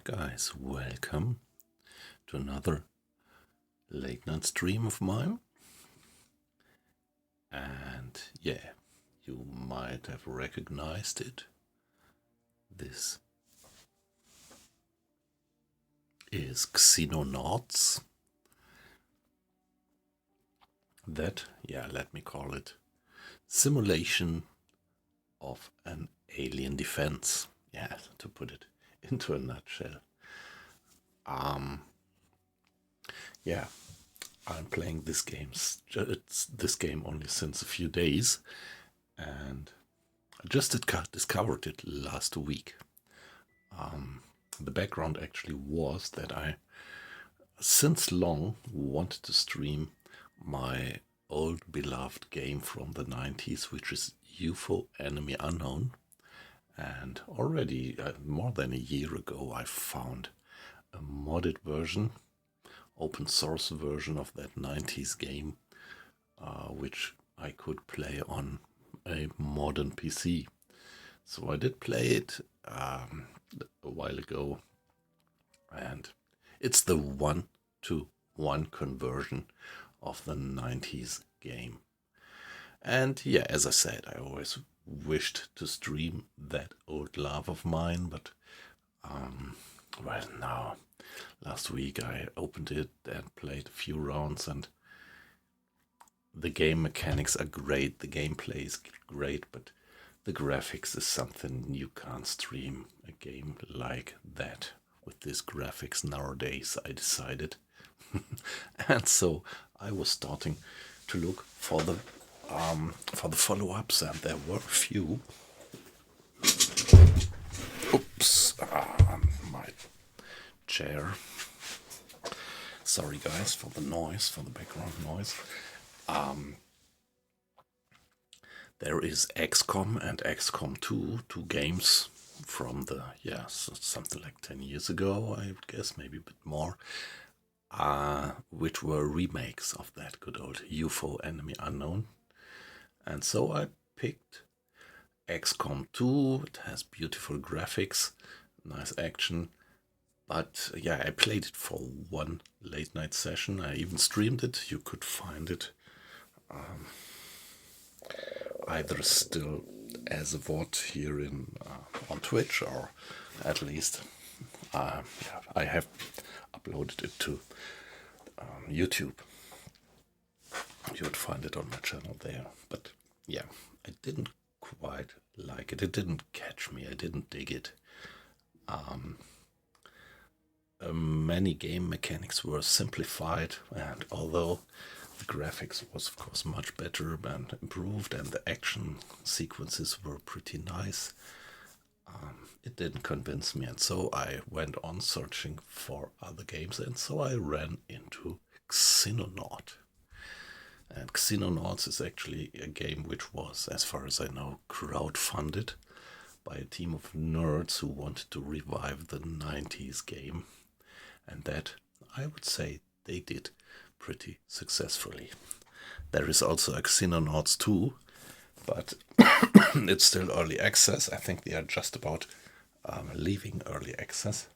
guys, welcome to another late night stream of mine. And yeah, you might have recognized it. This is Xenonauts. Let me call it simulation of an alien defense. Yeah, to put it into a nutshell. I'm playing this game only since a few days, and I just discovered it last week. The background actually was that I, since long, wanted to stream my old beloved game from the 90s, which is UFO Enemy Unknown. And already more than a year ago, I found a modded version, open source version of that 90s game, which I could play on a modern PC. So I did play it a while ago, and it's the 1-to-1 conversion of the 90s game. And yeah, as I said, I always wished to stream that old love of mine, but now last week I opened it and played a few rounds, and the game mechanics are great, the gameplay is great, but the graphics is something you can't stream a game like that with these graphics nowadays, I decided. And so I was starting to look for the follow-ups, and there were a few. Oops, my chair. Sorry guys for the noise, for the background noise. There is XCOM and XCOM 2, two games from the, something like 10 years ago, I would guess, maybe a bit more, which were remakes of that good old UFO Enemy Unknown. And so I picked XCOM 2. It has beautiful graphics, nice action. But yeah, I played it for one late night session. I even streamed it. You could find it either still as a VOD here on Twitch, or at least I have uploaded it to YouTube. You would find it on my channel there. But yeah, I didn't quite like it. It didn't catch me. I didn't dig it. Many game mechanics were simplified, and although the graphics was of course much better and improved, and the action sequences were pretty nice, it didn't convince me, and so I went on searching for other games, and so I ran into Xenonaut. And Xenonauts is actually a game which was, as far as I know, crowdfunded by a team of nerds who wanted to revive the 90s game. And that, I would say, they did pretty successfully. There is also a Xenonauts 2, but it's still early access. I think they are just about leaving early access.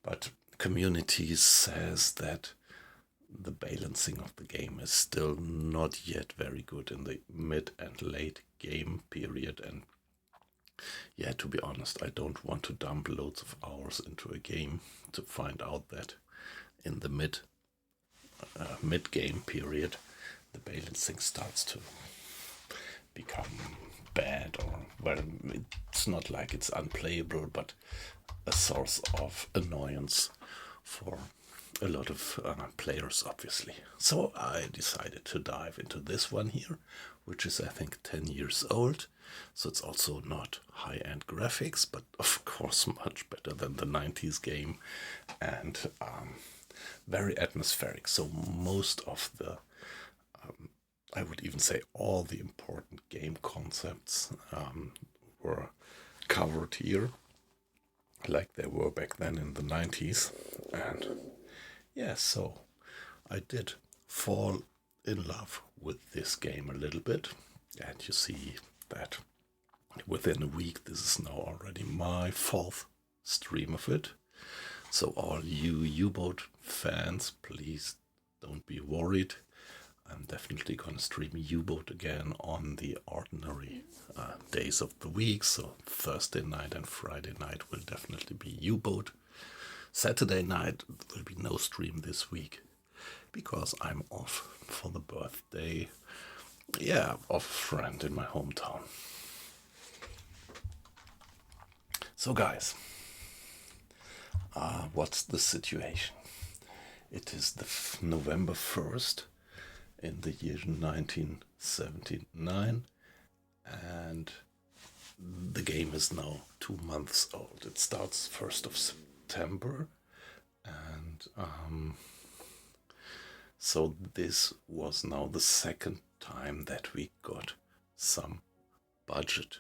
But community says that the balancing of the game is still not yet very good in the mid and late game period. And yeah, to be honest, I don't want to dump loads of hours into a game to find out that in the mid game period the balancing starts to become bad, or well, it's not like it's unplayable, but a source of annoyance for a lot of players, obviously. So I decided to dive into this one here, which is I think 10 years old. So it's also not high-end graphics, but of course much better than the 90s game, and very atmospheric. So most of the, I would even say all the important game concepts were covered here, like they were back then in the 90s. And yeah, so I did fall in love with this game a little bit, and you see that within a week, this is now already my 4th stream of it. So all you U-boat fans, please don't be worried. I'm definitely gonna stream U-boat again on the ordinary days of the week. So Thursday night and Friday night will definitely be U-boat. Saturday night will be no stream this week because I'm off for the birthday, of a friend in my hometown. So guys, what's the situation? It is the November 1st in the year 1979, and the game is now 2 months old. It starts 1st of September, and so this was now the second time that we got some budget.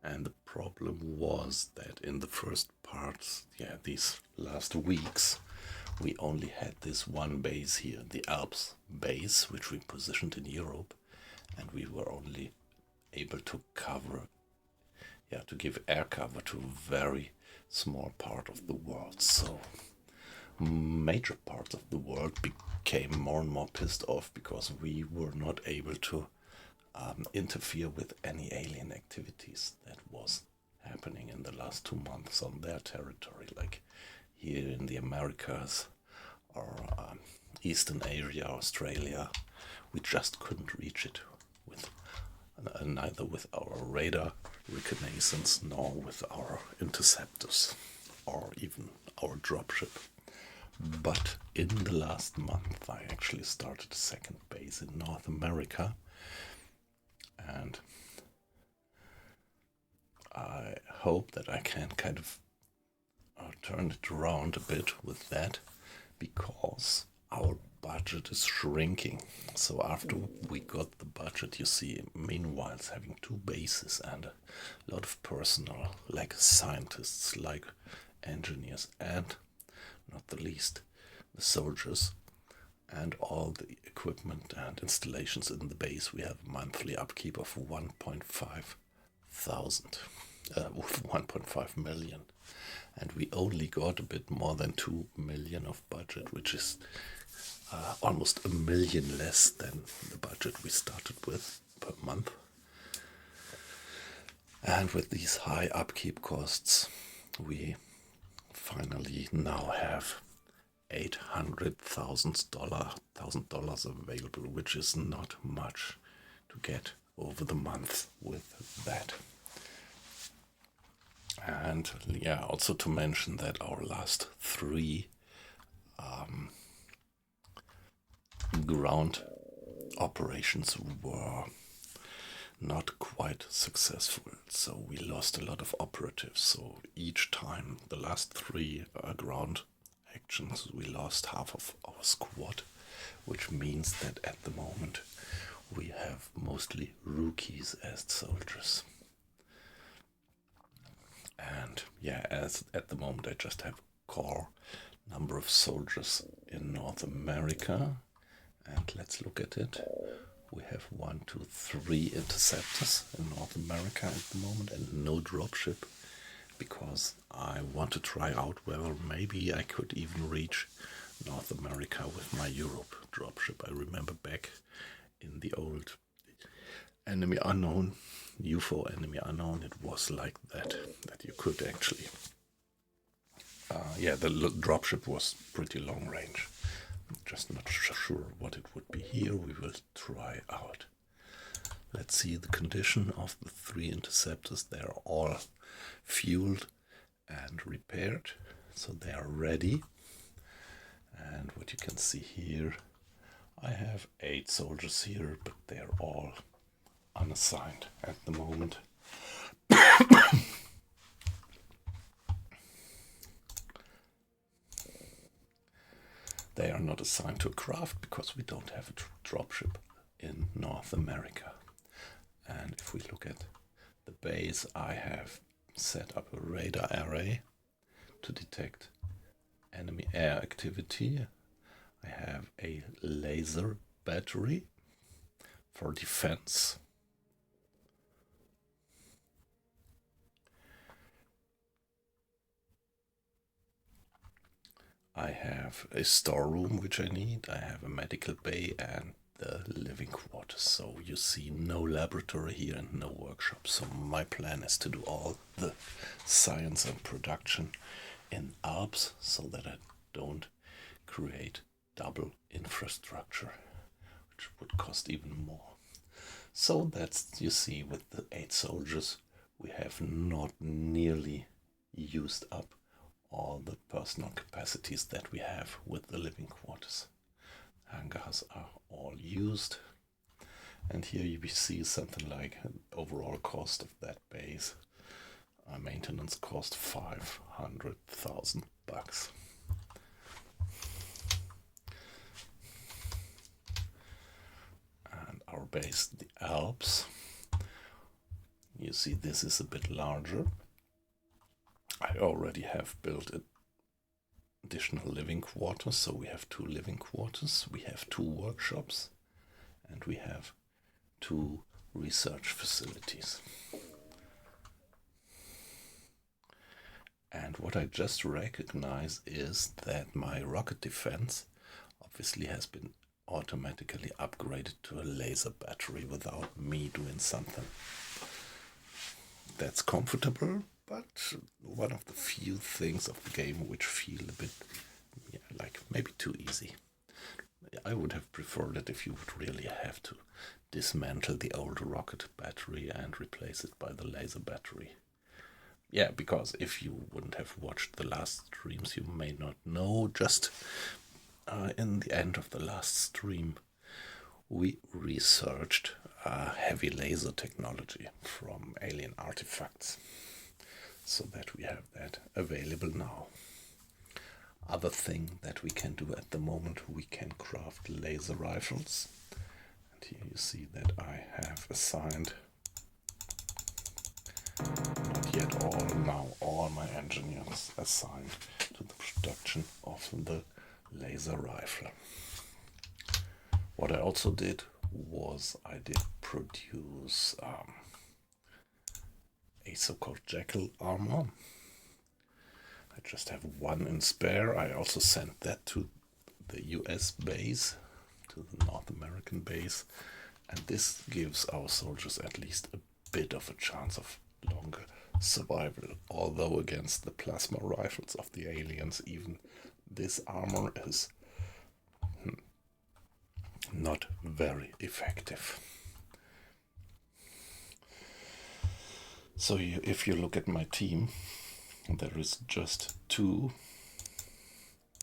And the problem was that in the first parts, these last weeks, we only had this one base here, the Alps base, which we positioned in Europe, and we were only able to cover, to give air cover to a very small part of the world. So major parts of the world became more and more pissed off because we were not able to interfere with any alien activities that was happening in the last 2 months on their territory, like here in the Americas or Eastern Asia, Australia. We just couldn't reach it with neither with our radar reconnaissance nor with our interceptors or even our dropship. But in the last month I actually started a second base in North America, and I hope that I can kind of turn it around a bit with that, because our budget is shrinking. So after we got the budget, you see, meanwhile having 2 bases and a lot of personnel, like scientists, like engineers, and not the least the soldiers, and all the equipment and installations in the base, we have monthly upkeep of 1.5 million, and we only got a bit more than 2 million of budget, which is almost 1 million less than the budget we started with per month. And with these high upkeep costs, we finally now have $800,000 available, which is not much to get over the month with that. And also to mention that our last 3 ground operations were not quite successful, so we lost a lot of operatives. So each time, the last 3 ground actions, we lost half of our squad, which means that at the moment we have mostly rookies as soldiers. And as at the moment I just have core number of soldiers in North America, and let's look at it. We have 1, 2, 3 interceptors in North America at the moment, and no dropship, because I want to try out whether maybe I could even reach North America with my Europe dropship. I remember back in the old Enemy Unknown, UFO Enemy Unknown, it was like that you could actually, the dropship was pretty long range. I'm just not sure what it would be here. We will try out. Let's see the condition of the 3 interceptors. They're all fueled and repaired, so they are ready. And what you can see here, I have 8 soldiers here, but they're all unassigned at the moment. They are not assigned to a craft because we don't have a dropship in North America. And if we look at the base, I have set up a radar array to detect enemy air activity. I have a laser battery for defense. I have a storeroom which I need, I have a medical bay and the living quarters. So you see no laboratory here and no workshop. So my plan is to do all the science and production in Alps so that I don't create double infrastructure, which would cost even more. So that's, you see, with the 8 soldiers, we have not nearly used up all the personal capacities that we have with the living quarters. Hangars are all used. And here you see something like an overall cost of that base. Maintenance cost $500,000. And our base, the Alps. You see this is a bit larger. I already have built additional living quarters, so we have 2 living quarters, we have 2 workshops, and we have 2 research facilities. And what I just recognize is that my rocket defense obviously has been automatically upgraded to a laser battery without me doing something. That's comfortable, but one of the few things of the game which feel a bit, like maybe too easy. I would have preferred it if you would really have to dismantle the old rocket battery and replace it by the laser battery. Yeah, because if you wouldn't have watched the last streams, you may not know. Just in the end of the last stream, we researched heavy laser technology from alien artifacts, so that we have that available now. Other thing that we can do at the moment, we can craft laser rifles. And here you see that I have assigned, not yet all, now all my engineers assigned to the production of the laser rifle. What I also did was I did produce a so-called jackal armor. I just have 1 in spare. I also sent that to the US base, to the North American base, and this gives our soldiers at least a bit of a chance of longer survival. Although against the plasma rifles of the aliens, even this armor is not very effective. So if you look at my team, there is just 2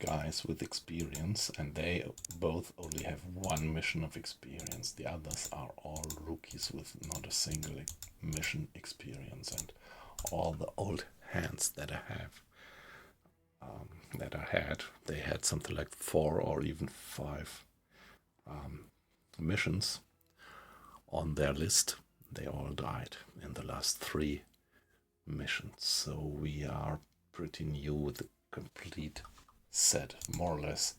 guys with experience, and they both only have 1 mission of experience. The others are all rookies with not a single mission experience, and all the old hands that I have, they had something like 4 or even 5 missions on their list. They all died in the last 3 missions, so we are pretty new with the complete set. More or less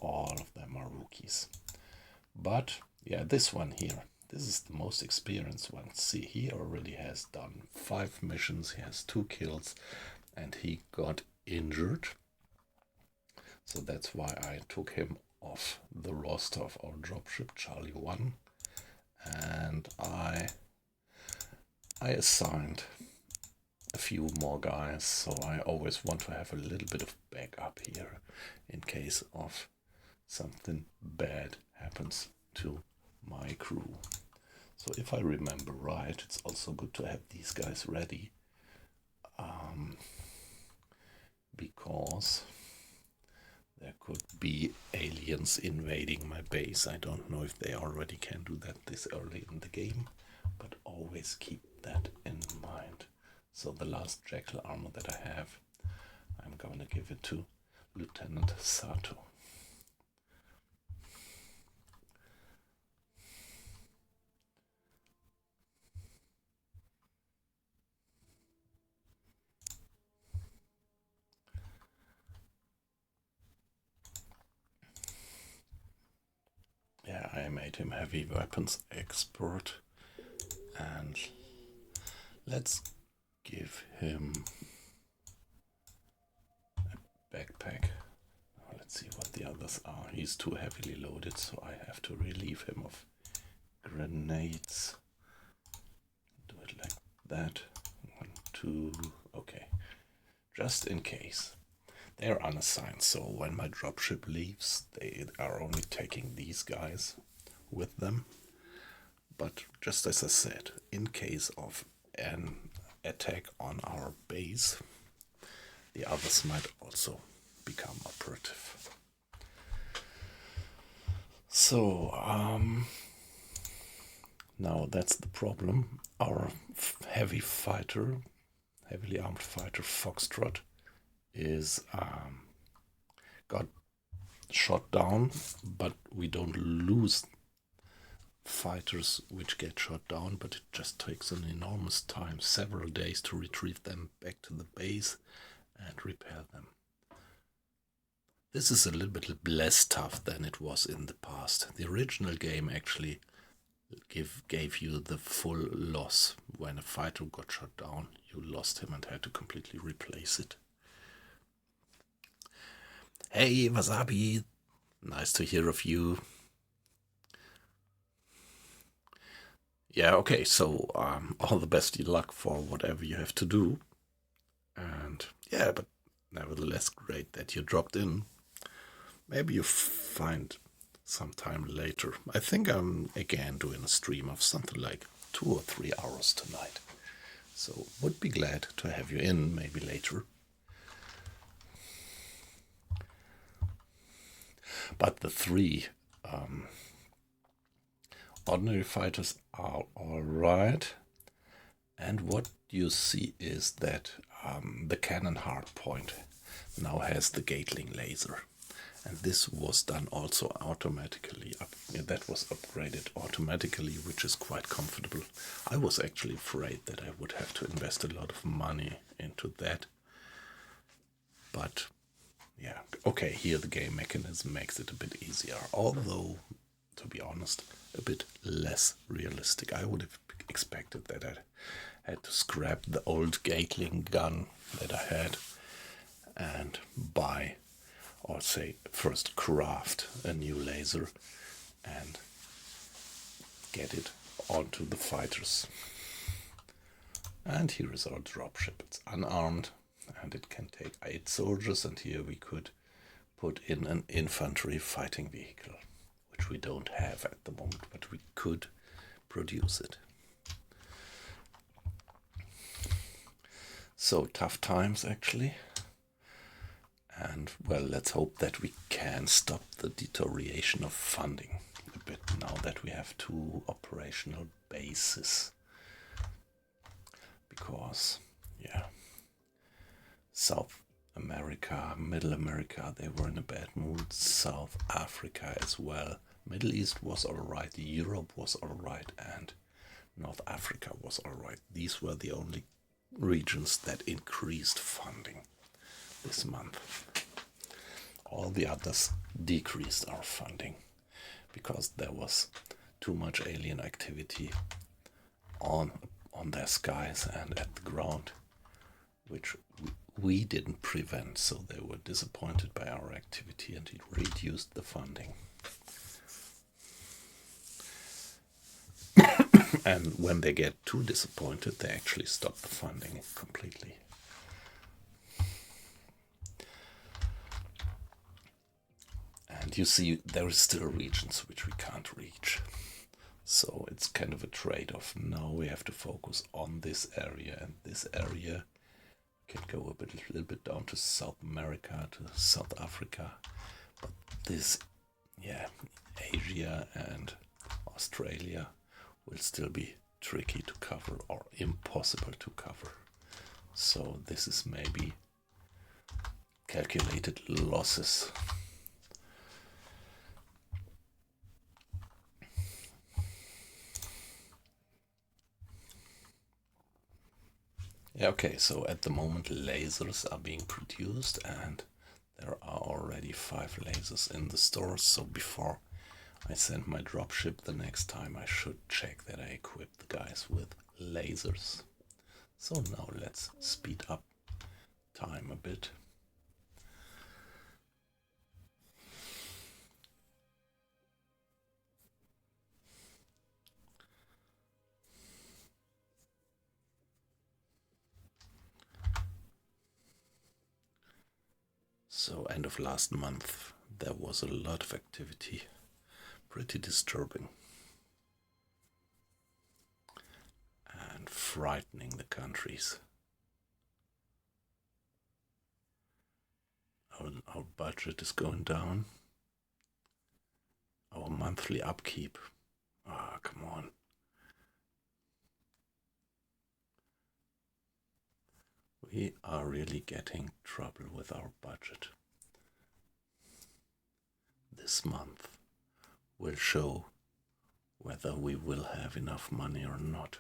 all of them are rookies. But yeah, this one here, this is the most experienced one. See, he already has done 5 missions, he has 2 kills, and he got injured. So that's why I took him off the roster of our dropship Charlie 1, and I assigned a few more guys, so I always want to have a little bit of backup here in case of something bad happens to my crew. So if I remember right, it's also good to have these guys ready, because there could be aliens invading my base. I don't know if they already can do that this early in the game, but always keep that in mind. So the last jackal armor that I have, I'm going to give it to Lieutenant Sato. Yeah, I made him heavy weapons expert, and let's give him a backpack others are. He's too heavily loaded, so I have to relieve him of grenades. Do it like that. 1, 2, okay. Just in case. They're unassigned, so when my dropship leaves, they are only taking these guys with them. But just as I said, in case of an attack on our base, the others might also become operative. So, now that's the problem. Our heavily armed fighter Foxtrot is got shot down, but we don't lose fighters which get shot down, but it just takes an enormous time, several days, to retrieve them back to the base and repair them. This is a little bit less tough than it was in the past. The original game actually gave you the full loss. When a fighter got shot down, you lost him and had to completely replace it. Hey, Wasabi! Nice to hear of you. Yeah, okay, so all the best luck for whatever you have to do. And yeah, but nevertheless, great that you dropped in. Maybe you find some time later. I think I'm again doing a stream of something like 2 or 3 hours tonight. So would be glad to have you in maybe later. But the 3 ordinary fighters are alright. And what you see is that the cannon hardpoint now has the Gatling laser. And this was done also automatically. That was upgraded automatically, which is quite comfortable. I was actually afraid that I would have to invest a lot of money into that. But yeah, okay, here the game mechanism makes it a bit easier. Although, to be honest, a bit less realistic. I would have expected that I had to scrap the old Gatling gun that I had and buy, or say first craft a new laser and get it onto the fighters. And here is our dropship. It's unarmed and it can take 8 soldiers, and here we could put in an infantry fighting vehicle, which we don't have at the moment, but we could produce it. So tough times actually. And well, let's hope that we can stop the deterioration of funding a bit now that we have 2 operational bases. Because, yeah, South America, Middle America, they were in a bad mood. South Africa as well. Middle East was alright, Europe was alright, and North Africa was alright. These were the only regions that increased funding this month. All the others decreased our funding because there was too much alien activity on their skies and at the ground, which we didn't prevent, so they were disappointed by our activity and it reduced the funding. And when they get too disappointed, they actually stop the funding completely. And you see, there are still regions which we can't reach. So it's kind of a trade-off. Now we have to focus on this area, and this area can go a little bit down to South America, to South Africa. But this, yeah, Asia and Australia will still be tricky to cover or impossible to cover. So this is maybe calculated losses. Yeah, okay, so at the moment lasers are being produced and there are already 5 lasers in the stores. So before I send my dropship the next time, I should check that I equip the guys with lasers. So now let's speed up time a bit. So end of last month there was a lot of activity, pretty disturbing and frightening the countries. Our budget is going down. Our monthly upkeep. Ah, come on. We are really getting trouble with our budget. This month will show whether we will have enough money or not.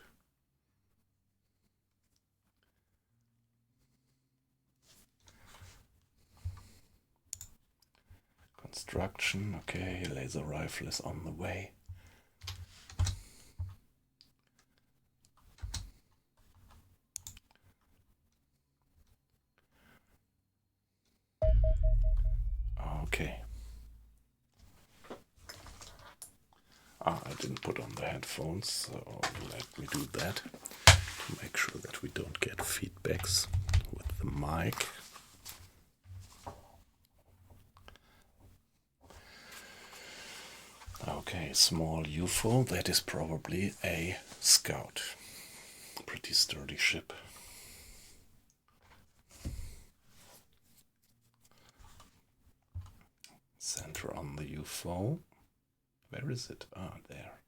Construction, okay, laser rifle is on the way. Okay. I didn't put on the headphones, so let me do that to make sure that we don't get feedbacks with the mic. Okay, small UFO, that is probably a scout. Pretty sturdy ship. Center on the UFO. Where is it? Ah, there.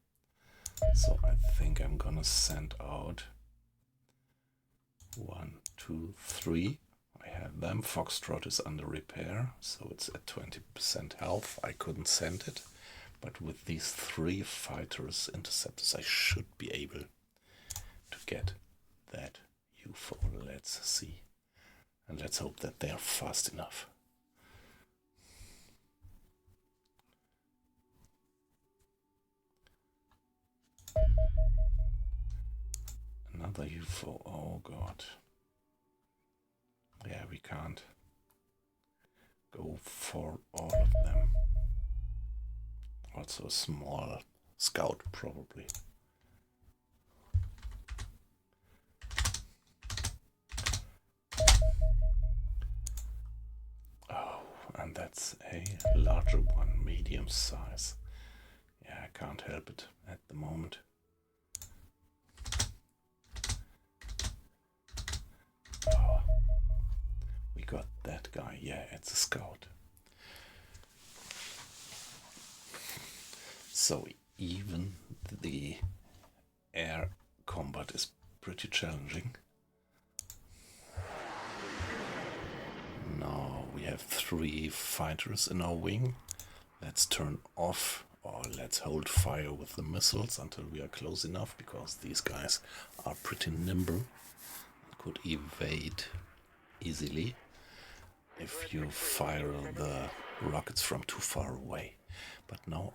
So I think I'm gonna send out 1, 2, 3. I have them. Foxtrot is under repair, so it's at 20% health. I couldn't send it. But with these 3 fighters, interceptors, I should be able to get that UFO. Let's see. And let's hope that they are fast enough. Another UFO. Oh god. Yeah, we can't go for all of them. Also a small scout, probably. Oh, and that's a larger one, medium size. Yeah, I can't help it at the moment. Oh, we got that guy. Yeah, it's a scout. So even the air combat is pretty challenging. Now we have 3 fighters in our wing. Let's turn off, or let's hold fire with the missiles until we are close enough, because these guys are pretty nimble and could evade easily if you fire the rockets from too far away. But now,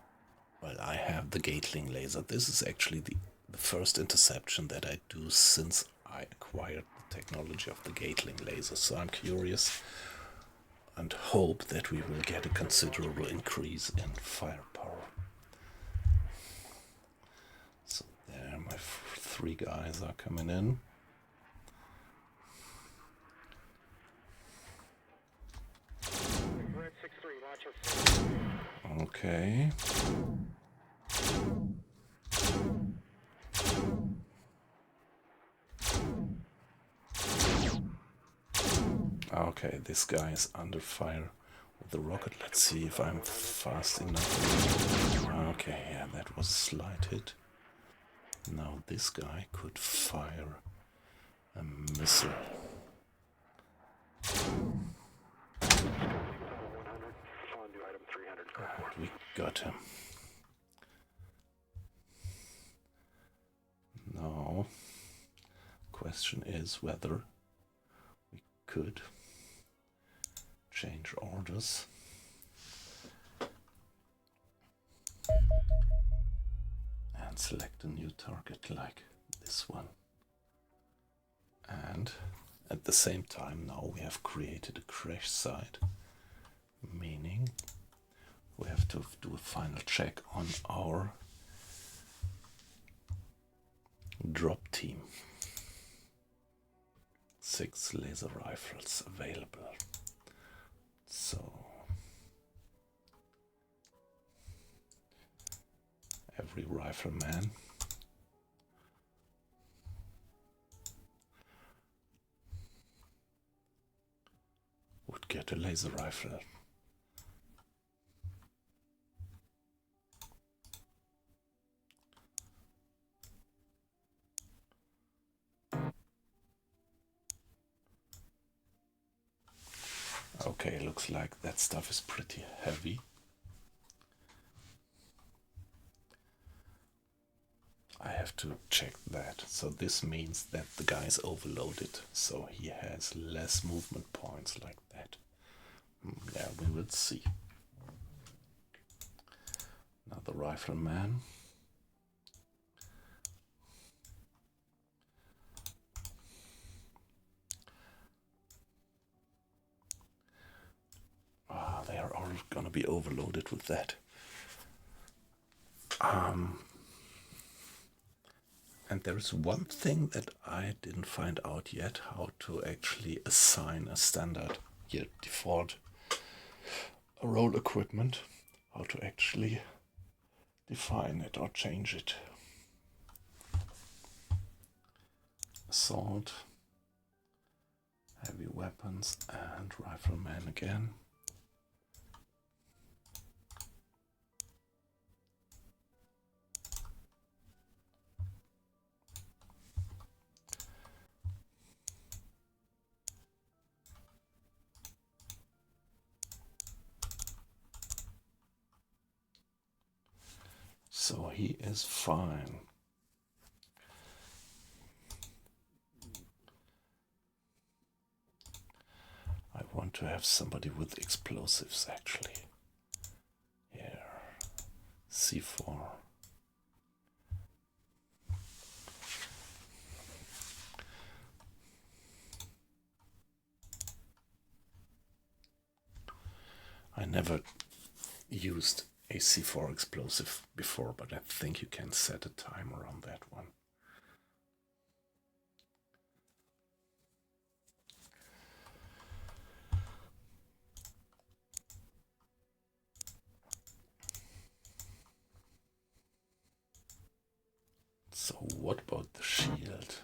well, I have the Gatling laser. This is actually the first interception that I do since I acquired the technology of the Gatling laser. So I'm curious and hope that we will get a considerable increase in firepower. So there, my 3 guys are coming in. Okay. Okay, this guy is under fire with the rocket. Let's see if I'm fast enough. Okay, yeah, that was a slight hit. Now this guy could fire a missile. And we got him. Now, question is whether we could change orders. And select a new target like this one. And at the same time now we have created a crash site, meaning we have to do a final check on our drop team. 6 laser rifles available. So every rifleman would get a laser rifle. Okay, looks like that stuff is pretty heavy. I have to check that. So this means that the guy is overloaded, so he has less movement points like that. Yeah, we will see. Another rifleman. They are all gonna be overloaded with that. And there is one thing that I didn't find out yet, how to actually assign a standard here default role equipment, how to actually define it or change it. Assault, heavy weapons, and rifleman again. So he is fine. I want to have somebody with explosives actually. Here, C4. I never used a C4 explosive before, but I think you can set a timer on that one. So what about the shield?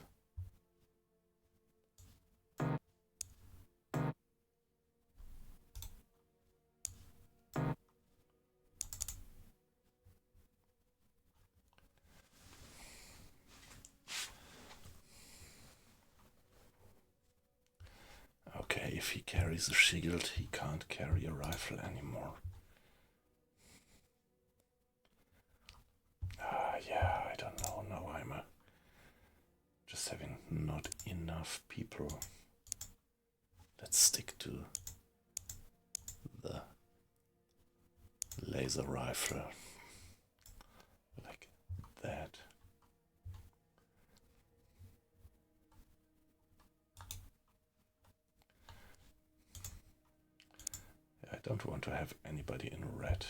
Okay, if he carries a shield, he can't carry a rifle anymore. Yeah, I don't know. No, I'm just having not enough people. Let's stick to the laser rifle like that. I don't want to have anybody in red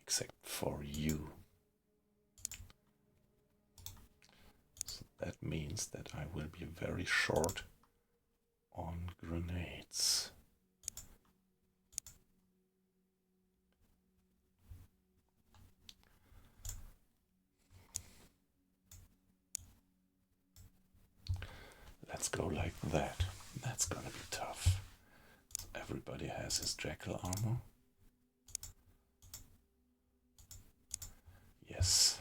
except for you. So that means that I will be very short on grenades. Let's go like that. That's gonna be tough. So everybody has his jackal armor. Yes.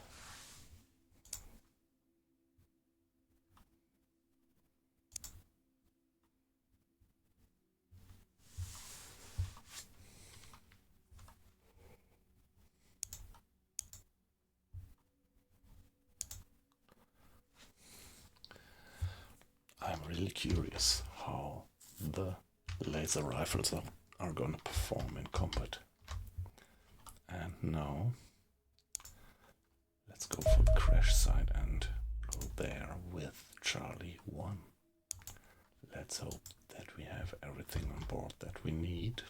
I'm really curious how the laser rifles are gonna perform in combat. And now let's go for the crash site and go there with Charlie 1. Let's hope that we have everything on board that we need.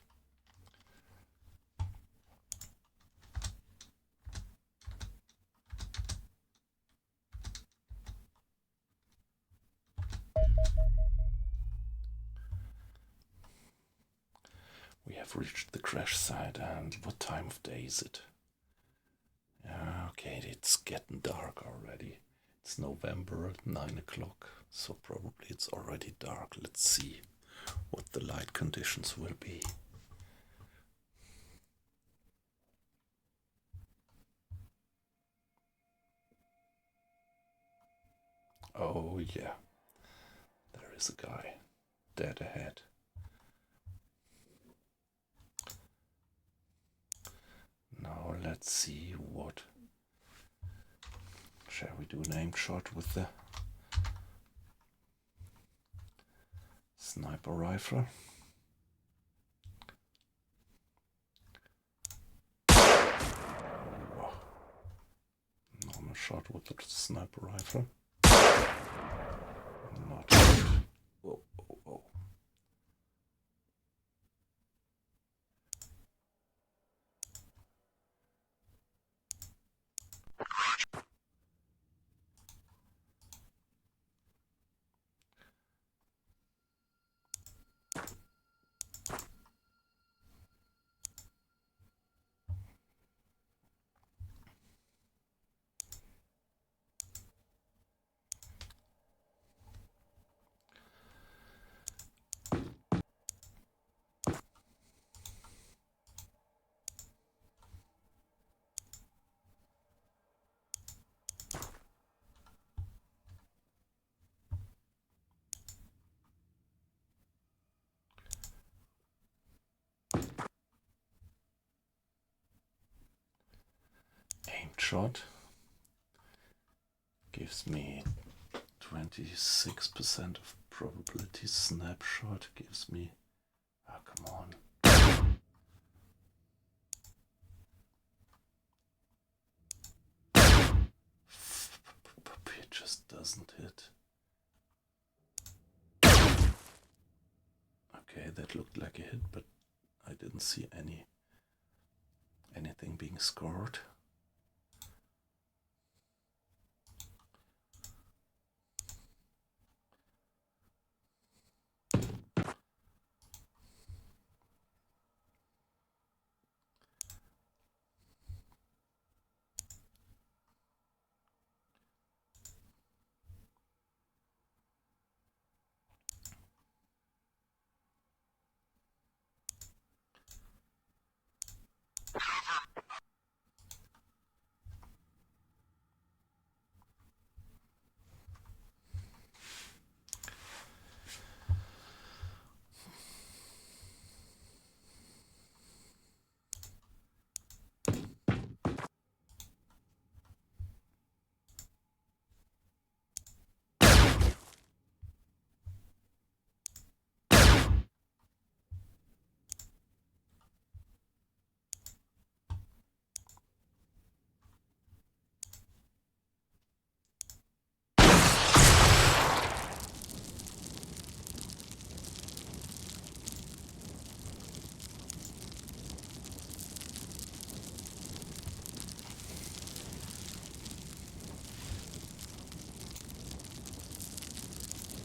We have reached the crash site, and what time of day is it? Okay, it's getting dark already. It's November at 9 o'clock, so probably it's already dark. Let's see what the light conditions will be. Oh yeah, there is a guy dead ahead. Now let's see what. Shall we do an aim shot with the sniper rifle? Normal shot with the sniper rifle. Not good. Whoa, whoa, whoa. Aimed shot gives me 26% of probability. Snapshot gives me. Oh, come on. It just doesn't hit. Okay, that looked like a hit, but I didn't see anything being scored.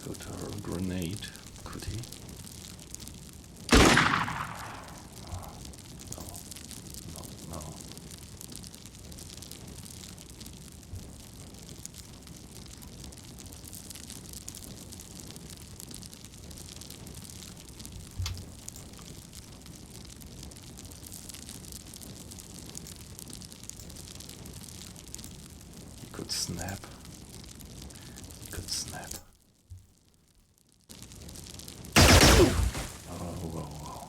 Go to her grenade, could he? No. He could snap. Whoa.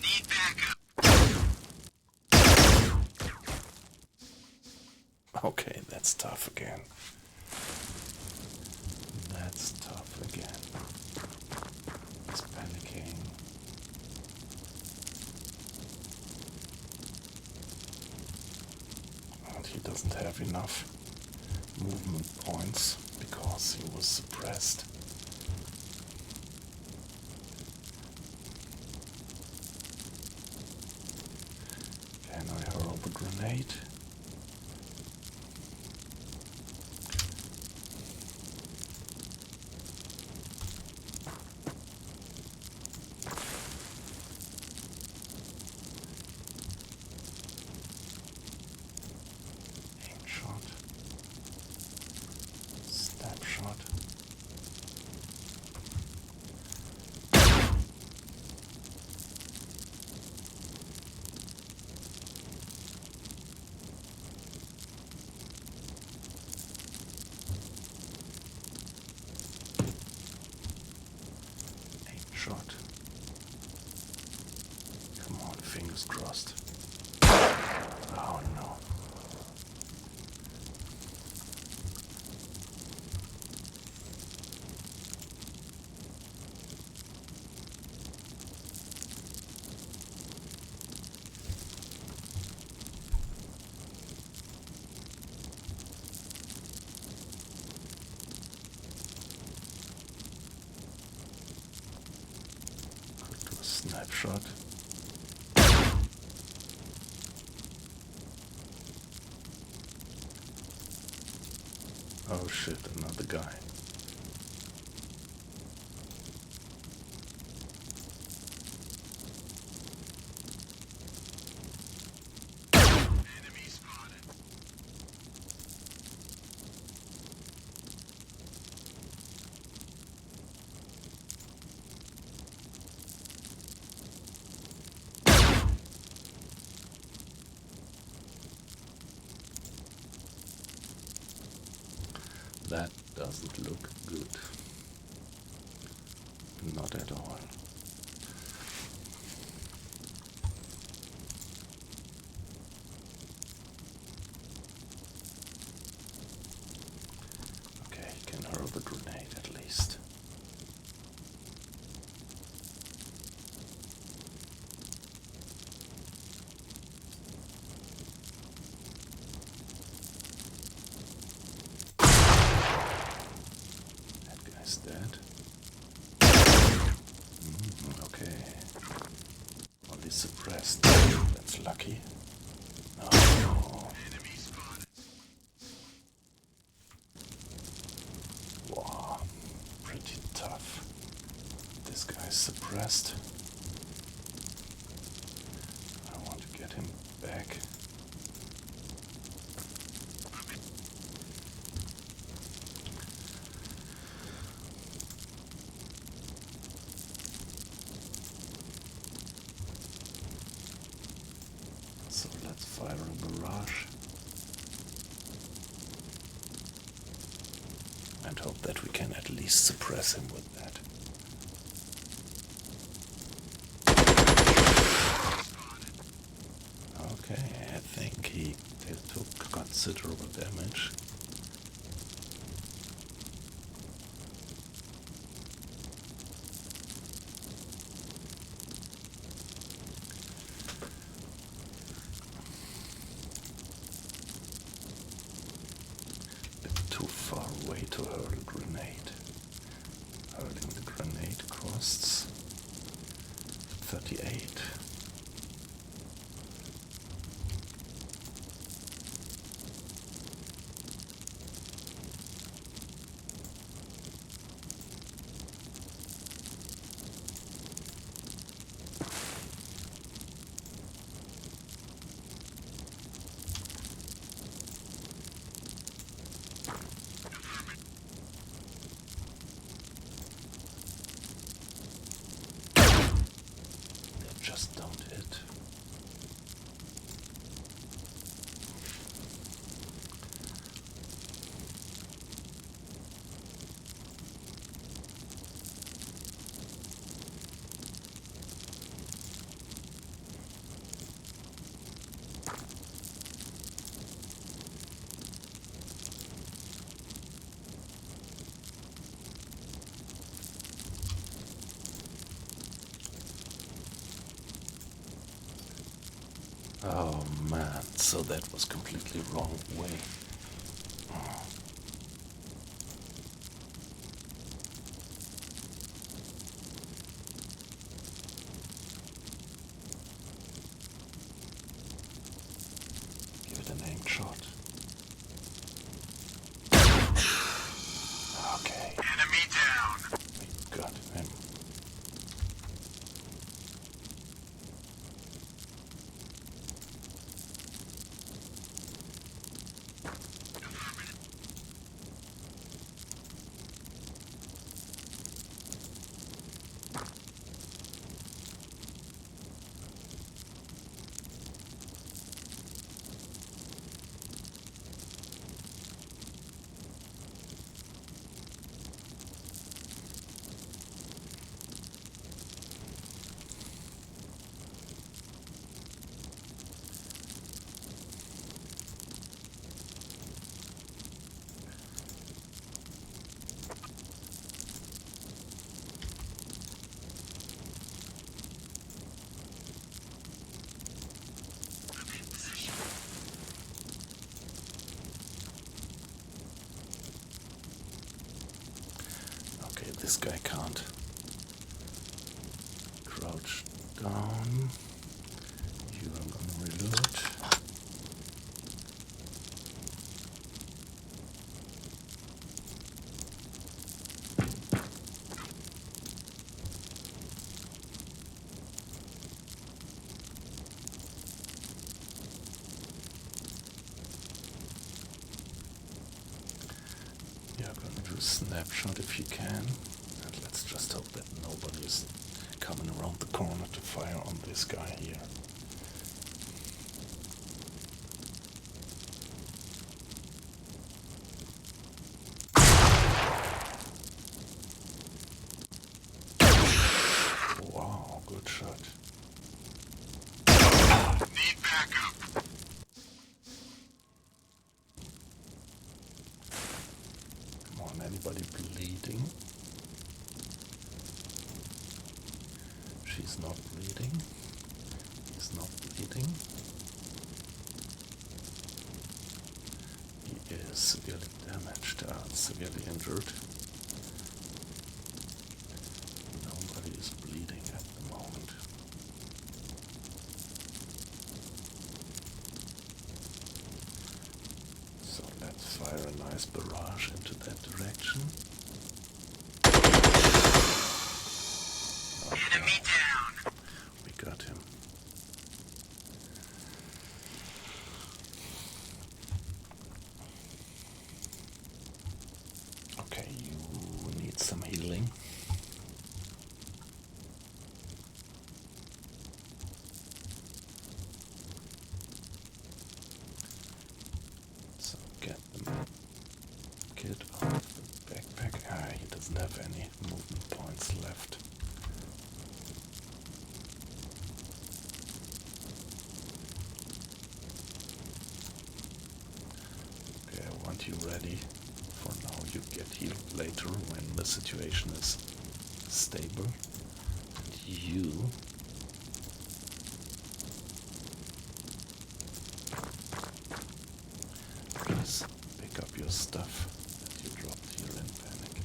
Need backup. Okay, that's tough again. He's panicking. And he doesn't have enough movement points because he was suppressed. Can I hurl the grenade? shot. Come on, fingers crossed. Oh no. Could do a snapshot. Oh shit, another guy. Enemy spotted. That doesn't look good. Not at all. Okay, he can hurl the grenade at least. That guy's dead. Okay. Only suppressed. That's lucky. No. Enemy spotted. Wow. Pretty tough. This guy's suppressed. I want to get him back. So let's fire a barrage. And hope that we can at least suppress him with that. Okay, I think he took considerable damage. Bit too far away to hurl a grenade. Hurling the grenade costs 38. They just don't hit. Oh man, so that was completely wrong way. Give it an aimed shot. Okay, Enemy down. we got him. this guy can't. Crouch down. You are gonna reload. You're gonna do a snapshot if you can. And let's just hope that nobody is coming around the corner to fire on this guy here. Wow, good shot. Need backup. Come on, anybody bleeding? She's not bleeding. He's not bleeding. He is severely damaged, severely injured. Nobody is bleeding at the moment. So let's fire a nice barrage into that direction. Enemy down. We got him. Okay, you need some healing. So get the kid out of the backpack. He doesn't have any movement points left. Okay, I want you ready. For now, you get healed later when the situation is stable. And you please pick up your stuff that you dropped here in panic.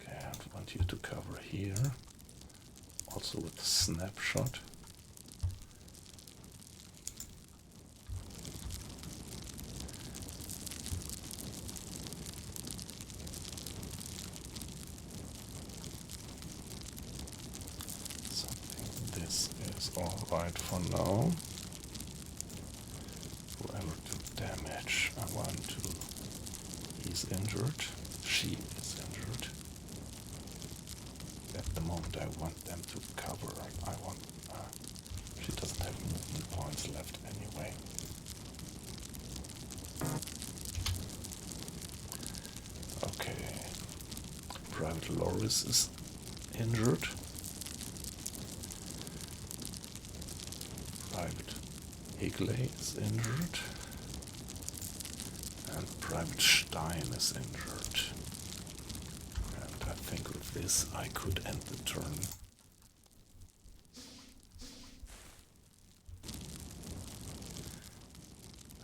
Okay, I want you to cover here. Also with the snapshot. This is alright for now. Whoever took damage, I want to. He's injured. She is injured. At the moment, I want them to cover. I want. She doesn't have movement points left anyway. Okay. Private Loris is injured. Private Higley is injured. And Private Stein is injured. And I think with this I could end the turn.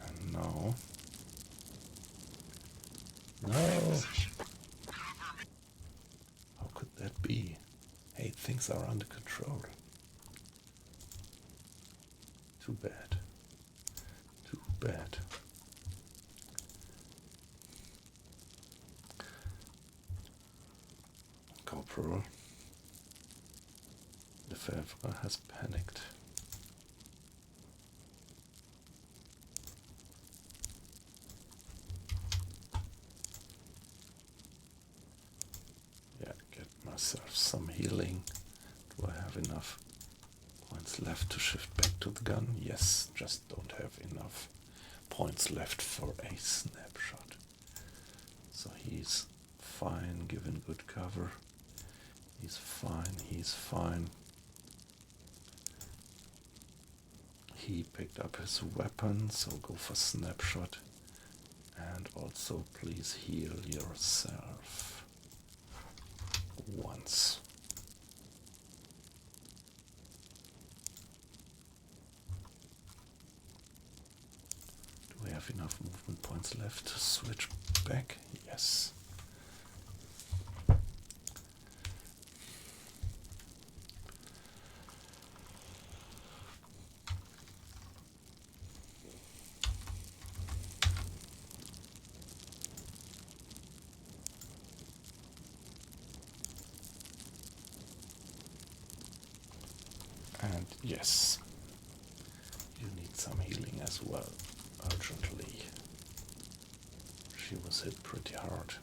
And now... No! How could that be? Hey, things are under control. Too bad. Too bad. Corporal Lefebvre has panicked. some healing. Do I have enough points left to shift back to the gun? Yes, just don't have enough points left for a snapshot. So he's fine, given good cover. He's fine, he's fine. He picked up his weapon, so go for snapshot. And also please heal yourself once. Do we have enough movement points left to switch back? Yes. And yes, you need some healing as well, urgently. She was hit pretty hard.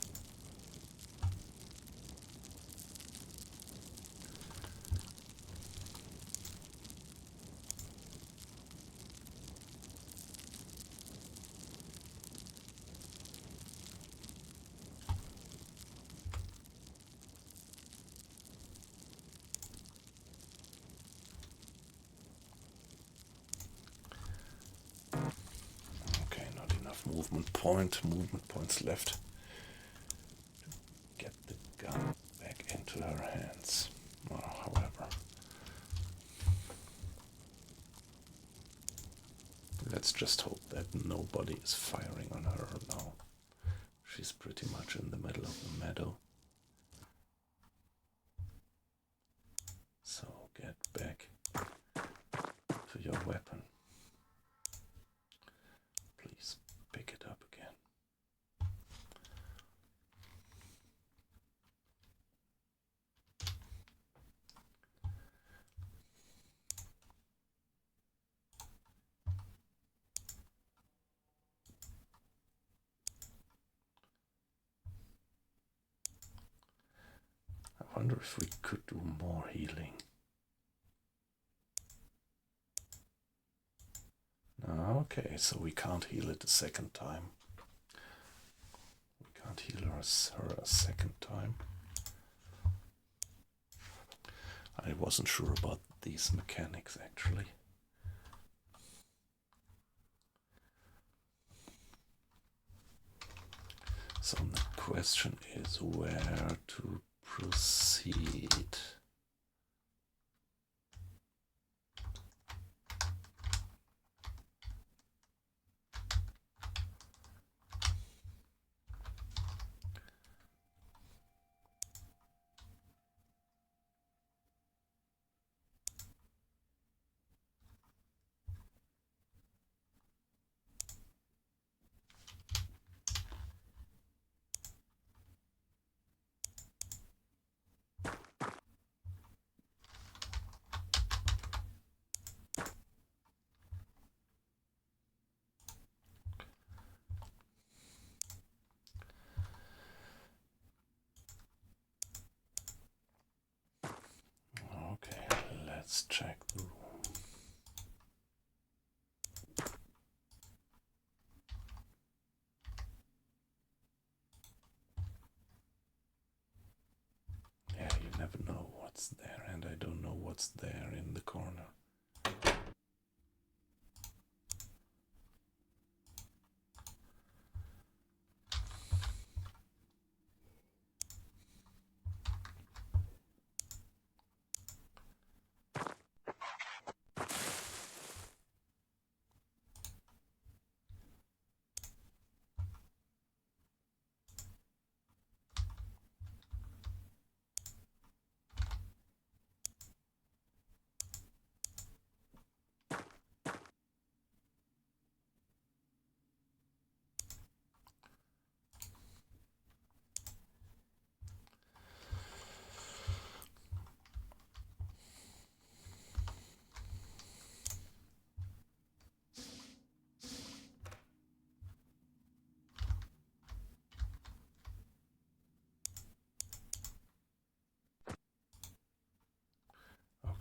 Okay, not enough movement points left to get the gun back into her hands. However, let's just hope that nobody is firing on her now. She's pretty much in the middle of the meadow. So get back to your weapon. Please pick it up again. I wonder if we could do more healing. Okay, so we can't heal it a second time. We can't heal her a second time. I wasn't sure about these mechanics actually. So the question is where to proceed. Okay, let's check the room. Yeah, you never know what's there, and I don't know what's there in the corner.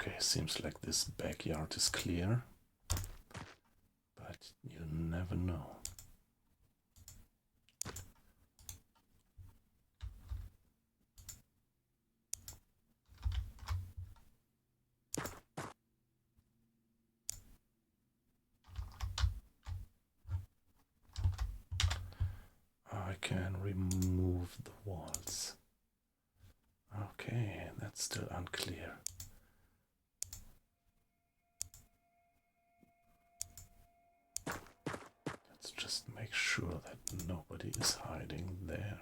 Okay, seems like this backyard is clear, but you never know. I can remove the walls. Okay, that's still unclear. Let's just make sure that nobody is hiding there.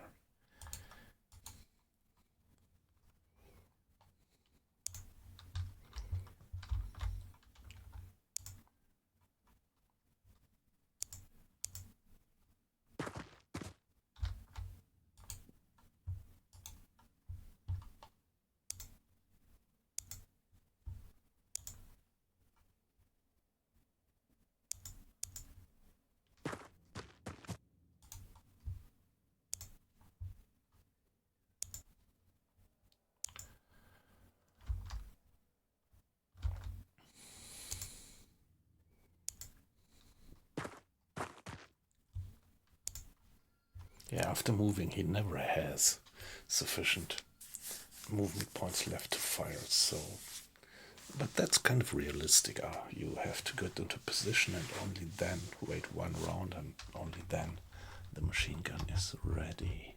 Yeah, after moving, he never has sufficient movement points left to fire, so. But that's kind of realistic. You have to get into position and only then wait one round, and only then the machine gun is ready.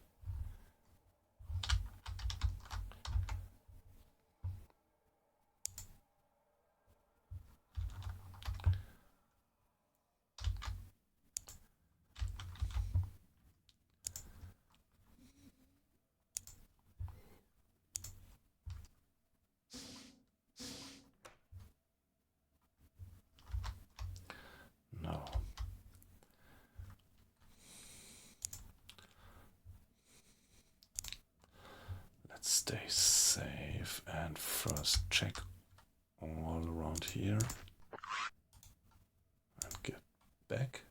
No. Let's stay safe and first check all around here and get back.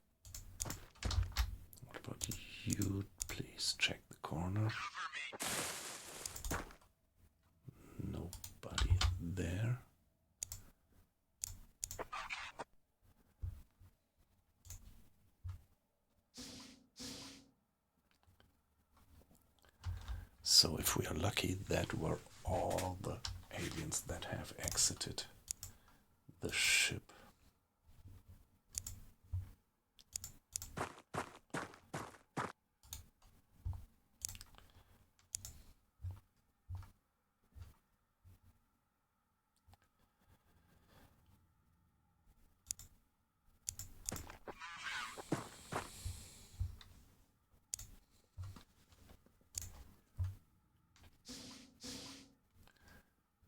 What about you? Please check the corner. Nobody there. So if we are lucky, that were all the aliens that have exited the ship.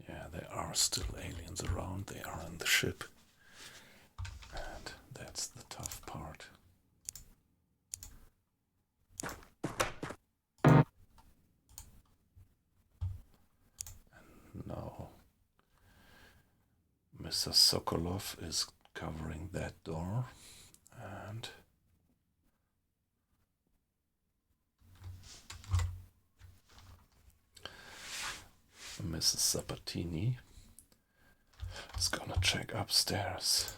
Yeah, there are still aliens around. They are on the ship. And that's the tough part. And now Mr. Sokolov is covering that door, and Mrs. Sabatini is gonna check upstairs.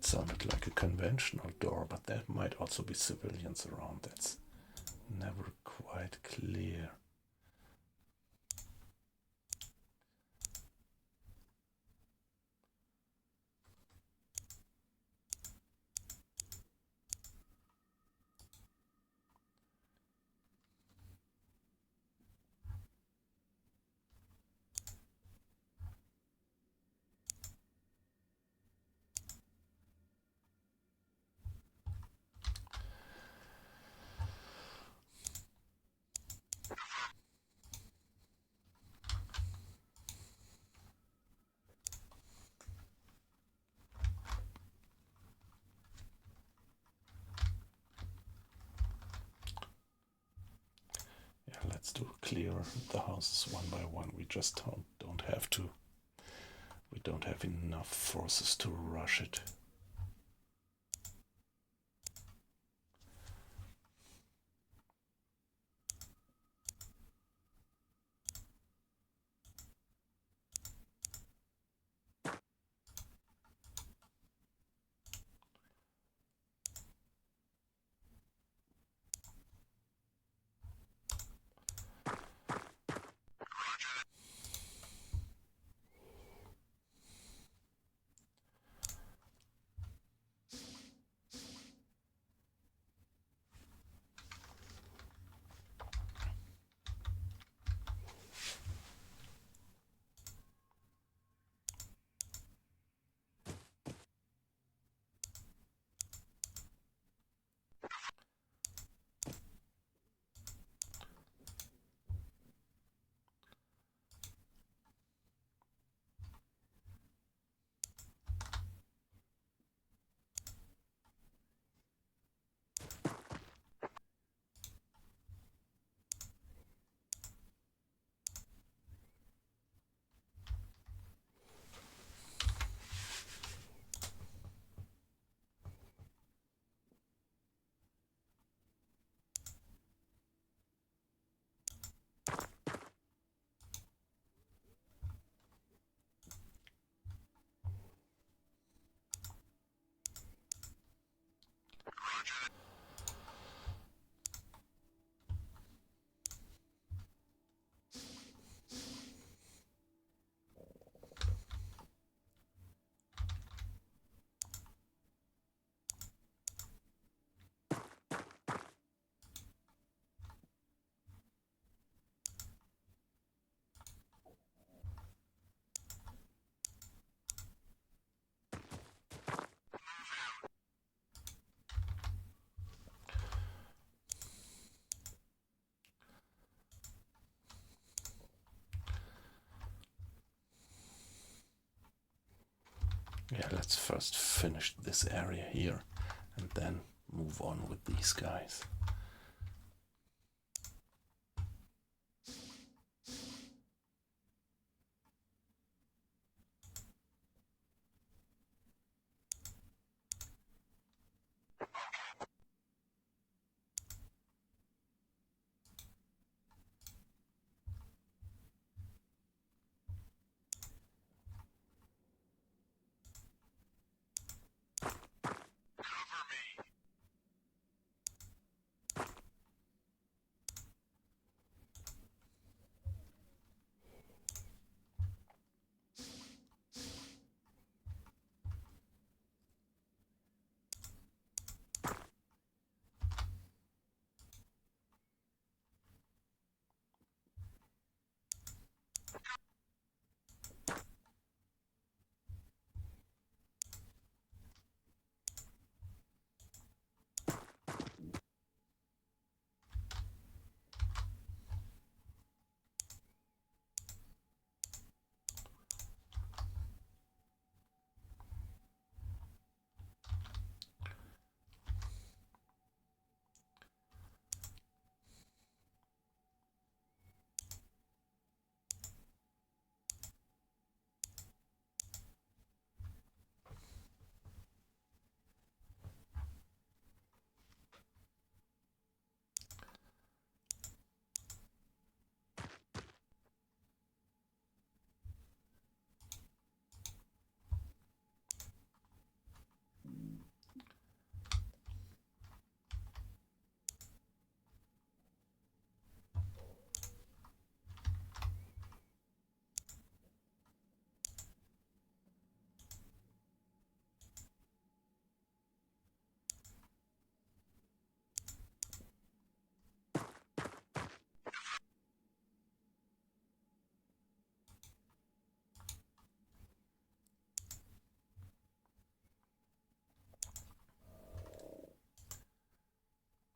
Sounded like a conventional door, but there might also be civilians around. That's never quite clear. Let's do clear the houses one by one. We just don't have to. We don't have enough forces to rush it. Yeah, let's first finish this area here and then move on with these guys.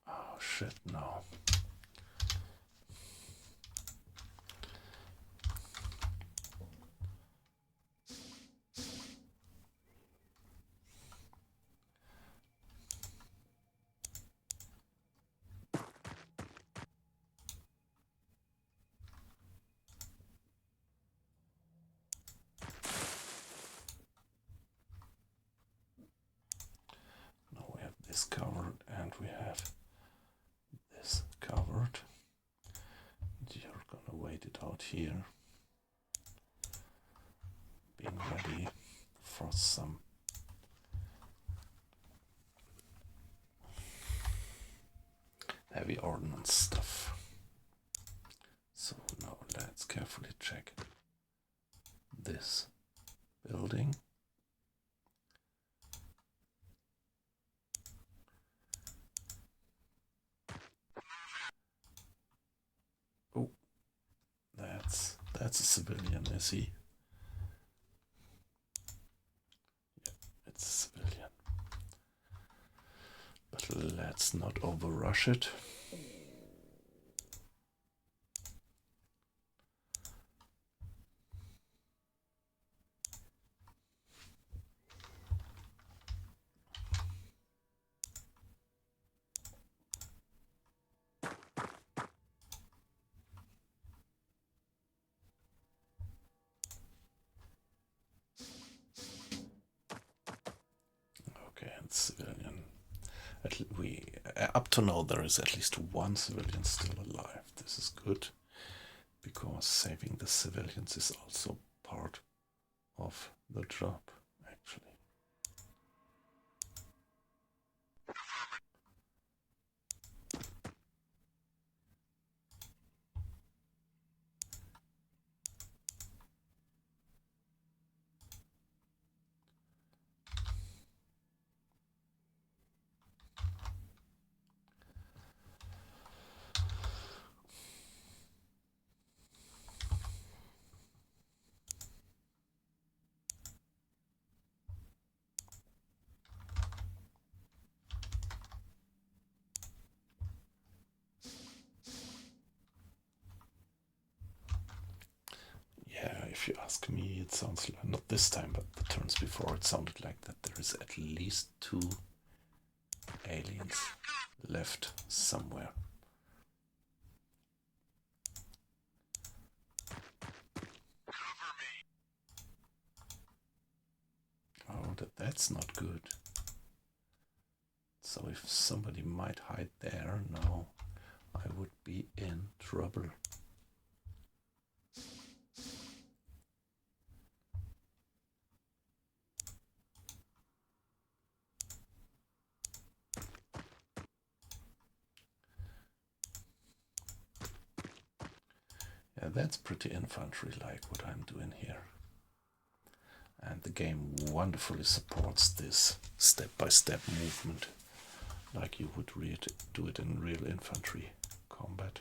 Oh shit, no. covered, and we have this covered. You're gonna wait it out here, being ready for some heavy ordnance stuff. So now let's carefully check this building. Oh, that's a civilian, is he? Yeah, it's a civilian. But let's not overrush it. Okay, and civilian. Up to now there is at least one civilian still alive. This is good, because saving the civilians is also part of the job, actually. Yeah, if you ask me, it sounds like, not this time, but the turns before, it sounded like that there is at least 2 aliens left somewhere. Oh, that's not good. So if somebody might hide there now, I would be in trouble. Yeah, that's pretty infantry-like what I'm doing here. And the game wonderfully supports this step-by-step movement, like you would do it in real infantry combat.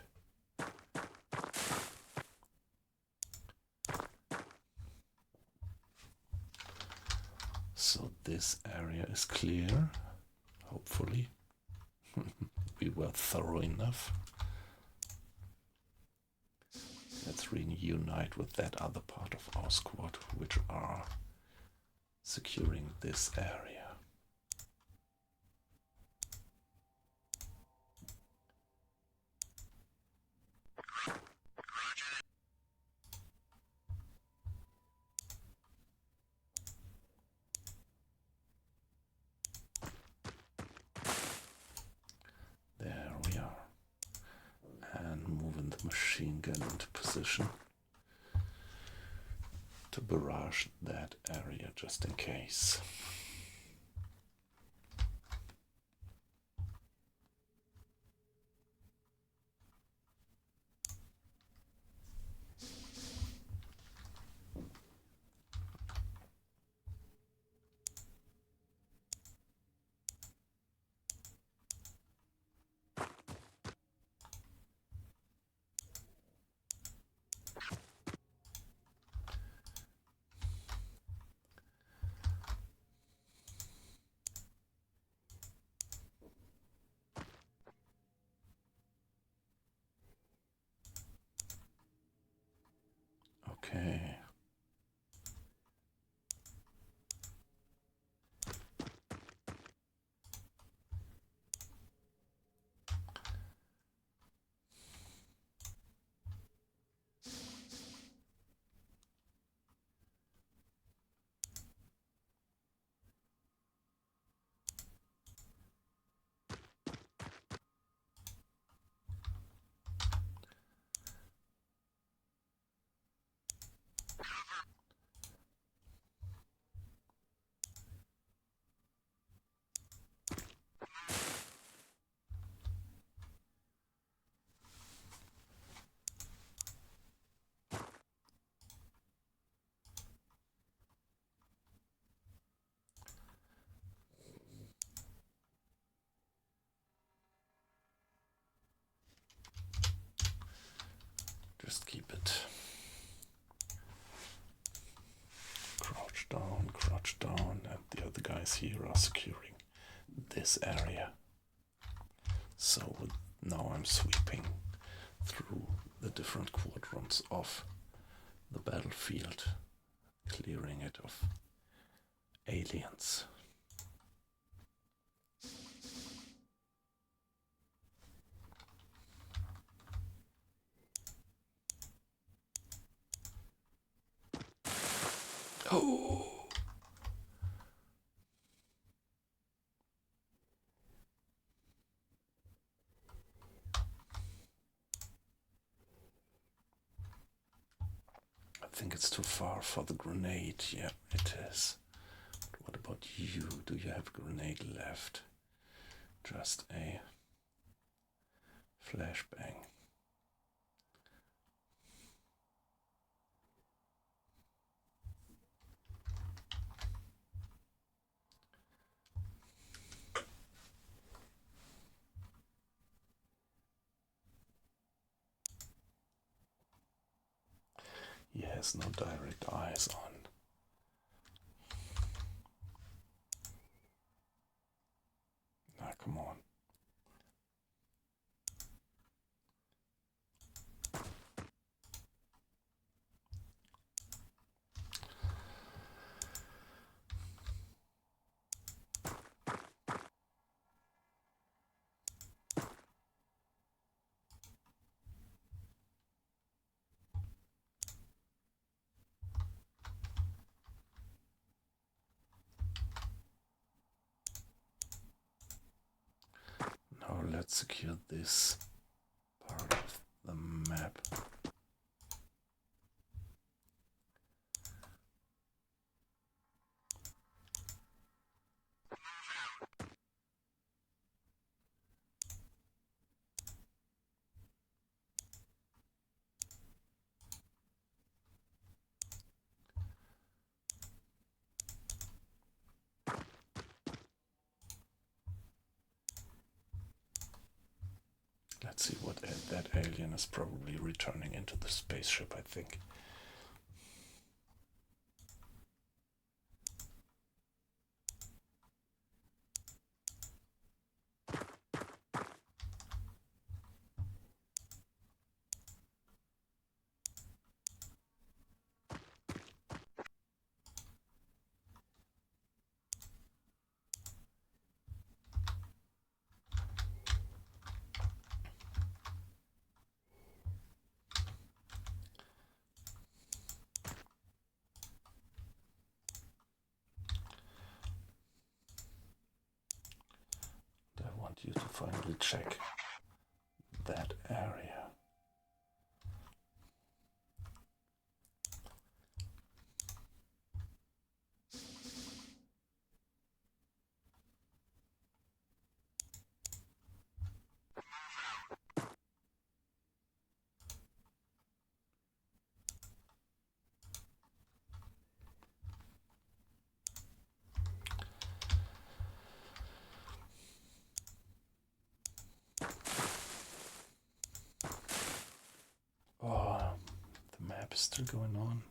So this area is clear, hopefully. We were thorough enough. Let's reunite with that other part of our squad, which are securing this area. There we are. And moving the machine gun into position to barrage that area just in case. Just keep it. Crouch down, and the other guys here are securing this area. So now I'm sweeping through the different quadrants of the battlefield, clearing it of aliens. Oh! I think it's too far for the grenade. Yeah, it is. But what about you? Do you have a grenade left? Just a flashbang. He has no direct eyes on. Ah, come on. Now let's secure this part of the map. Let's see what that alien is probably returning into the spaceship, I think. I want you to finally check that area. Oh, the map is still going on.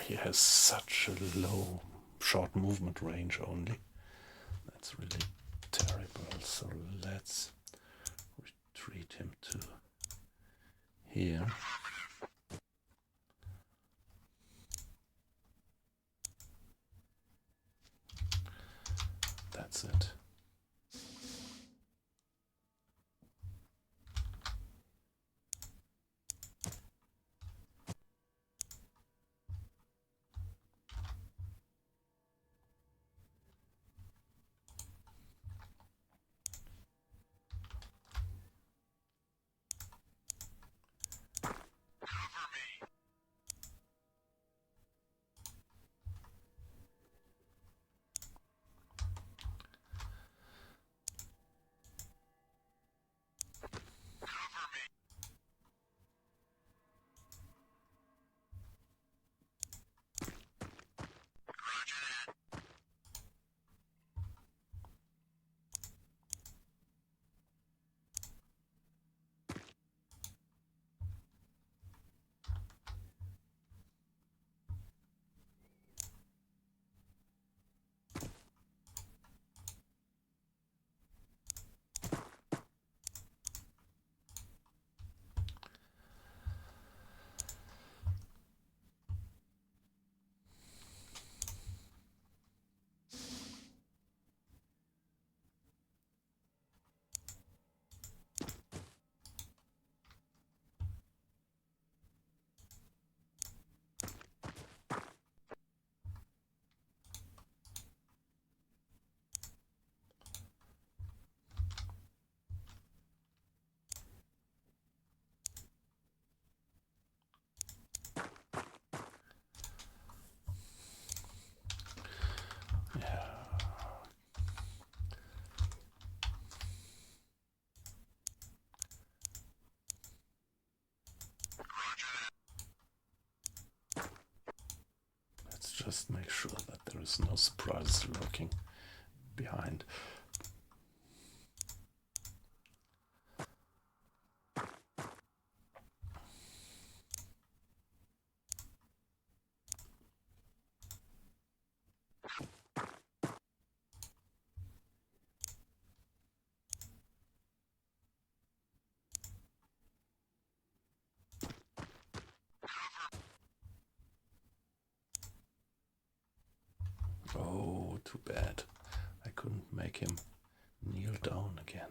he has such a low short movement range only. That's really terrible. So let's retreat him to here. That's it. Let's just make sure that there is no surprise lurking behind. Oh, too bad. I couldn't make him kneel down again.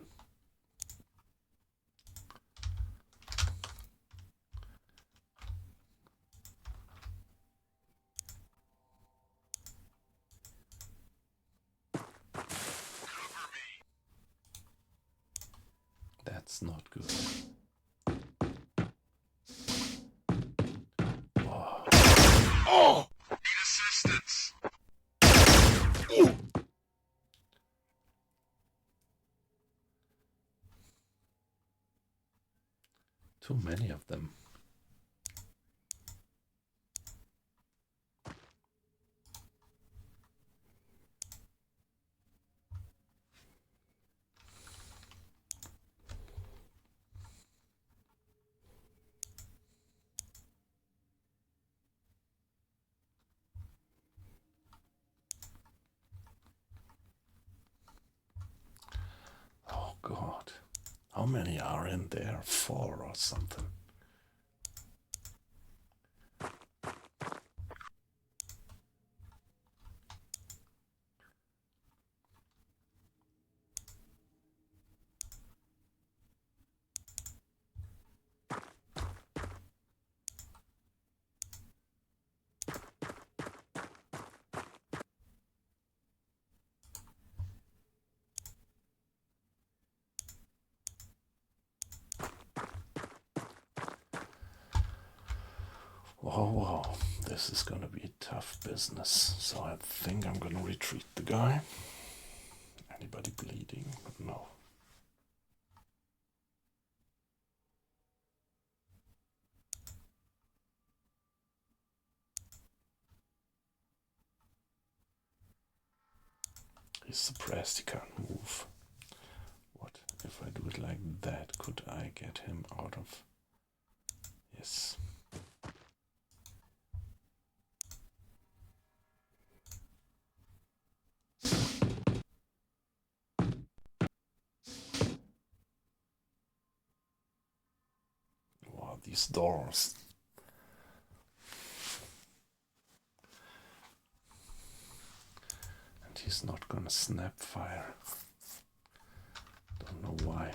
That's not good. Oh! Oh! Need assistance. Too many of them. Oh God. How many are in there? 4 or something. Whoa, whoa, this is gonna be a tough business. So I think I'm gonna retreat the guy. Anybody bleeding? No. He's suppressed, he can't move. What if I do it like that? Could I get him out of... Yes. these doors. And he's not gonna snap fire. Don't know why.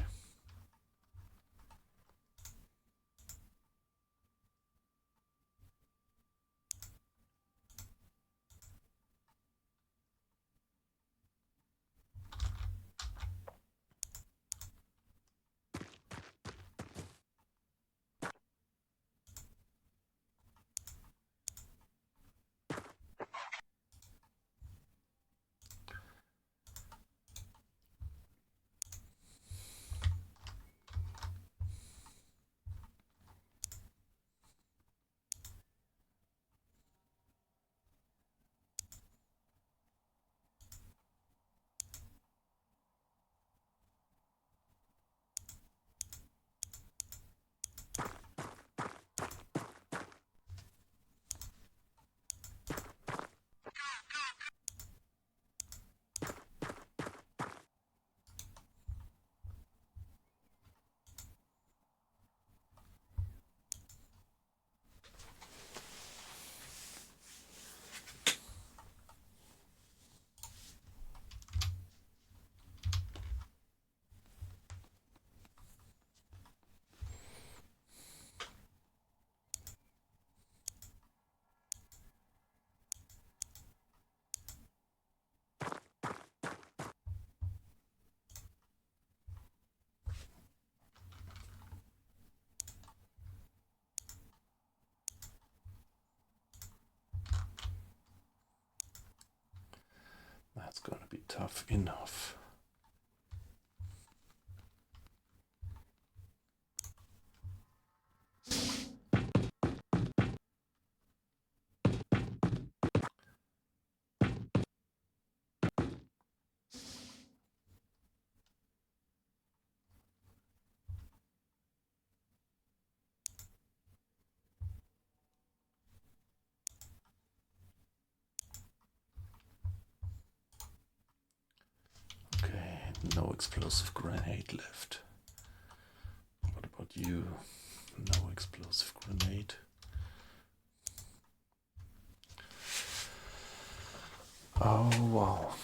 That's gonna be tough enough. Okay, no explosive grenade left. What about you? No explosive grenade. Oh wow.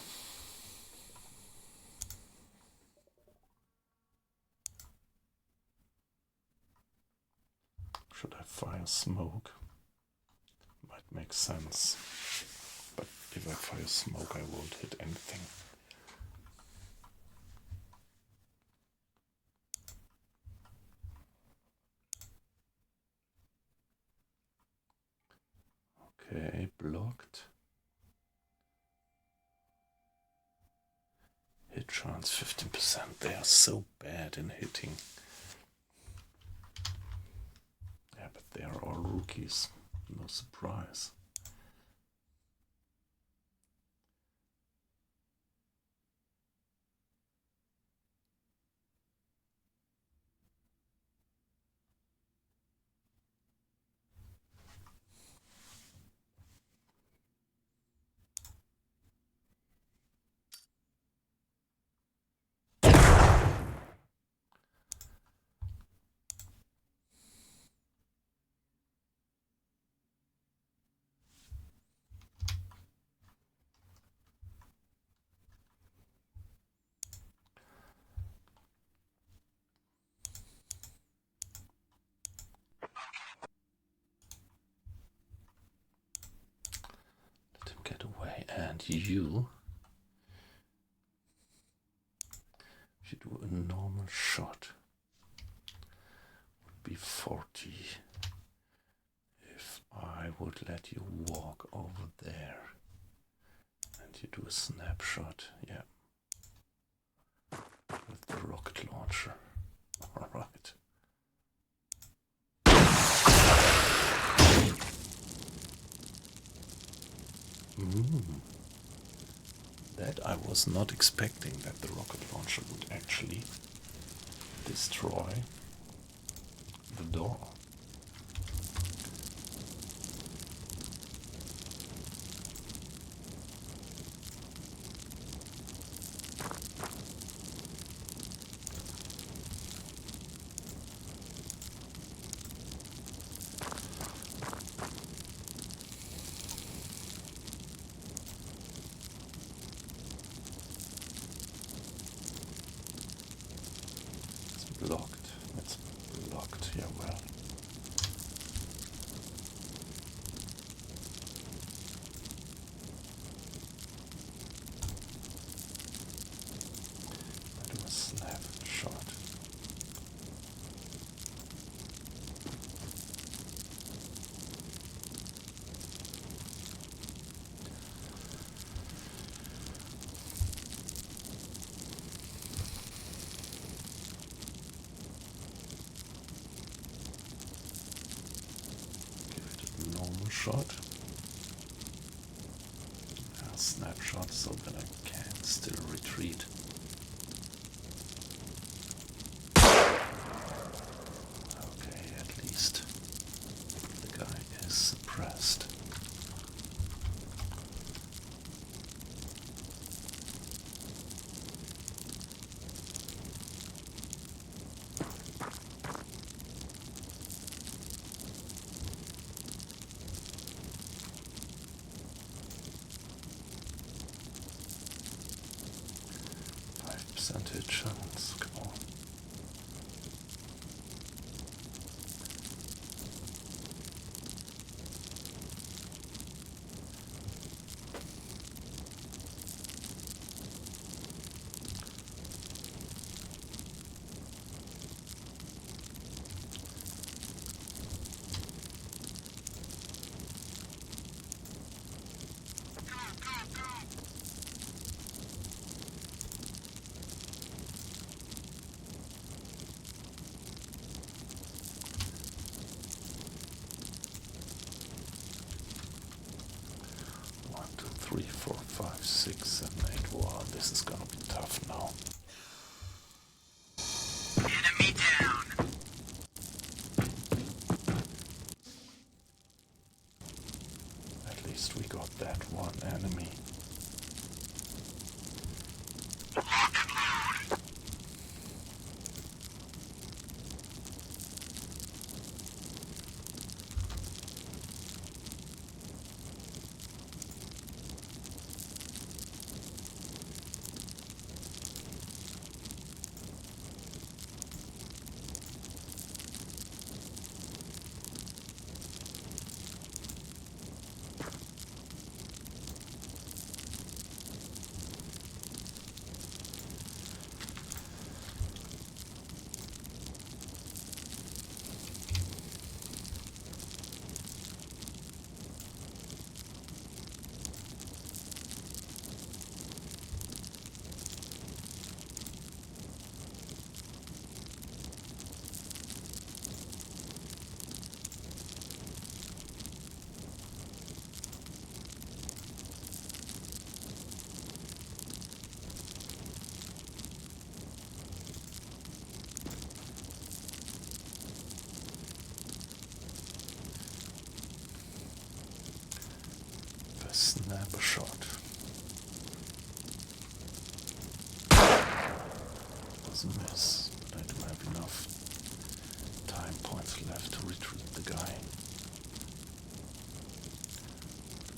Should I fire smoke? Might make sense. But if I fire smoke, I won't hit anything. Okay, blocked. Hit chance 15%. They are so bad in hitting. Yeah, but they are all rookies. No surprise. Let him get away. And you should do a normal shot. Would be 40 if I would let you walk over there and you do a snapshot. Yeah, with the rocket launcher. All right. That I was not expecting, that the rocket launcher would actually destroy the door. snapshot. Snapshot so that I can still retreat. Okay, at least the guy is suppressed. Percentage chance, come on. One, two, three, four, five, six, 7, 8. Wow, this is gonna be tough now. Enemy down. At least we got that one enemy. Lock and load. Snap a shot. Was a miss, but I do have enough time points left to retreat the guy.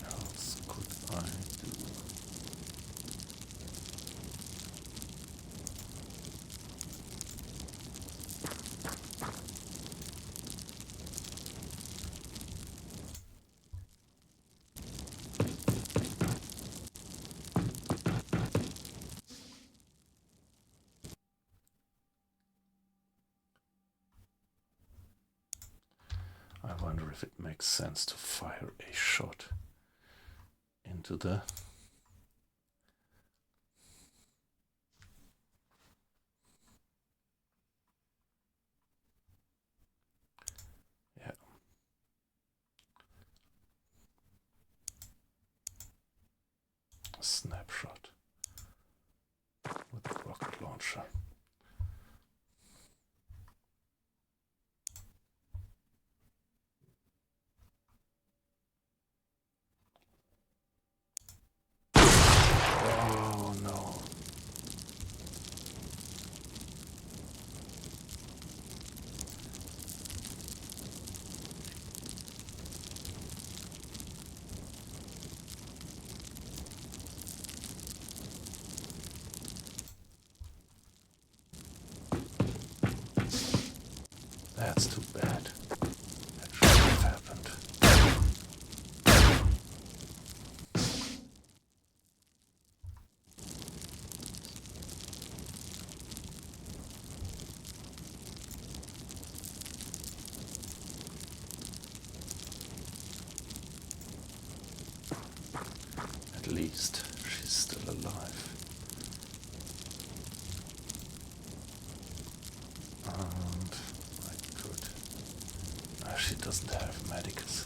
What else could I do? I wonder if it makes sense to fire a shot into the snapshot with the rocket launcher. Oh no. That's too bad. That shouldn't have happened. At least she's still alive. And I could. She doesn't have medicals.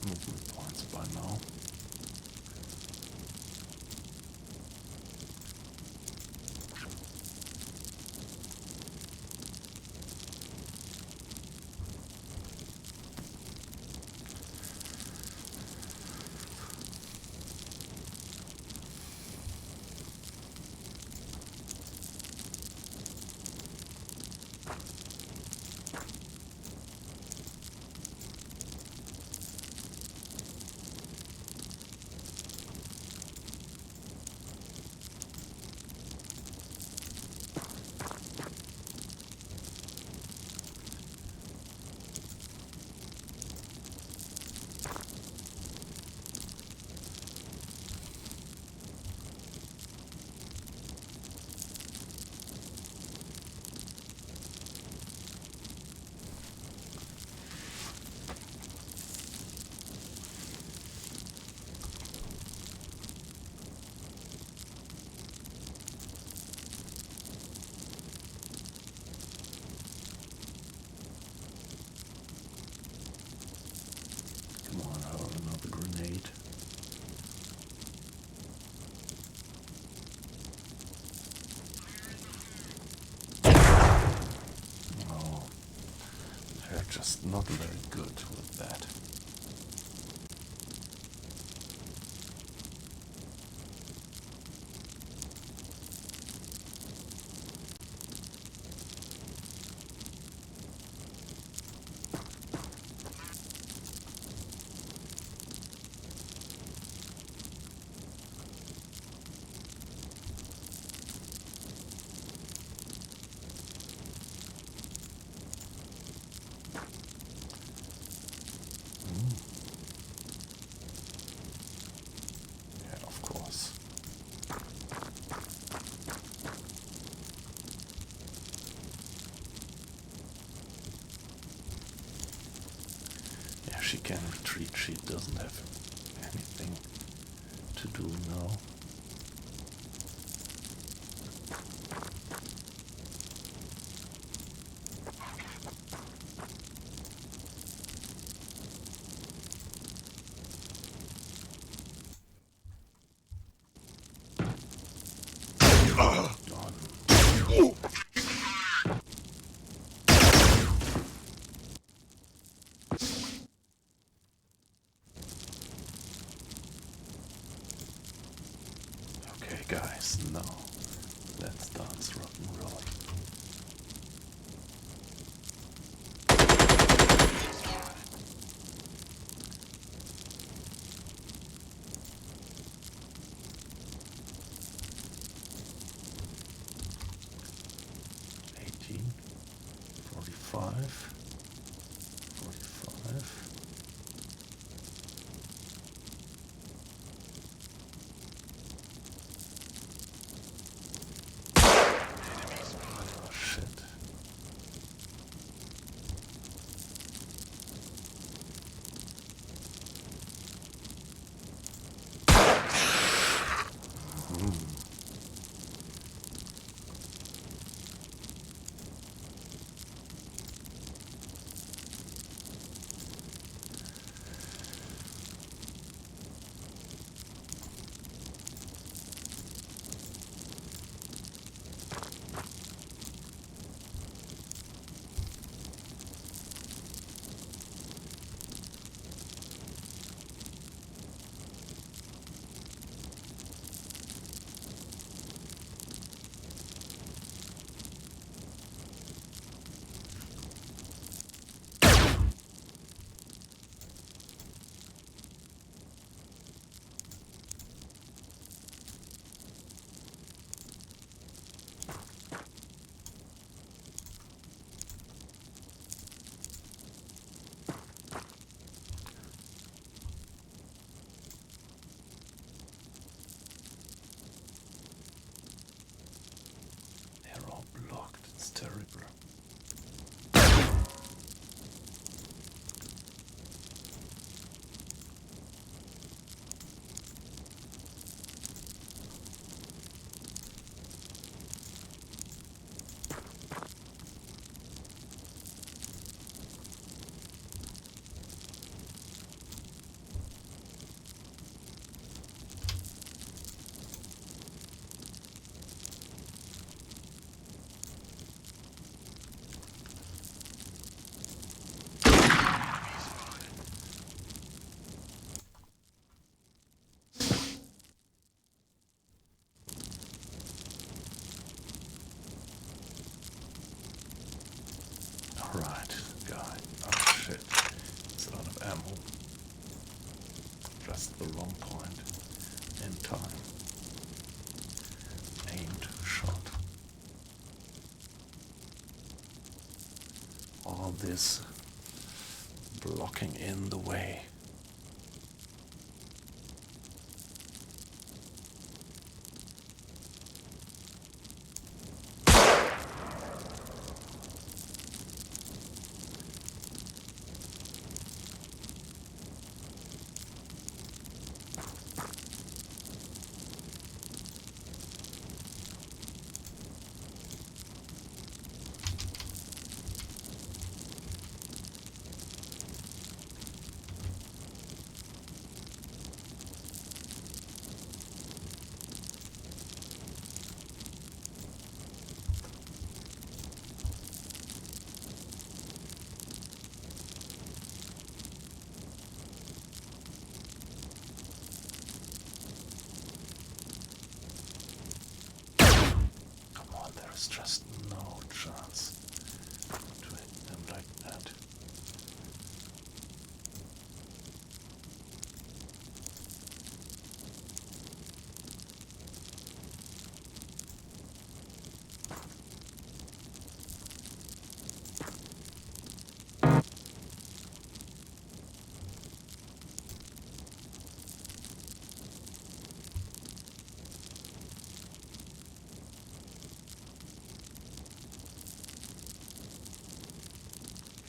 movement points by now. Come on, hurl another grenade. Oh, they're just not very good with that. Yeah, of course. Yeah, she can retreat. She doesn't have anything to do now. Okay, guys, now let's dance rock and roll. $18, 45, 45. pressed the wrong point in time. Aimed, shot. All this blocking in the way. There's just no chance to hit them like that.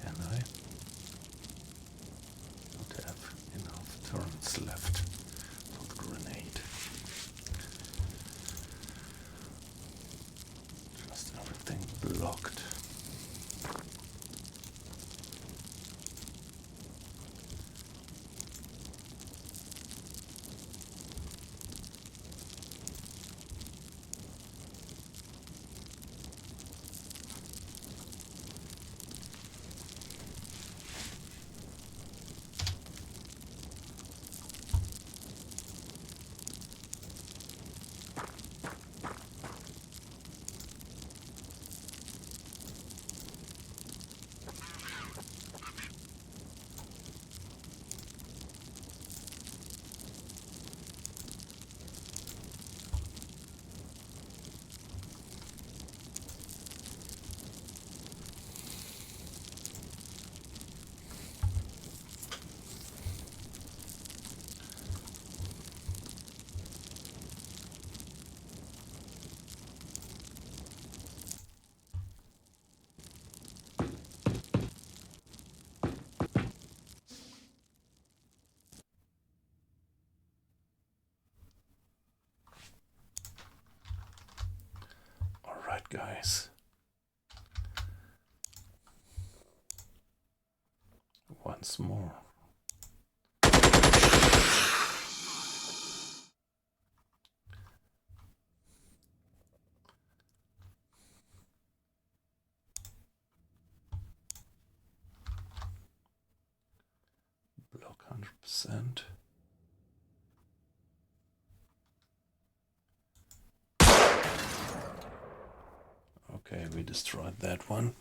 Can I? Not have enough turns left for the grenade. Just everything blocked. Alright, guys. Once more. Block 100%. Okay, we destroyed that one.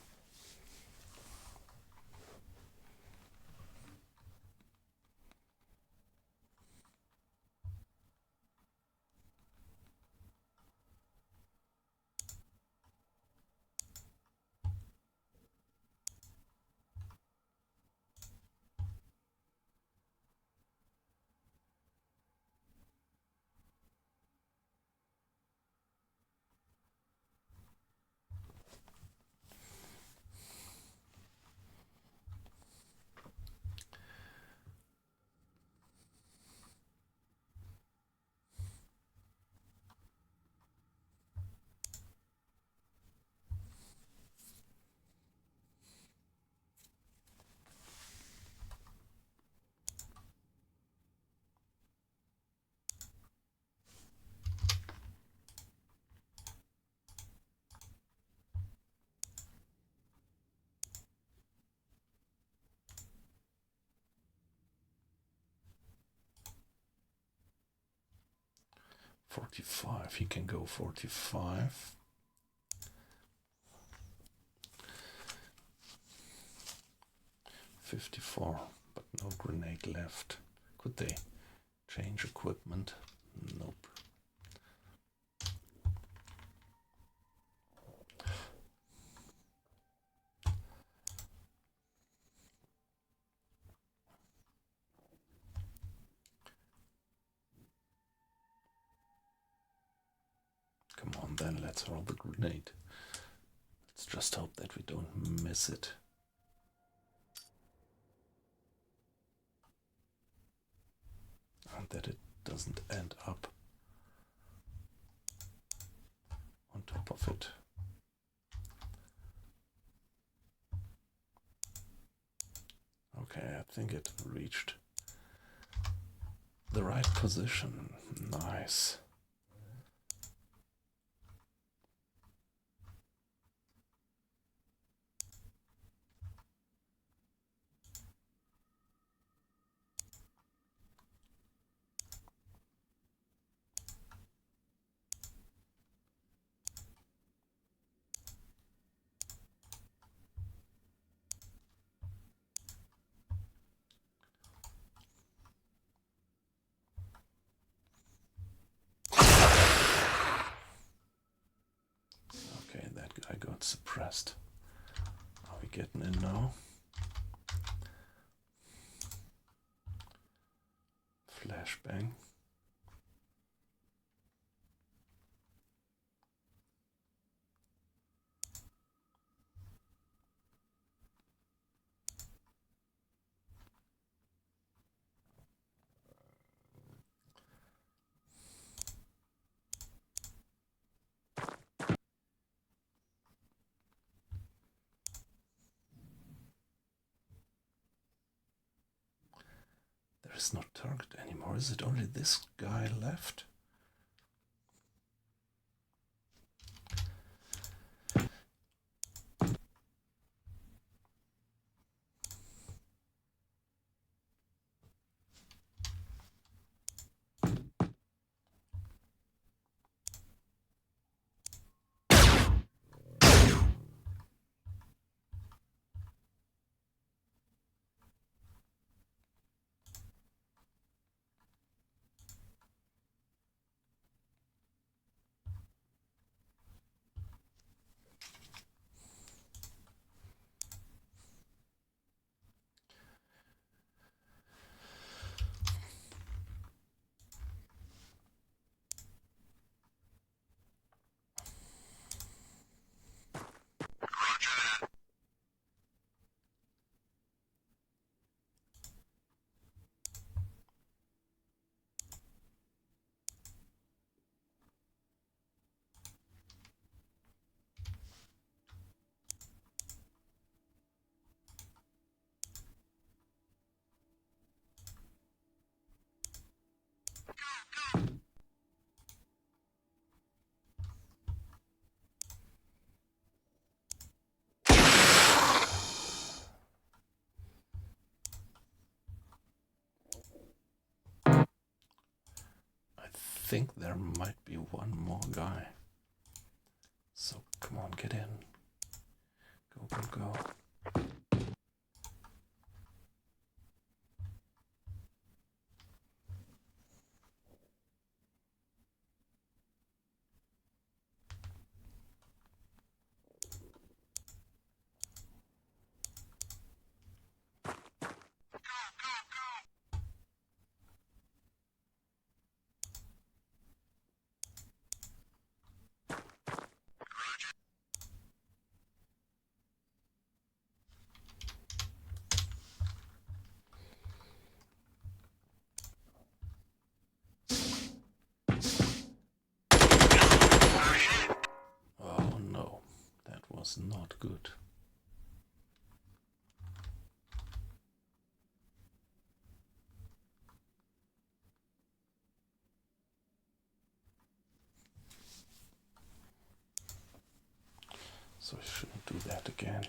$45, he can go 45. $54, but no grenade left. Could they Change equipment. Nope. Come on then, let's roll the grenade. Let's just hope that we don't miss it. And that it doesn't end up on top of it. Okay, I think it reached the right position. Nice. Okay, that guy got suppressed. Are we getting in now? Flashbang. There is no target anymore. Is it only this guy left? I think there might be one more guy. So come on, get in. Go, go, go. Oh no, that was not good. So I shouldn't do that again.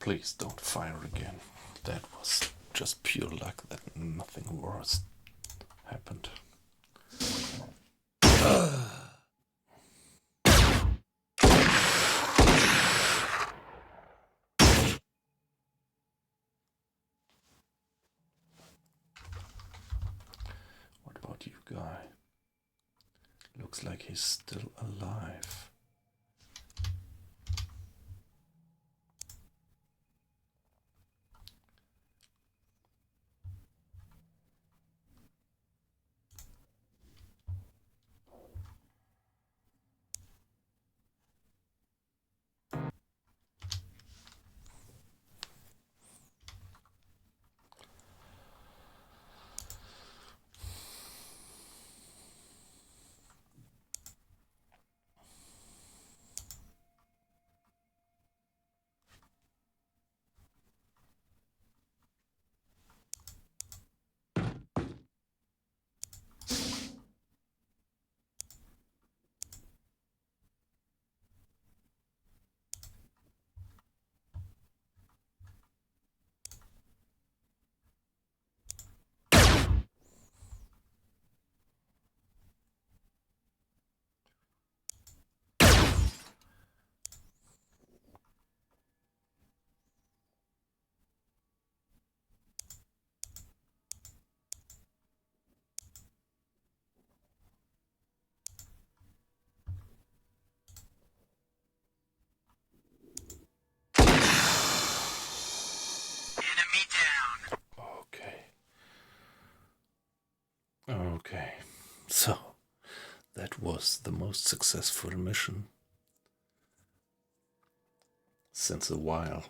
Please don't fire again. That was just pure luck that nothing worse happened. What about you, guy? Looks like he's still alive. Enemy down. Okay. So, that was the most successful mission since a while.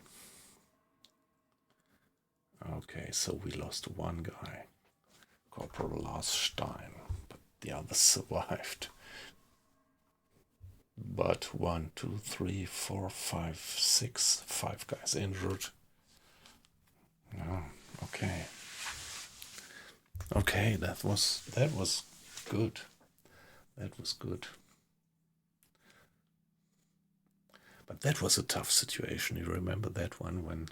Okay, so we lost one guy, Corporal Lars Stein, but the others survived. But 1, 2, 3, 4, 5, 6, 5 guys injured. Oh, okay. Okay, that was good. That was good. But that was a tough situation. You remember that one when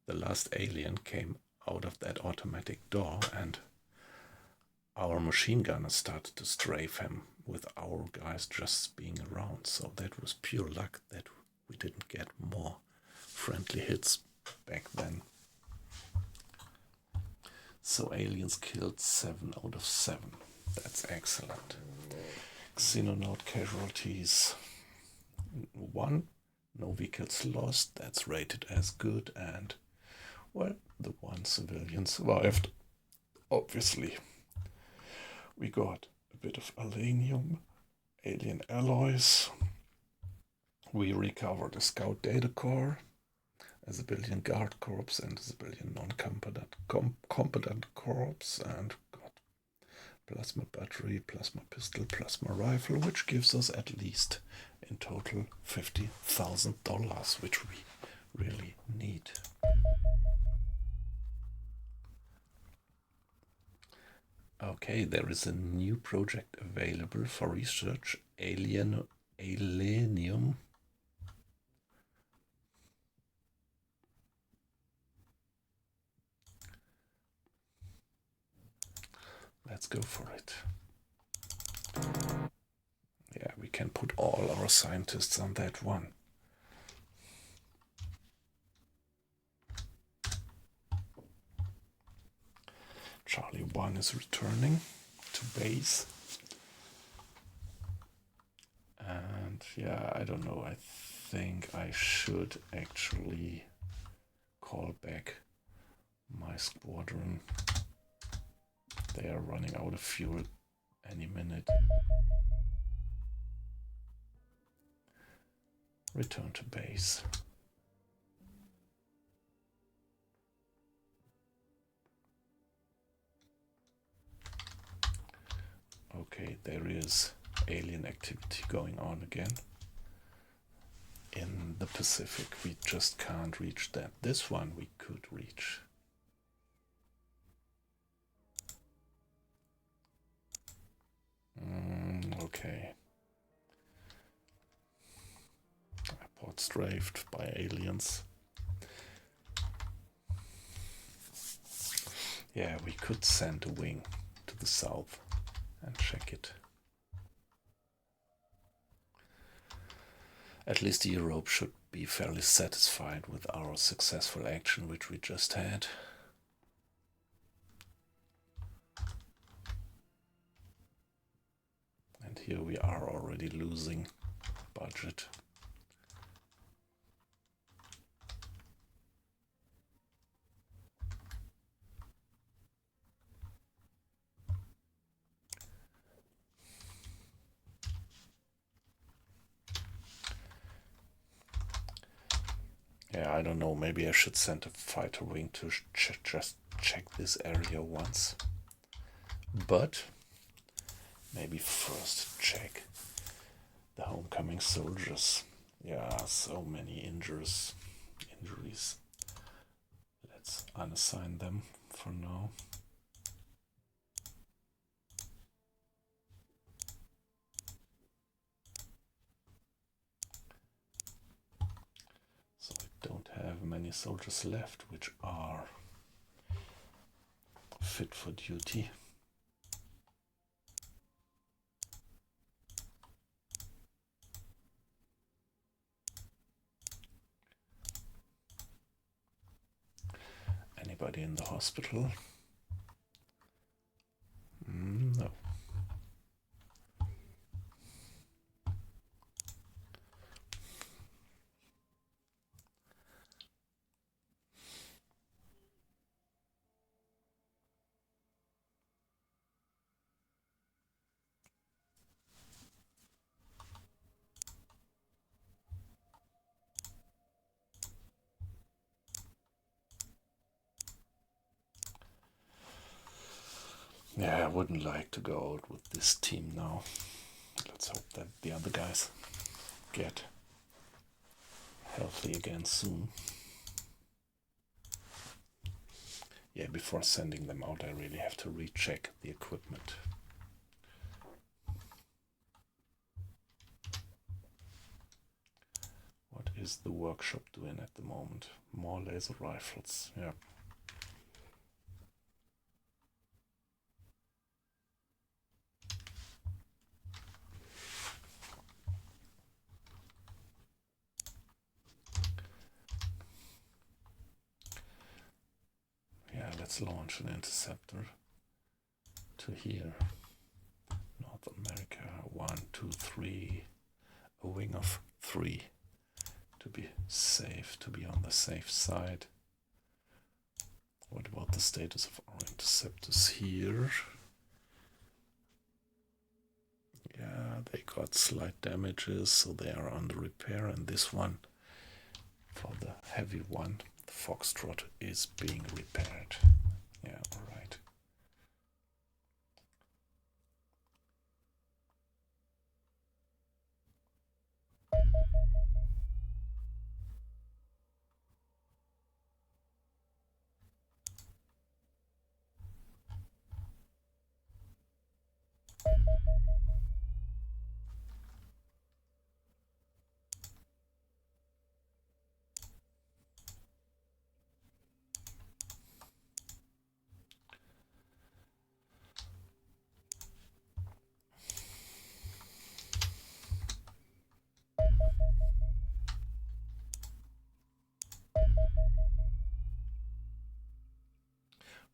the last alien came out of that automatic door and our machine gunner started to strafe him with our guys just being around. So that was pure luck that we didn't get more friendly hits back then. So aliens killed 7 out of 7. That's excellent. Xenonaut casualties 1. No vehicles lost. That's rated as good. And, well, the 1 civilian survived. Obviously. We got a bit of alanium, alien alloys. We recovered a scout data core, a civilian guard corps, and a civilian non-competent corps, and got plasma battery, plasma pistol, plasma rifle, which gives us at least in total $50,000, which we really need. Okay, there is a new project available for research, Alenium. Let's go for it. Yeah, we can put all our scientists on that one. Charlie 1 is returning to base. And yeah, I don't know, I think I should actually call back my squadron. They are running out of fuel any minute. Return to base. Okay, there is alien activity going on again. In the Pacific, we just can't reach that. This one we could reach. Okay. I not strafed by aliens. Yeah, we could send a wing to the south and check it. At least Europe should be fairly satisfied with our successful action which we just had. And here we are already losing budget. Yeah, I don't know, maybe I should send a fighter wing to just check this area once. But maybe first check the homecoming soldiers. Yeah, so many injuries. Let's unassign them for now. So I don't have many soldiers left which are fit for duty. Anybody in the hospital? No. Yeah, I wouldn't like to go out with this team now. Let's hope that the other guys get healthy again soon. Yeah, before sending them out, I really have to recheck the equipment. What is the workshop doing at the moment? More laser rifles, yeah. Yeah, let's launch an interceptor to here. North America, 1, 2, 3, a wing of 3 to be safe, to be on the safe side. What about the status of our interceptors here? Yeah, they got slight damages, so they are under repair, and this one, for the heavy one, the Foxtrot, is being repaired. Yeah, alright.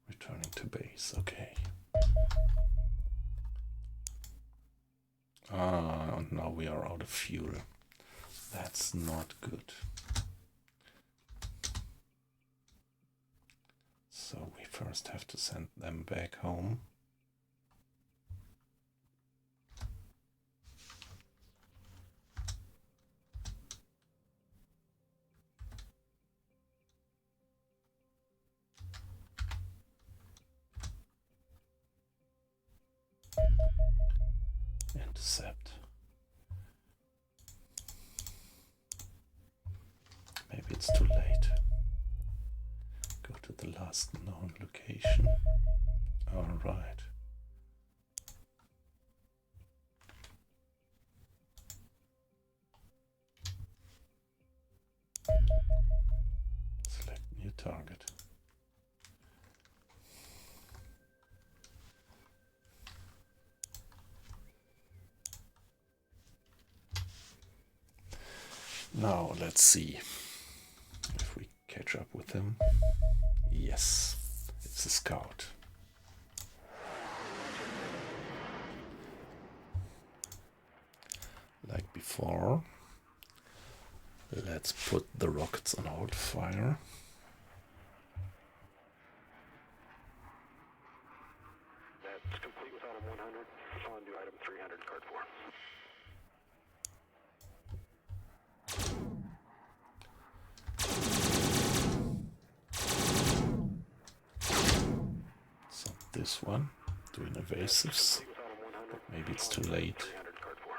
Returning to base, okay. And now we are out of fuel. That's not good. So we first have to send them back home. Intercept. Maybe it's too late. Go to the last known location. Alright. Select new target. Now let's see if we catch up with him. Yes, it's a scout. Like before, let's put the rockets on hold fire. That's complete with item 100. On to item 300, card 4. So this one, doing evasives, but maybe it's too late. 300, card 4.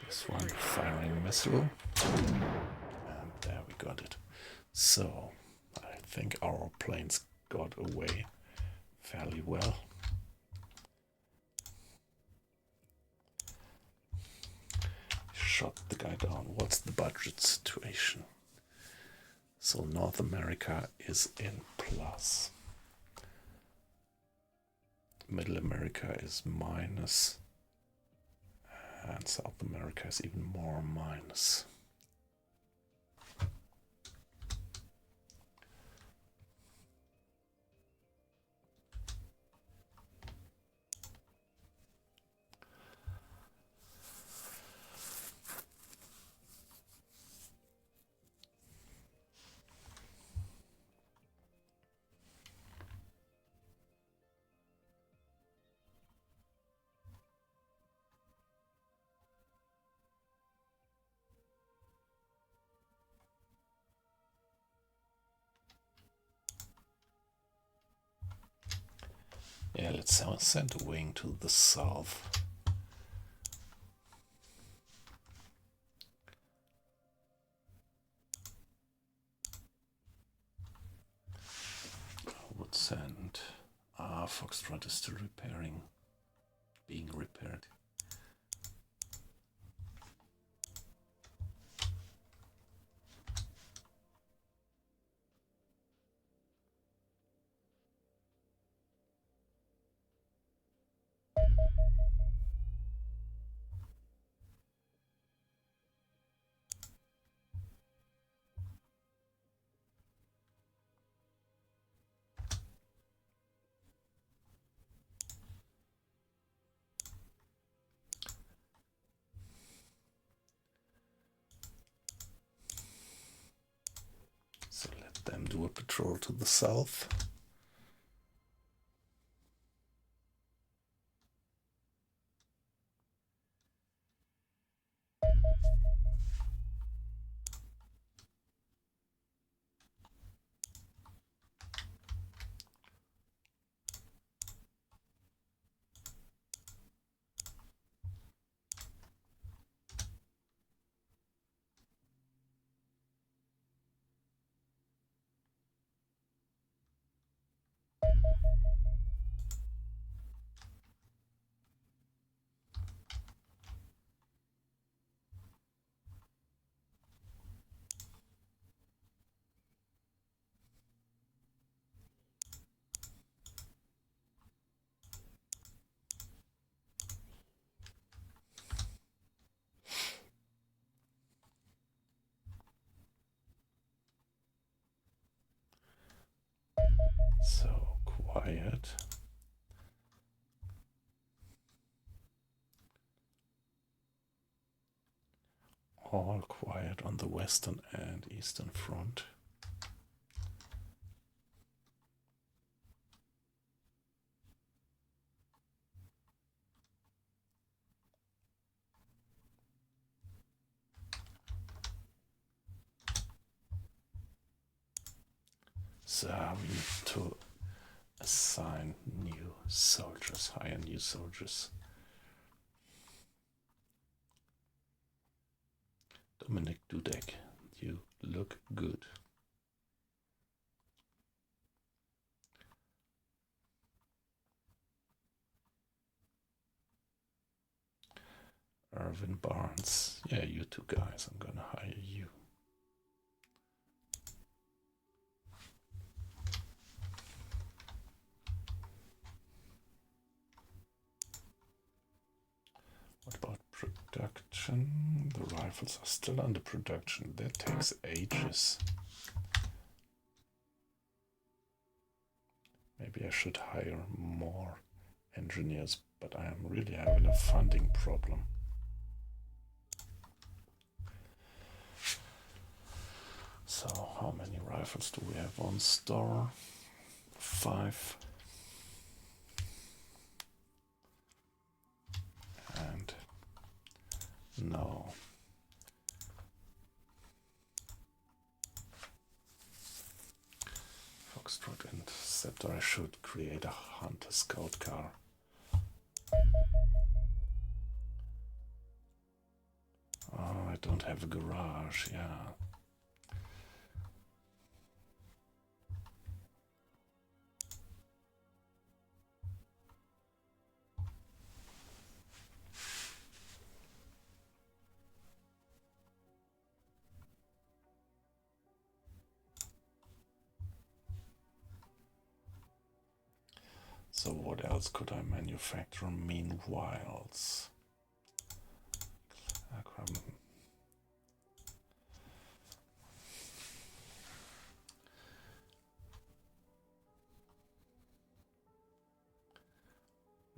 This one firing missile, and there we got it. So I think our planes got away fairly well. Shot the guy down. What's the budget situation? So North America is in plus. Middle America is minus. And South America is even more minus. Yeah, let's send a wing to the south. I would send... Foxtrot is still being repaired. So let them do a patrol to the south. So quiet. All quiet on the western and eastern front. So we need to assign new soldiers, hire new soldiers. Dominic Dudek, you look good. Irvin Barnes. Yeah, you two guys, I'm gonna hire you. What about production? The rifles are still under production. That takes ages. Maybe I should hire more engineers, but I am really having a funding problem. So how many rifles do we have on store? 5. And no. Foxtrot and Scepter, I should create a Hunter Scout car. Oh, I don't have a garage, yeah. So what else could I manufacture meanwhile?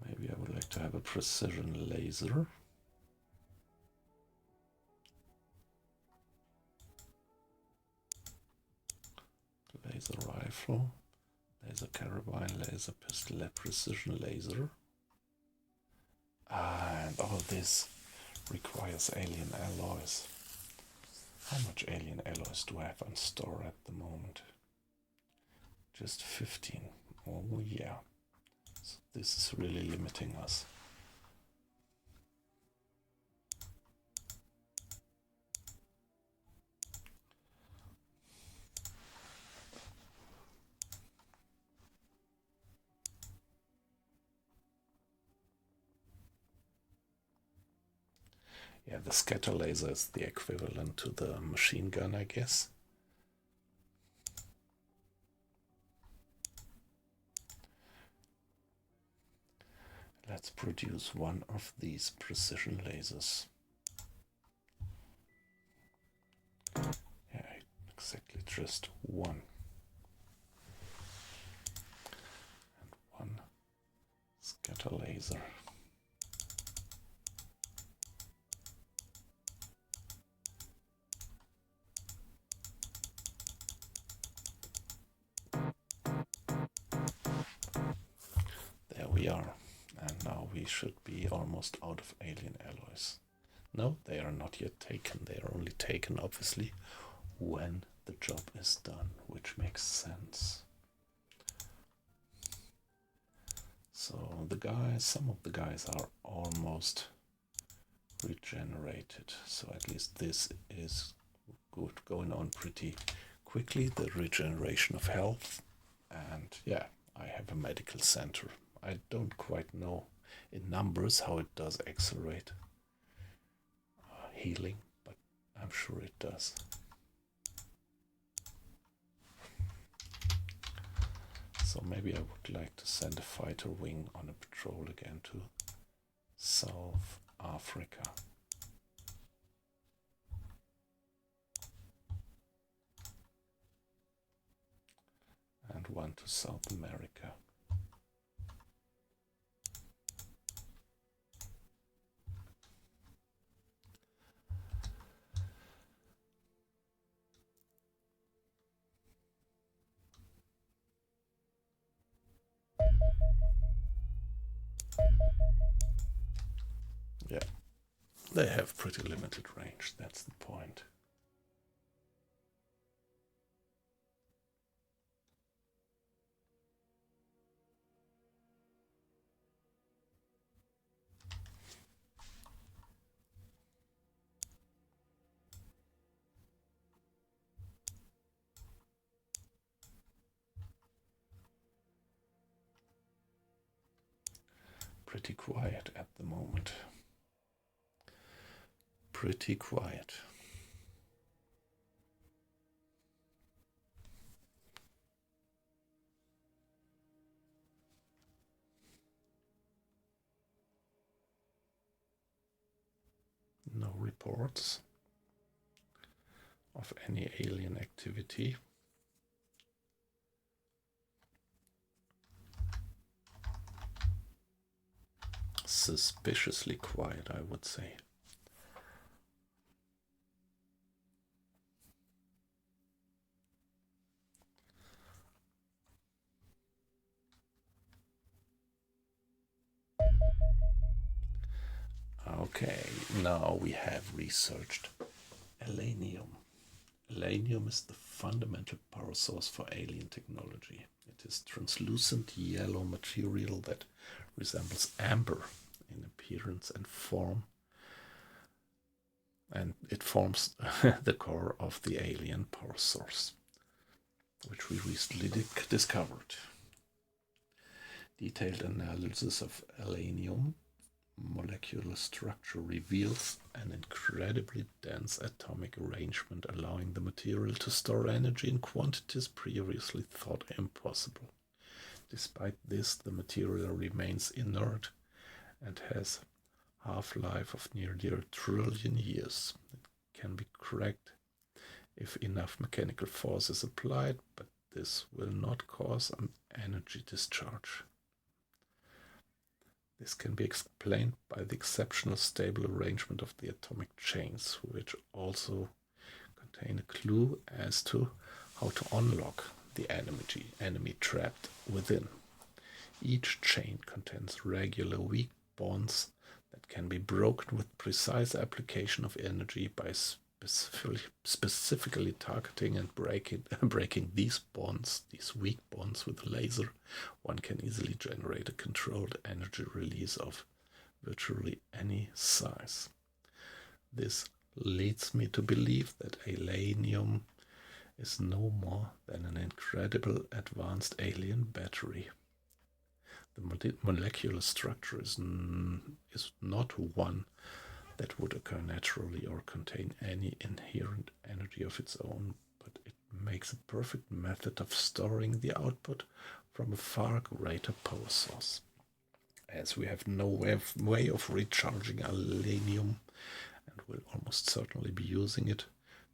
Maybe I would like to have a precision laser. Laser rifle, laser carabine, laser pistol, precision laser. And all this requires alien alloys. How much alien alloys do I have on store at the moment? Just 15. Oh yeah. So this is really limiting us. Yeah, the scatter laser is the equivalent to the machine gun, I guess. Let's produce one of these precision lasers. Yeah, exactly just one. And one scatter laser. There we are. And now we should be almost out of alien alloys. No, they are not yet taken. They are only taken, obviously, when the job is done, which makes sense. So the guys, some of the guys are almost regenerated. So at least this is good, going on pretty quickly, the regeneration of health. And yeah, I have a medical center. I don't quite know in numbers how it does accelerate healing, but I'm sure it does. So maybe I would like to send a fighter wing on a patrol again to South Africa. And one to South America. Yeah, they have pretty limited range, that's the point. Pretty quiet at the moment. pretty quiet. No reports of any alien activity. Suspiciously quiet, I would say. Okay, now we have researched Elenium. Elenium is the fundamental power source for alien technology. It is translucent yellow material that resembles amber in appearance and form, and it forms the core of the alien power source, which we recently discovered. Detailed analysis of Elenium molecular structure reveals an incredibly dense atomic arrangement, allowing the material to store energy in quantities previously thought impossible. Despite this, the material remains inert and has half-life of nearly 1 trillion years. It can be cracked if enough mechanical force is applied, but this will not cause an energy discharge. This can be explained by the exceptional stable arrangement of the atomic chains, which also contain a clue as to how to unlock the enemy trapped within. Each chain contains regular weak bonds that can be broken with precise application of energy by specifically targeting and breaking these bonds, these weak bonds, with a laser. One can easily generate a controlled energy release of virtually any size. This leads me to believe that Elenium is no more than an incredible advanced alien battery. The molecular structure is not one that would occur naturally or contain any inherent energy of its own, but it makes a perfect method of storing the output from a far greater power source. As we have no way of recharging Elenium and will almost certainly be using it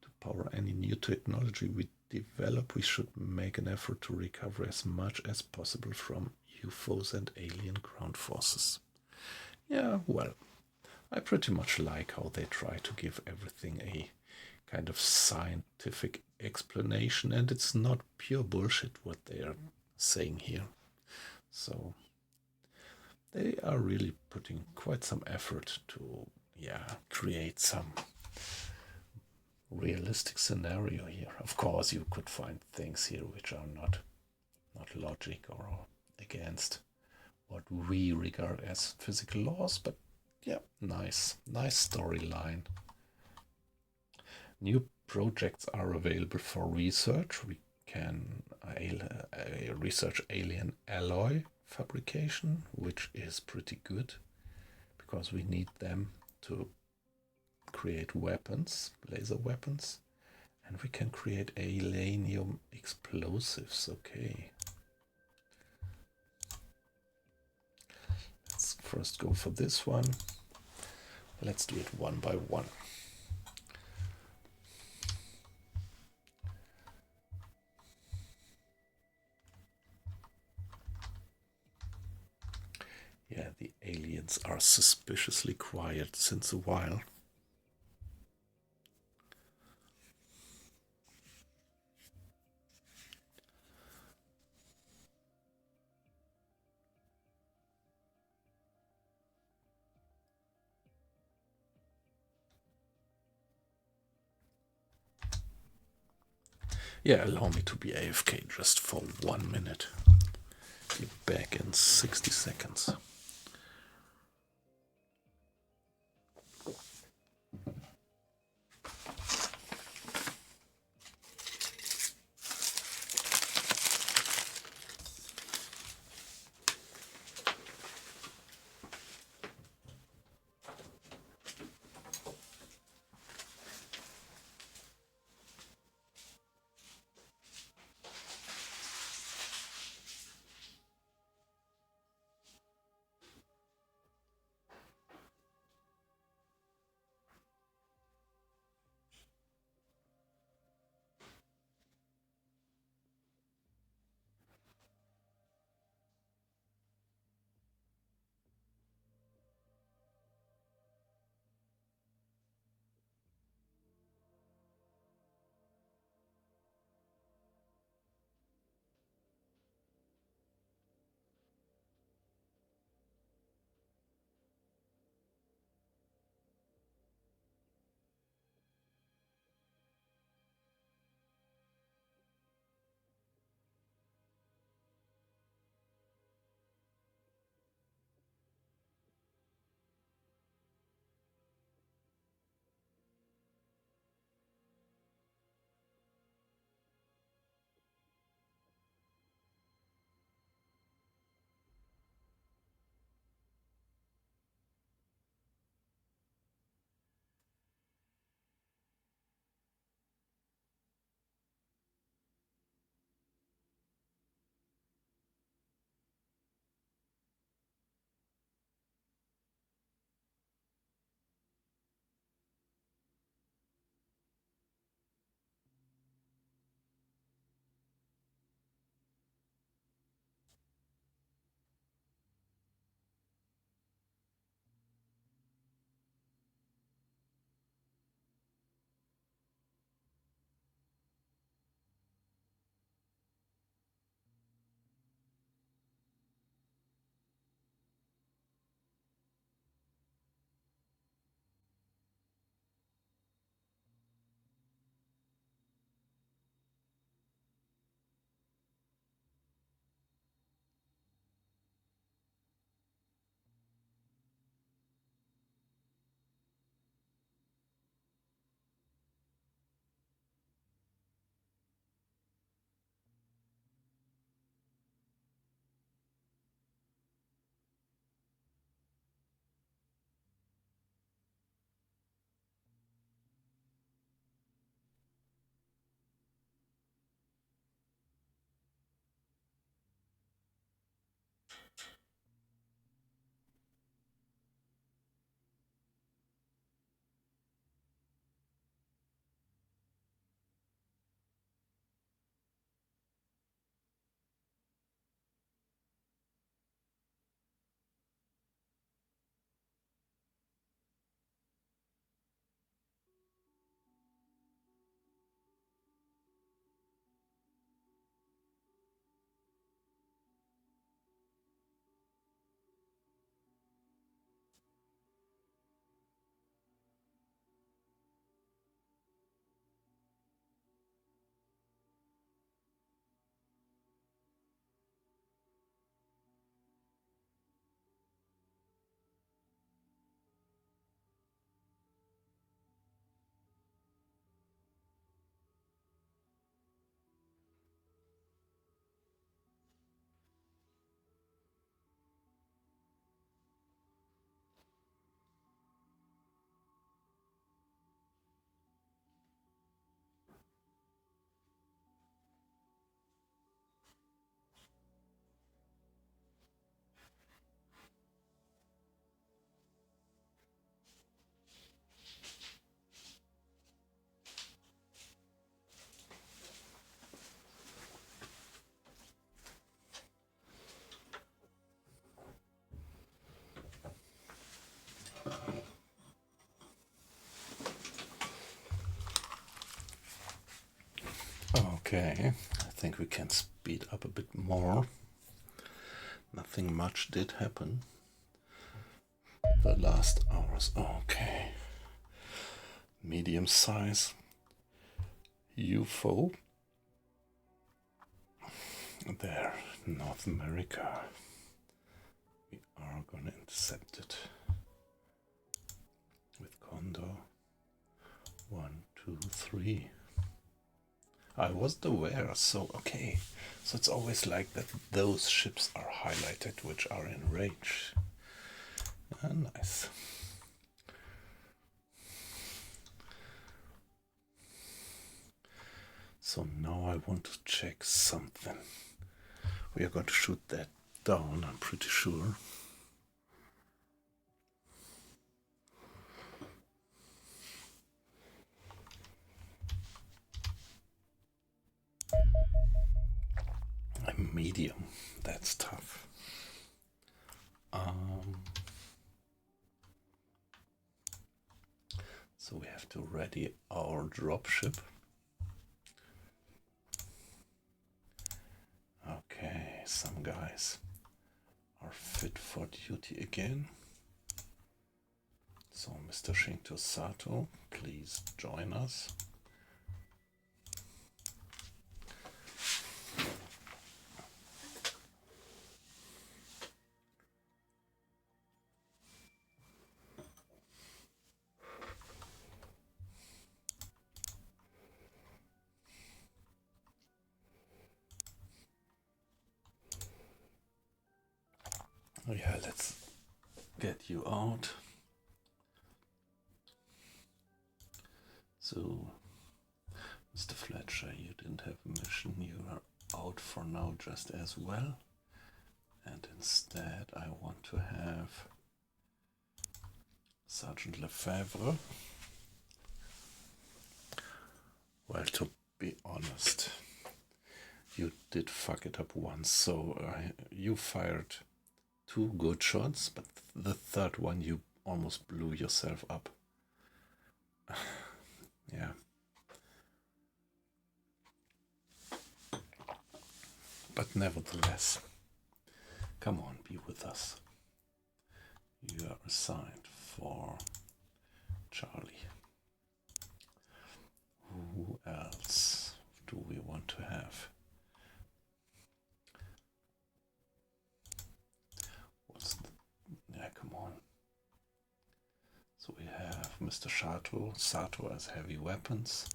to power any new technology we develop, we should make an effort to recover as much as possible from UFOs and alien ground forces. Yeah, well, I pretty much like how they try to give everything a kind of scientific explanation, and it's not pure bullshit what they are saying here. So they are really putting quite some effort to create some realistic scenario here. Of course, you could find things here which are not logic or against what we regard as physical laws, but yeah, nice storyline. New projects are available for research. We can research alien alloy fabrication, which is pretty good because we need them to create weapons, laser weapons, and we can create alenium explosives. Okay. Let's first go for this one. Let's do it one by one. Yeah, the aliens are suspiciously quiet since a while. Yeah, allow me to be AFK just for 1 minute. Be back in 60 seconds. Okay, I think we can speed up a bit more. Nothing much did happen the last hours. Okay. Medium size UFO. There, North America. We are gonna intercept it with Condor. 1, 2, 3. I wasn't aware, so okay. So it's always like that those ships are highlighted which are in range. Ah, nice. So now I want to check something. We are going to shoot that down, I'm pretty sure. A medium, that's tough. So we have to ready our dropship. Okay, some guys are fit for duty again. So Mr. Shinto Sato, please join us. Yeah, let's get you out. So, Mr. Fletcher, you didn't have a mission. You are out for now just as well. And instead, I want to have Sergeant Lefebvre. Well, to be honest, you did fuck it up once. So you fired 2 good shots, but the third one you almost blew yourself up. Yeah. But nevertheless, come on, be with us. You are assigned for Charlie. Who else do we want to have? Yeah, come on. So we have Mr. Sato as heavy weapons,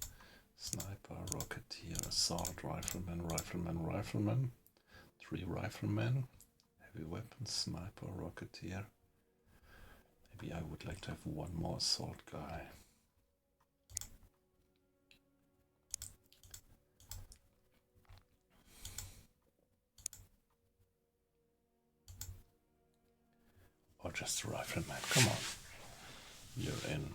sniper, rocketeer, assault, rifleman, 3 riflemen, heavy weapons, sniper, rocketeer. Maybe I would like to have 1 more assault guy. Or just a rifleman. Come on. You're in.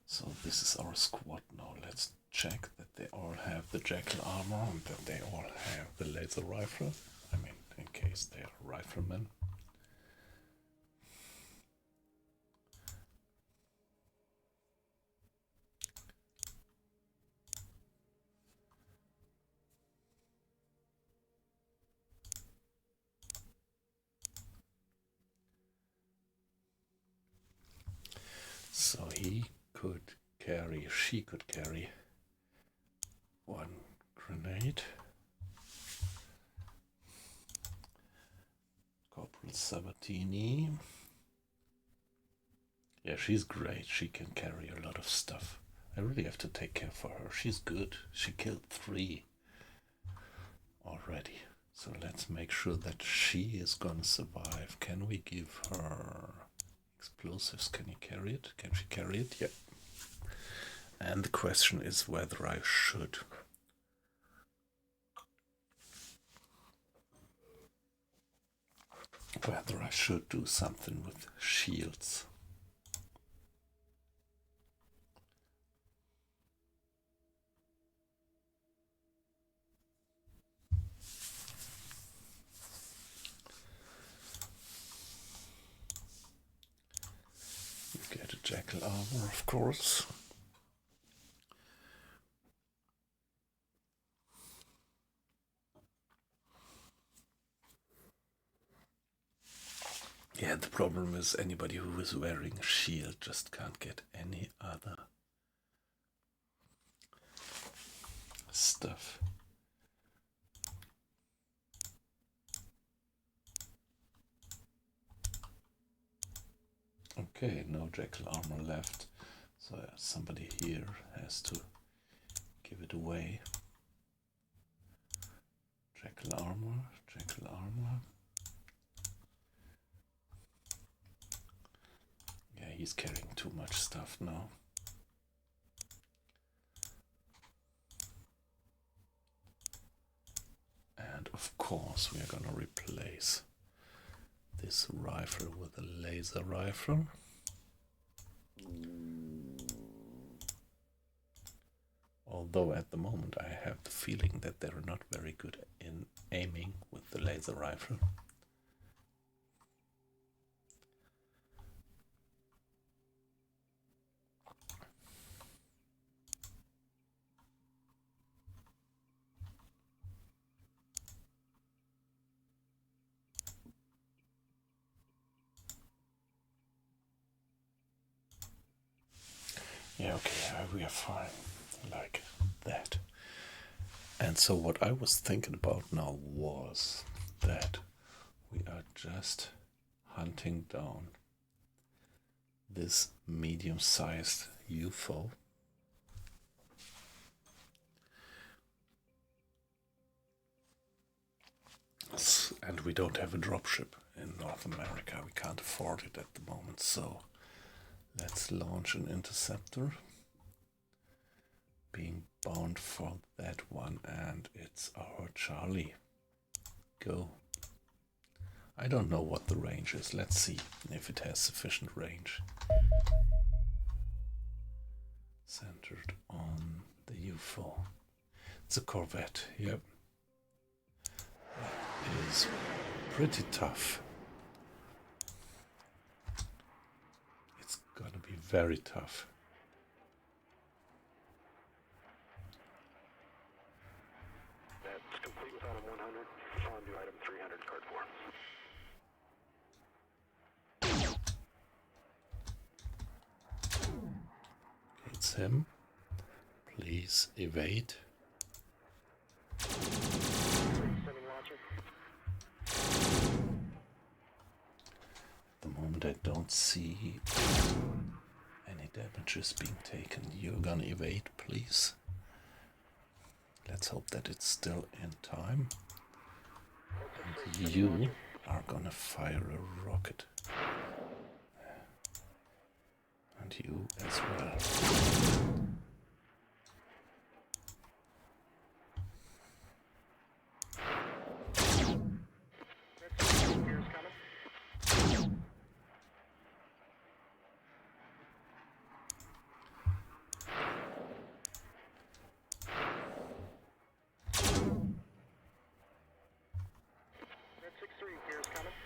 So this is our squad now. Let's check that they all have the jackal armor and that they all have the laser rifle. I mean, in case they are riflemen. So she could carry 1 grenade. Corporal Sabatini. Yeah, she's great. She can carry a lot of stuff. I really have to take care for her. She's good. She killed 3 already. So let's make sure that she is gonna survive. Can we give her explosives? Can you carry it? Can she carry it? Yeah. And the question is whether I should. Whether I should do something with shields. Jackal armor, of course. Yeah, the problem is anybody who is wearing a shield just can't get any other stuff. Okay, no Jackal armor left, so somebody here has to give it away. Jackal armor, Jackal armor. Yeah, he's carrying too much stuff now. And of course we are gonna replace this rifle with a laser rifle. Although at the moment I have the feeling that they're not very good in aiming with the laser rifle. Yeah, okay, we are fine, like that. And so what I was thinking about now was that we are just hunting down this medium-sized UFO. And we don't have a dropship in North America. We can't afford it at the moment, so let's launch an interceptor. Being bound for that one, and it's our Charlie. Go. I don't know what the range is. Let's see if it has sufficient range. Centered on the UFO. It's a Corvette, yep. That is pretty tough. It's gonna be very tough. That's complete with item 100. On to item 300, card 4. It's him. Please evade. Sending launcher. At the moment I don't see any damages being taken. You're gonna evade, please. Let's hope that it's still in time. And you are gonna fire a rocket. And you as well. Here's coming. Red 6-3, here's coming.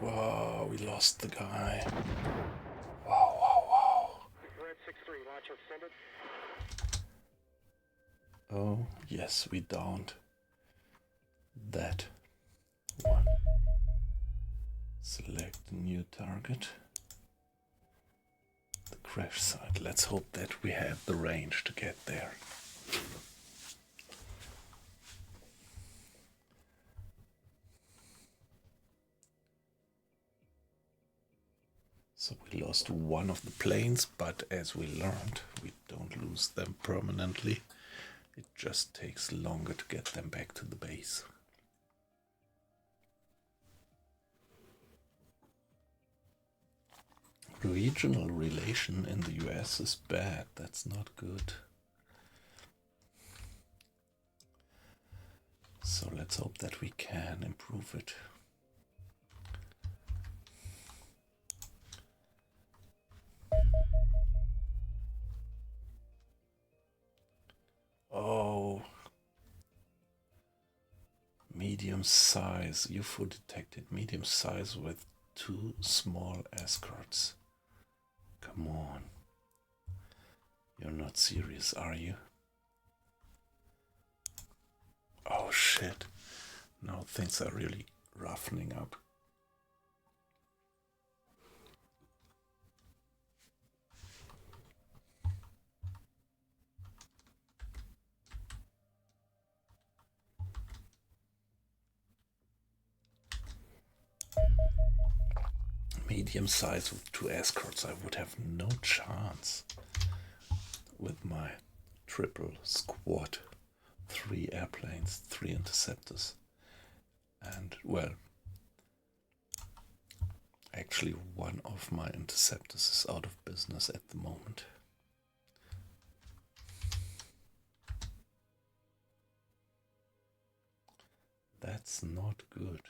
Wow, we lost the guy. Wow, wow, wow. Red 6-3, launcher extended. Oh, yes, we downed that one. Select a new target. The crash site. Let's hope that we have the range to get there. So we lost one of the planes, but as we learned, we don't lose them permanently. It just takes longer to get them back to the base. Regional relation in the US is bad. That's not good. So let's hope that we can improve it. medium size. UFO detected medium size with 2 small escorts. Come on. You're not serious, are you? Oh shit. Now things are really roughening up. Medium size with 2 escorts, I would have no chance with my triple squad. 3 airplanes, 3 interceptors, and well, actually one of my interceptors is out of business at the moment. That's not good.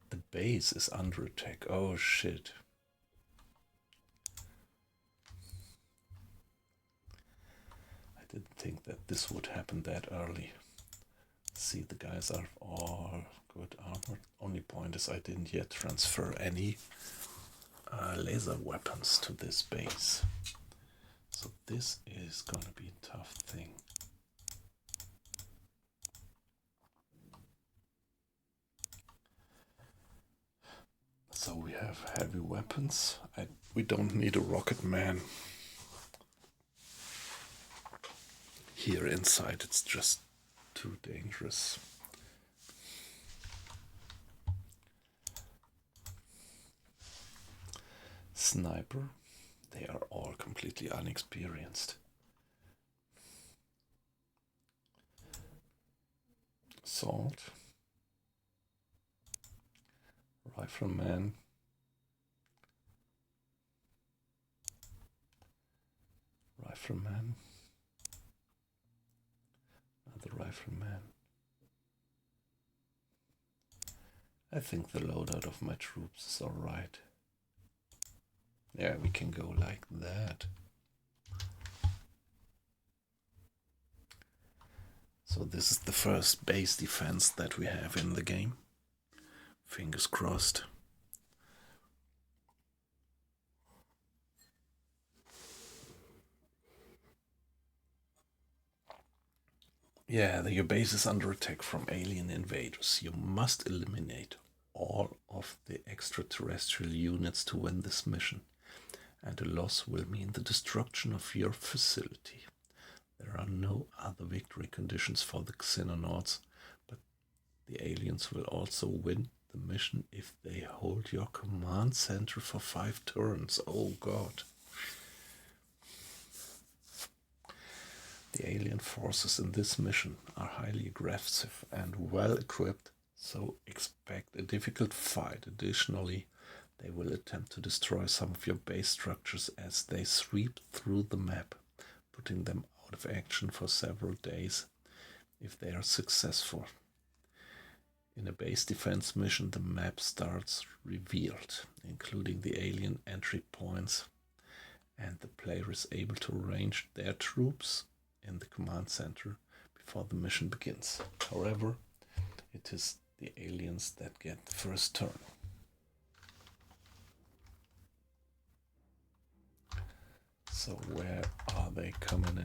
The base is under attack. Oh shit. I didn't think that this would happen that early. See, the guys are all good armored. Only point is I didn't yet transfer any laser weapons to this base. So this is gonna be a tough thing. So we have heavy weapons. We don't need a rocket man. Here inside it's just too dangerous. Sniper, they are all completely unexperienced. Assault, rifleman, another rifleman. I think the loadout of my troops is alright. Yeah, we can go like that. So this is the first base defense that we have in the game. Fingers crossed. Yeah, your base is under attack from alien invaders. You must eliminate all of the extraterrestrial units to win this mission. And a loss will mean the destruction of your facility. There are no other victory conditions for the Xenonauts, but the aliens will also win the mission if they hold your command center for 5 turns. Oh god. The alien forces in this mission are highly aggressive and well equipped, so expect a difficult fight. Additionally, they will attempt to destroy some of your base structures as they sweep through the map, putting them out of action for several days if they are successful. In a base defense mission, the map starts revealed, including the alien entry points, and the player is able to arrange their troops in the command center before the mission begins. However, it is the aliens that get the first turn. So where are they coming in?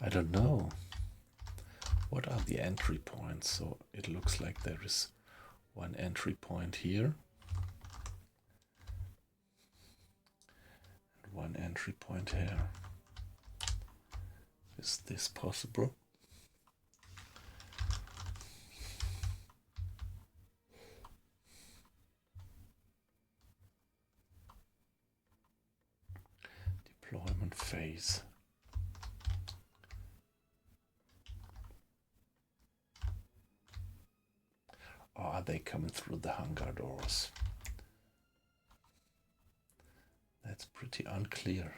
I don't know. What are the entry points? So it looks like there is one entry point here. And one entry point here. Is this possible? Deployment phase. Or are they coming through the hangar doors? That's pretty unclear.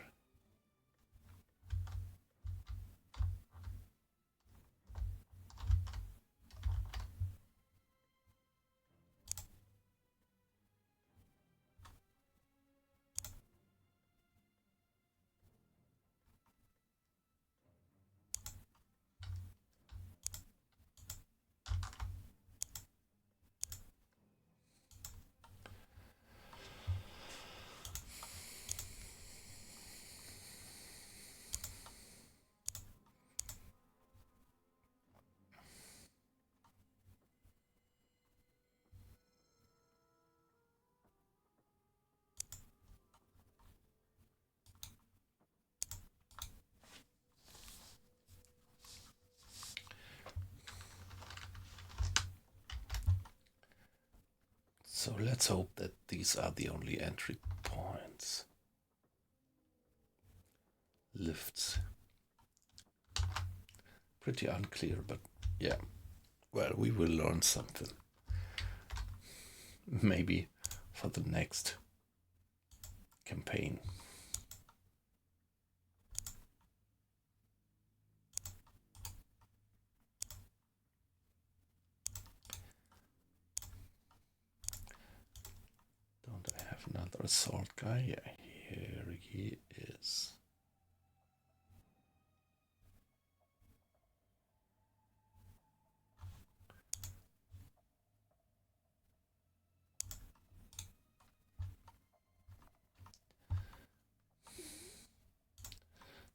So let's hope that these are the only entry points. Lifts. Pretty unclear, but yeah. Well, we will learn something. Maybe for the next campaign. Don't I have another assault guy? Yeah, here he is.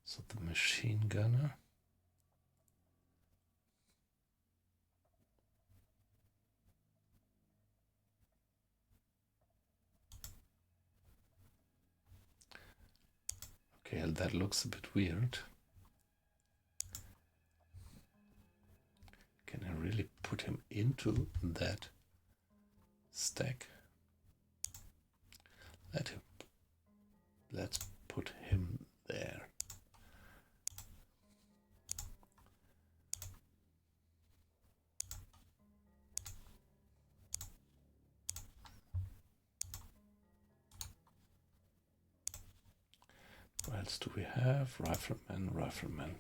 So the machine gunner. Okay, that looks a bit weird. Can I really put him into that stack? Let's put him there. What else do we have? Rifleman.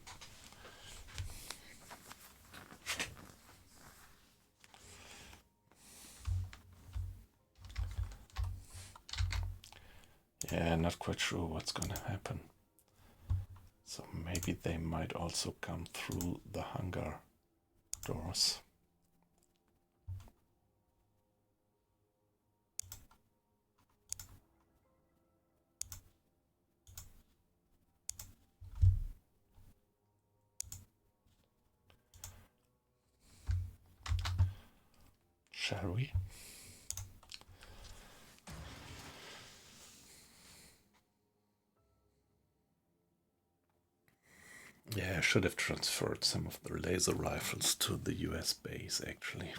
Yeah, not quite sure what's gonna happen. So maybe they might also come through the hangar doors. Shall we? Yeah, I should have transferred some of the laser rifles to the US base, actually.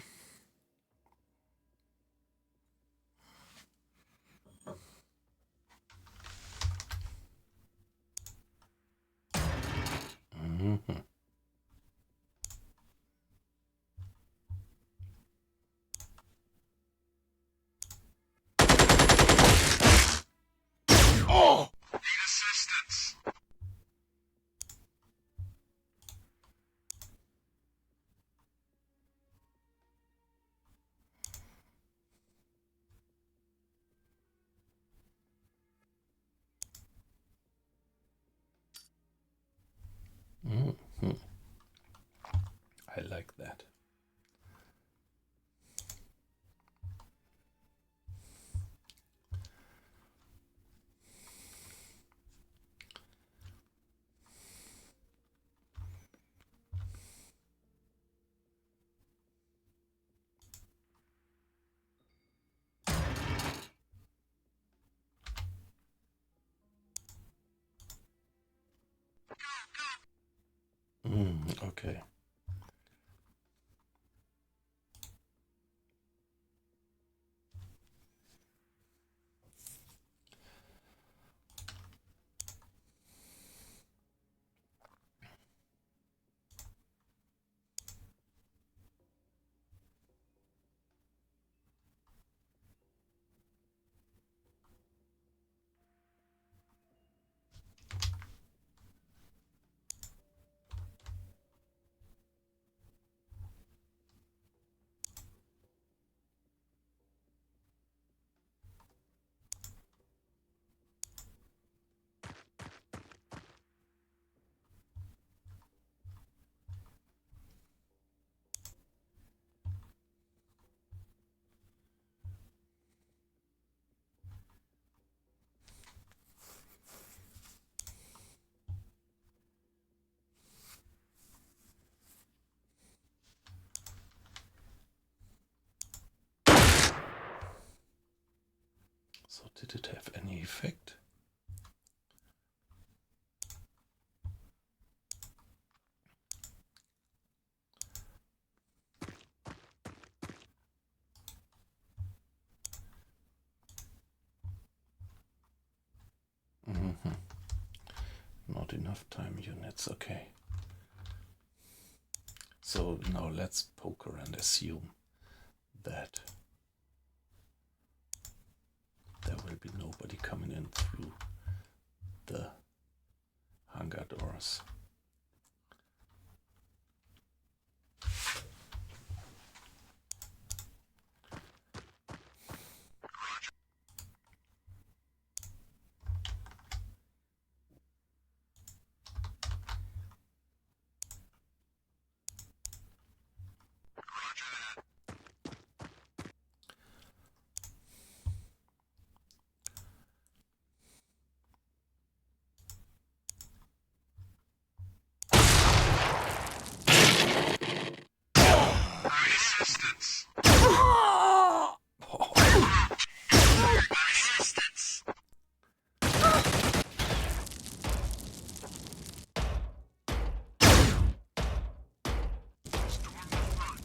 Mm-hmm. Oh! Need assistance. Mm-hmm. I like that. Okay. So did it have any effect? Not enough time units, okay. So now let's poker and assume that there will be nobody coming in through the hangar doors. Resistance. Resistance. Storm the front.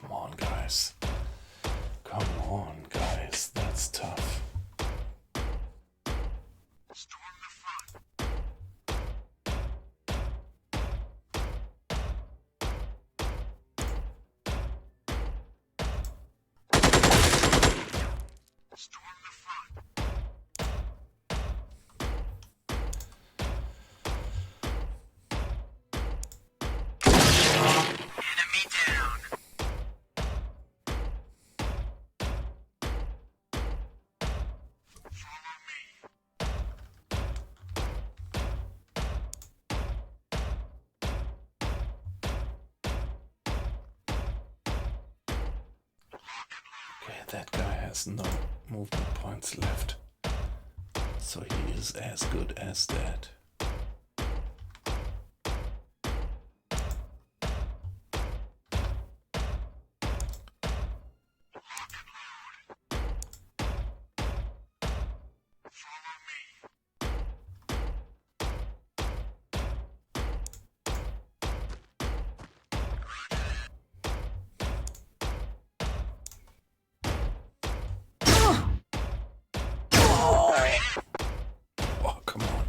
Come on, guys. Come on, guys. That's tough. Storm the front. Storm the front. Enemy down. Follow me. Okay, that guy has no movement points left. So he is as good as dead. Lock and load. Follow me. Oh, come on.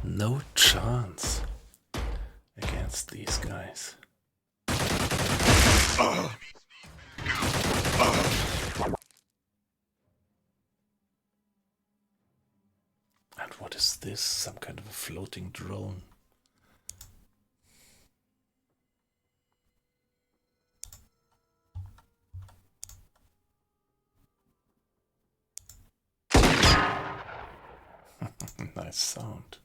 No chance against these guys. And what is this? Some kind of a floating drone. Nice sound.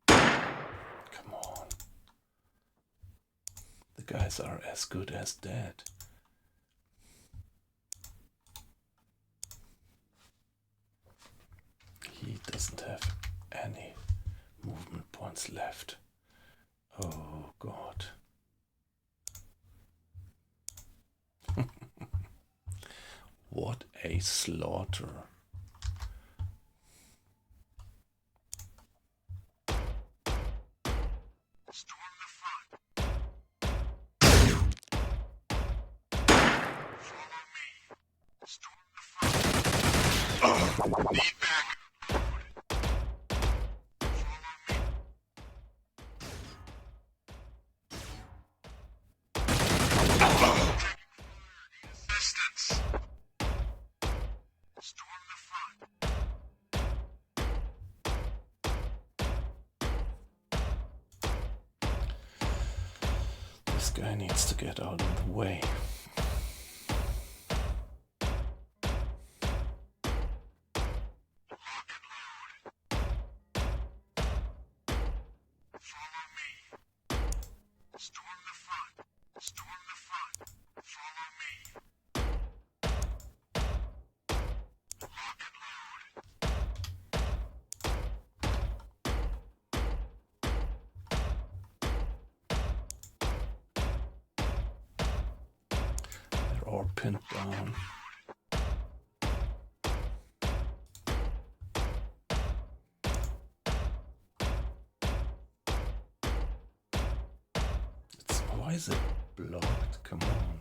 Come on. The guys are as good as dead. He doesn't have any movement points left. Oh God. What a slaughter. Storm the front. Follow me. Storm the front. Need back. Follow me. Need assistance. Storm the front. This guy needs to get out of the way. Lock and load. Follow me. Storm the front. Storm the front. Follow me. Lock and load. or pinned down. Why is it blocked? Come on.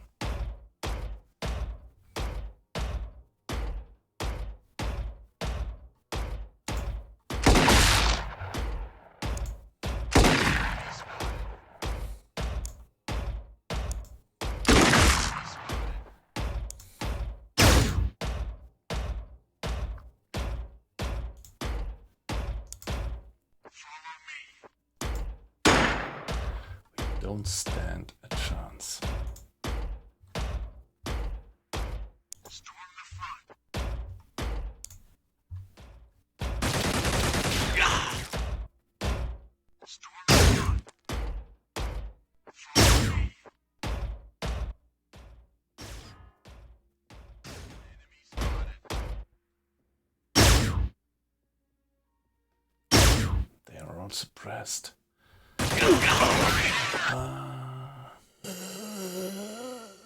Don't stand a chance. Storm the front. Storm the front. Follow me. Enemy spotted. They are all suppressed.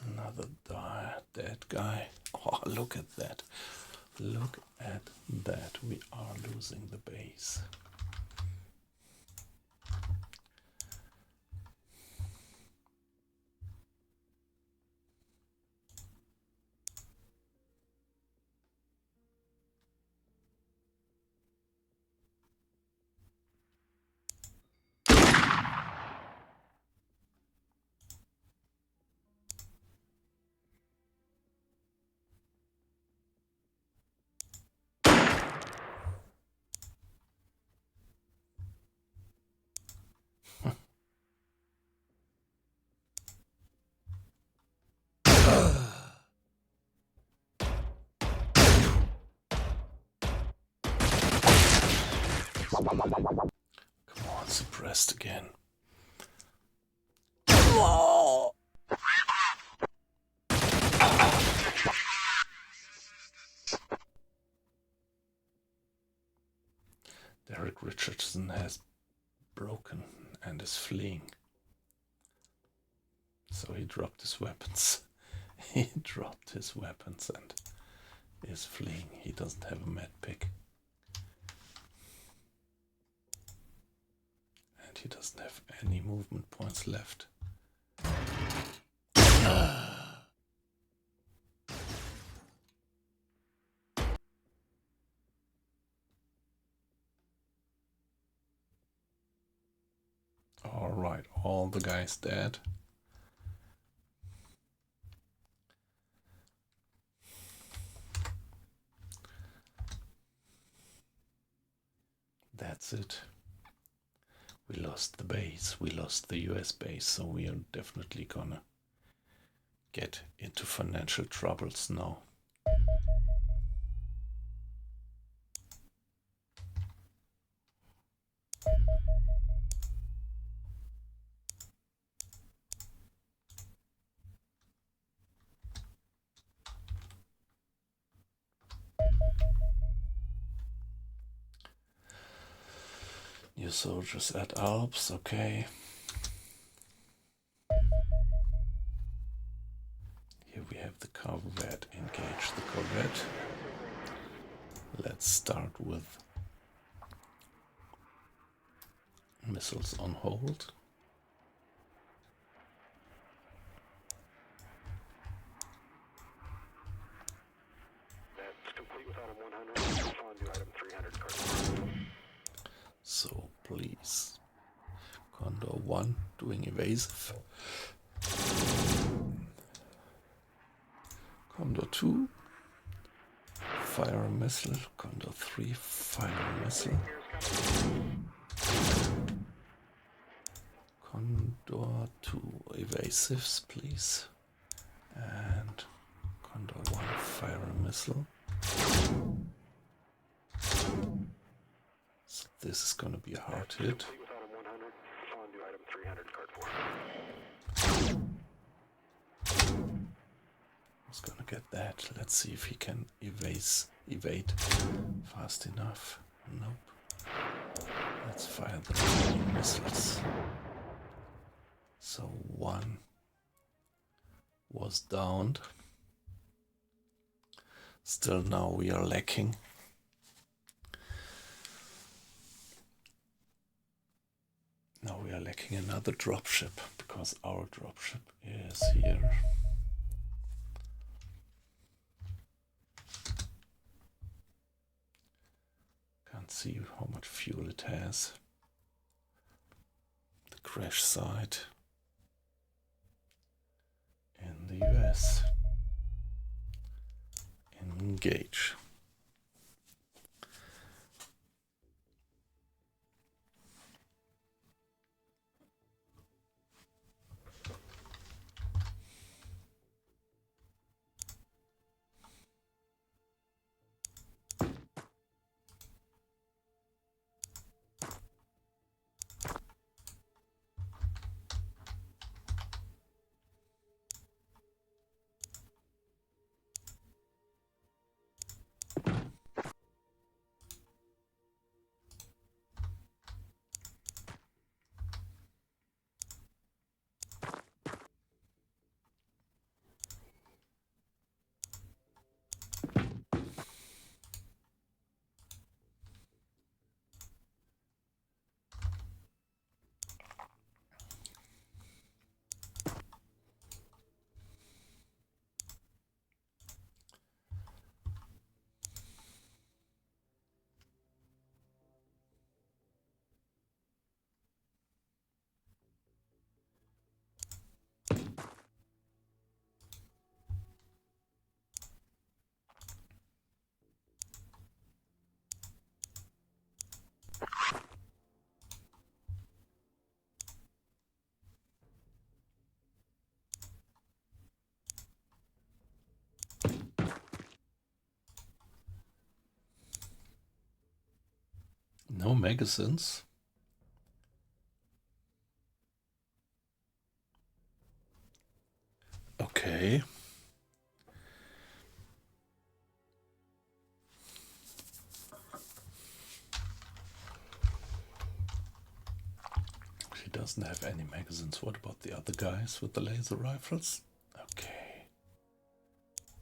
Another dead guy. Oh, look at that. Look at that. We are losing the base. Come on, suppressed again. Whoa! Derek Richardson has broken and is fleeing. So he dropped his weapons. He dropped his weapons and is fleeing. He doesn't have a med pick. And he doesn't have any movement points left. Alright, all the guys dead. That's it. We lost the base, we lost the US base, so we are definitely gonna get into financial troubles now. New soldiers at Alps, okay. Here we have the corvette, engage the corvette. Let's start with missiles on hold. That's complete with item 100. Fondue item 300 card. So please, Condor 1 doing evasive. Condor 2, fire a missile. Condor 3, fire a missile. Condor 2, evasives, please. And Condor 1, fire a missile. So this is going to be a hard hit. Complete with item 100. Fondue item 300 card 4. Who's gonna get that? Let's see if he can evade fast enough. Nope. Let's fire the remaining missiles. So one was downed. Still now we are lacking. Now we are lacking another dropship because our dropship is here. Can't see how much fuel it has. The crash site in the US. Engage. No magazines. Okay. She doesn't have any magazines. What about the other guys with the laser rifles? Okay.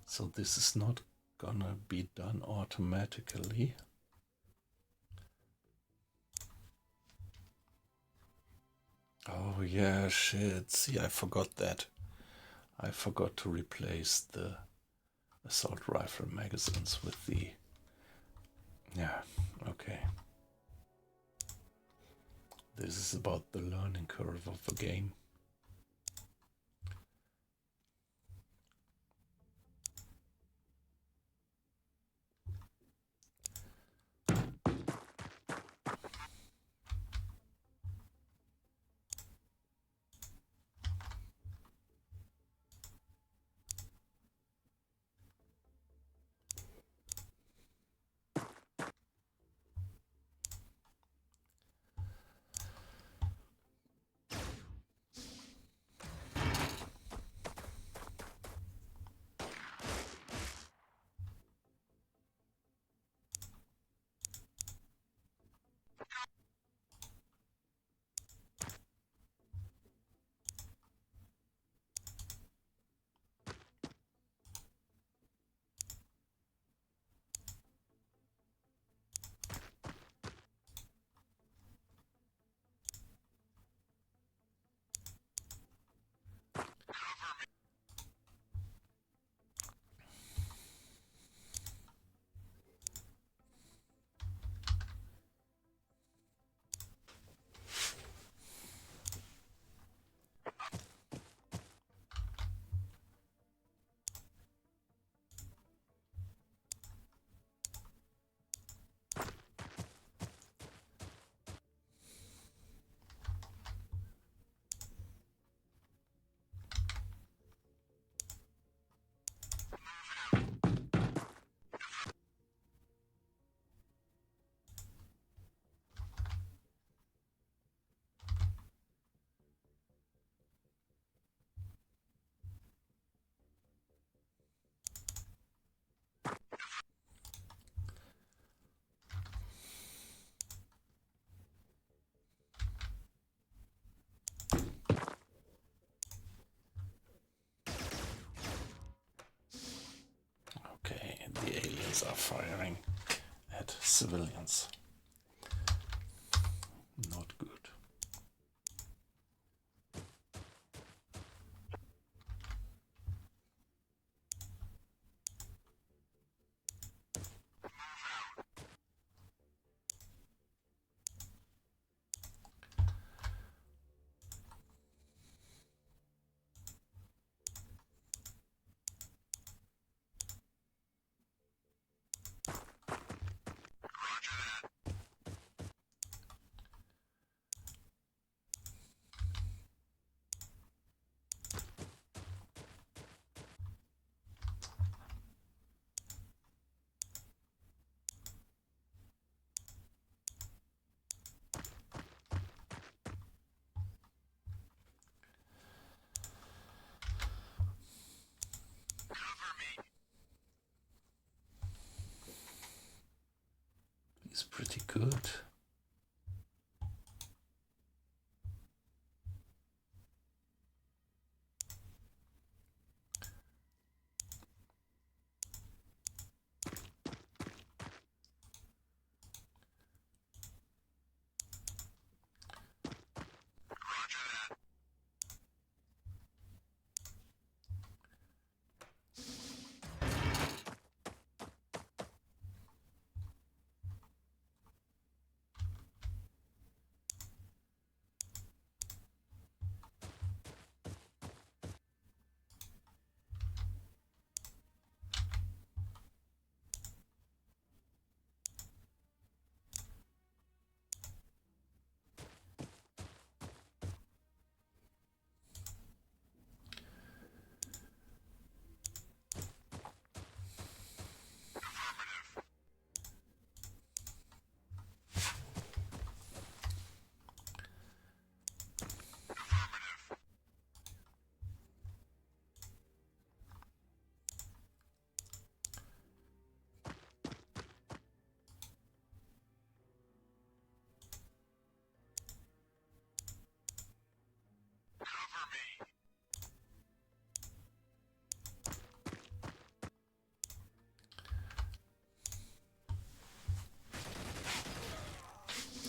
So this is not gonna be done automatically. Oh yeah, shit. See, I forgot that. I forgot to replace the assault rifle magazines with the... Yeah, okay. This is about the learning curve of the game. Germans are firing at civilians. Not good. He's pretty good.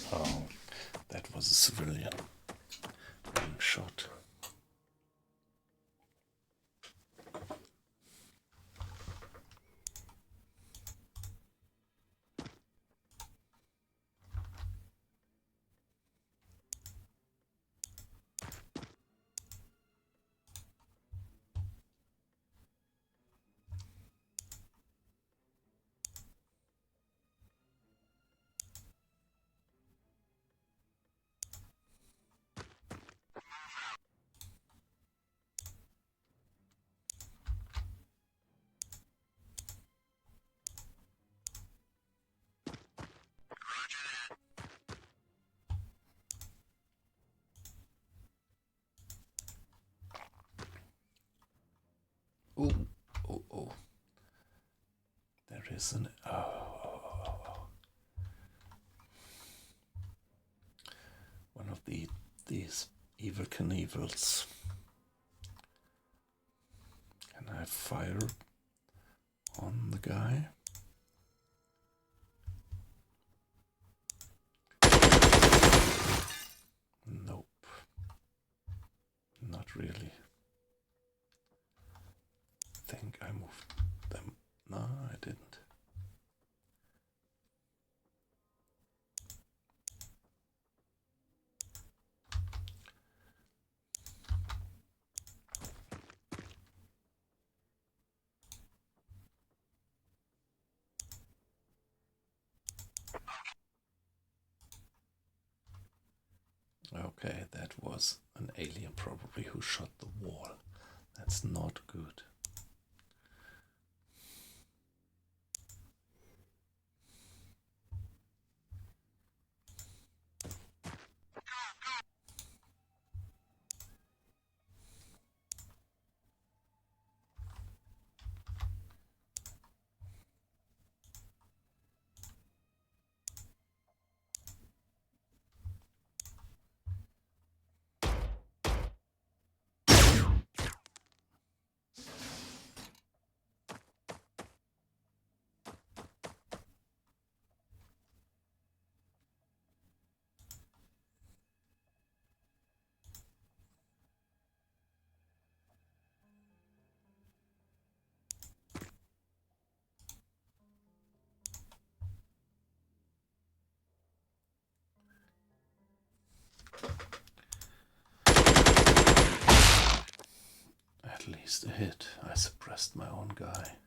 Oh, that was a civilian being shot. Oh, oh, oh. There is an... Oh. One of these evil Knievels. Can I fire on the guy? Nope. Not really. Think I moved them. No, I didn't. Okay, that was an alien probably who shot the wall. That's not good. least a hit. I suppressed my own guy.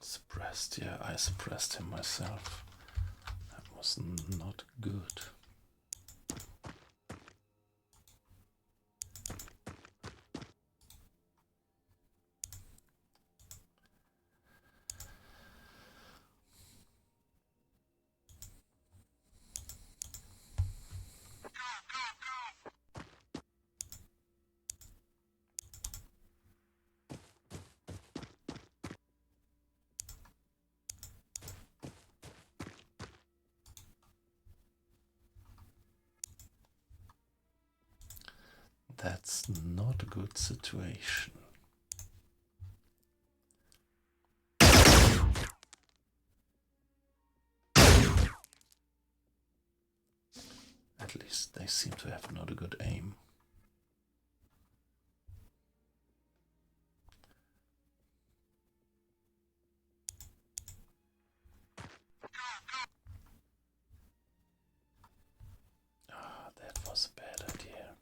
Suppressed, yeah, I suppressed him myself. That was not good. That's not a good situation. At least they seem to have not a good aim. Ah, that was a bad idea.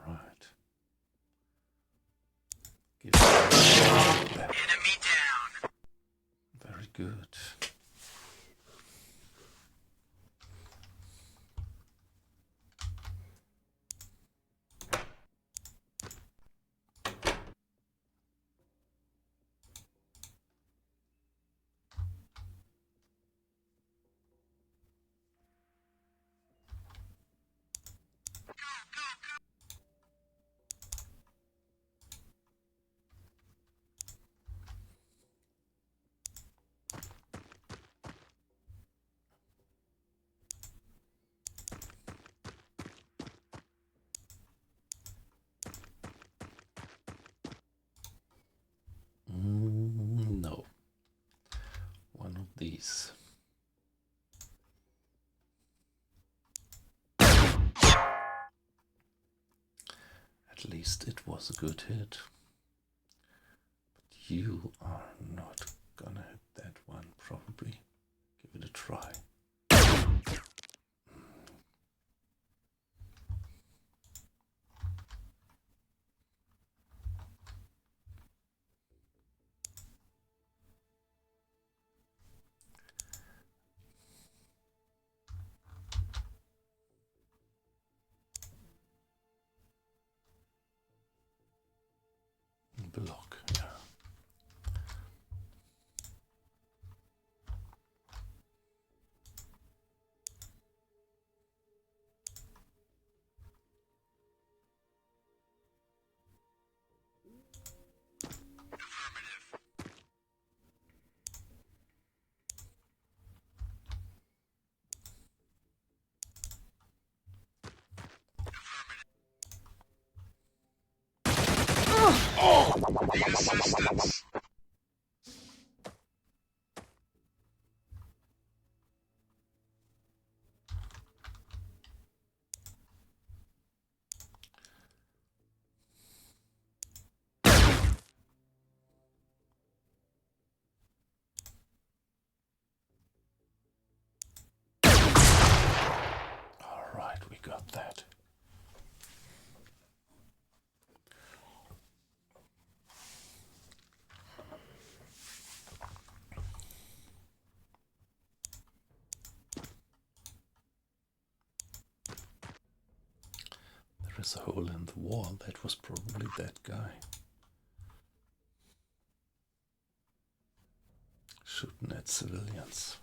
Alright. Give me that. Enemy down. Very good. No. One of these. At least it was a good hit. But you are not gonna hit that one, probably. Give it a try. Block, yeah. The assistance. Alright, we got that. There's a hole in the wall. That was probably that guy. Shooting at civilians.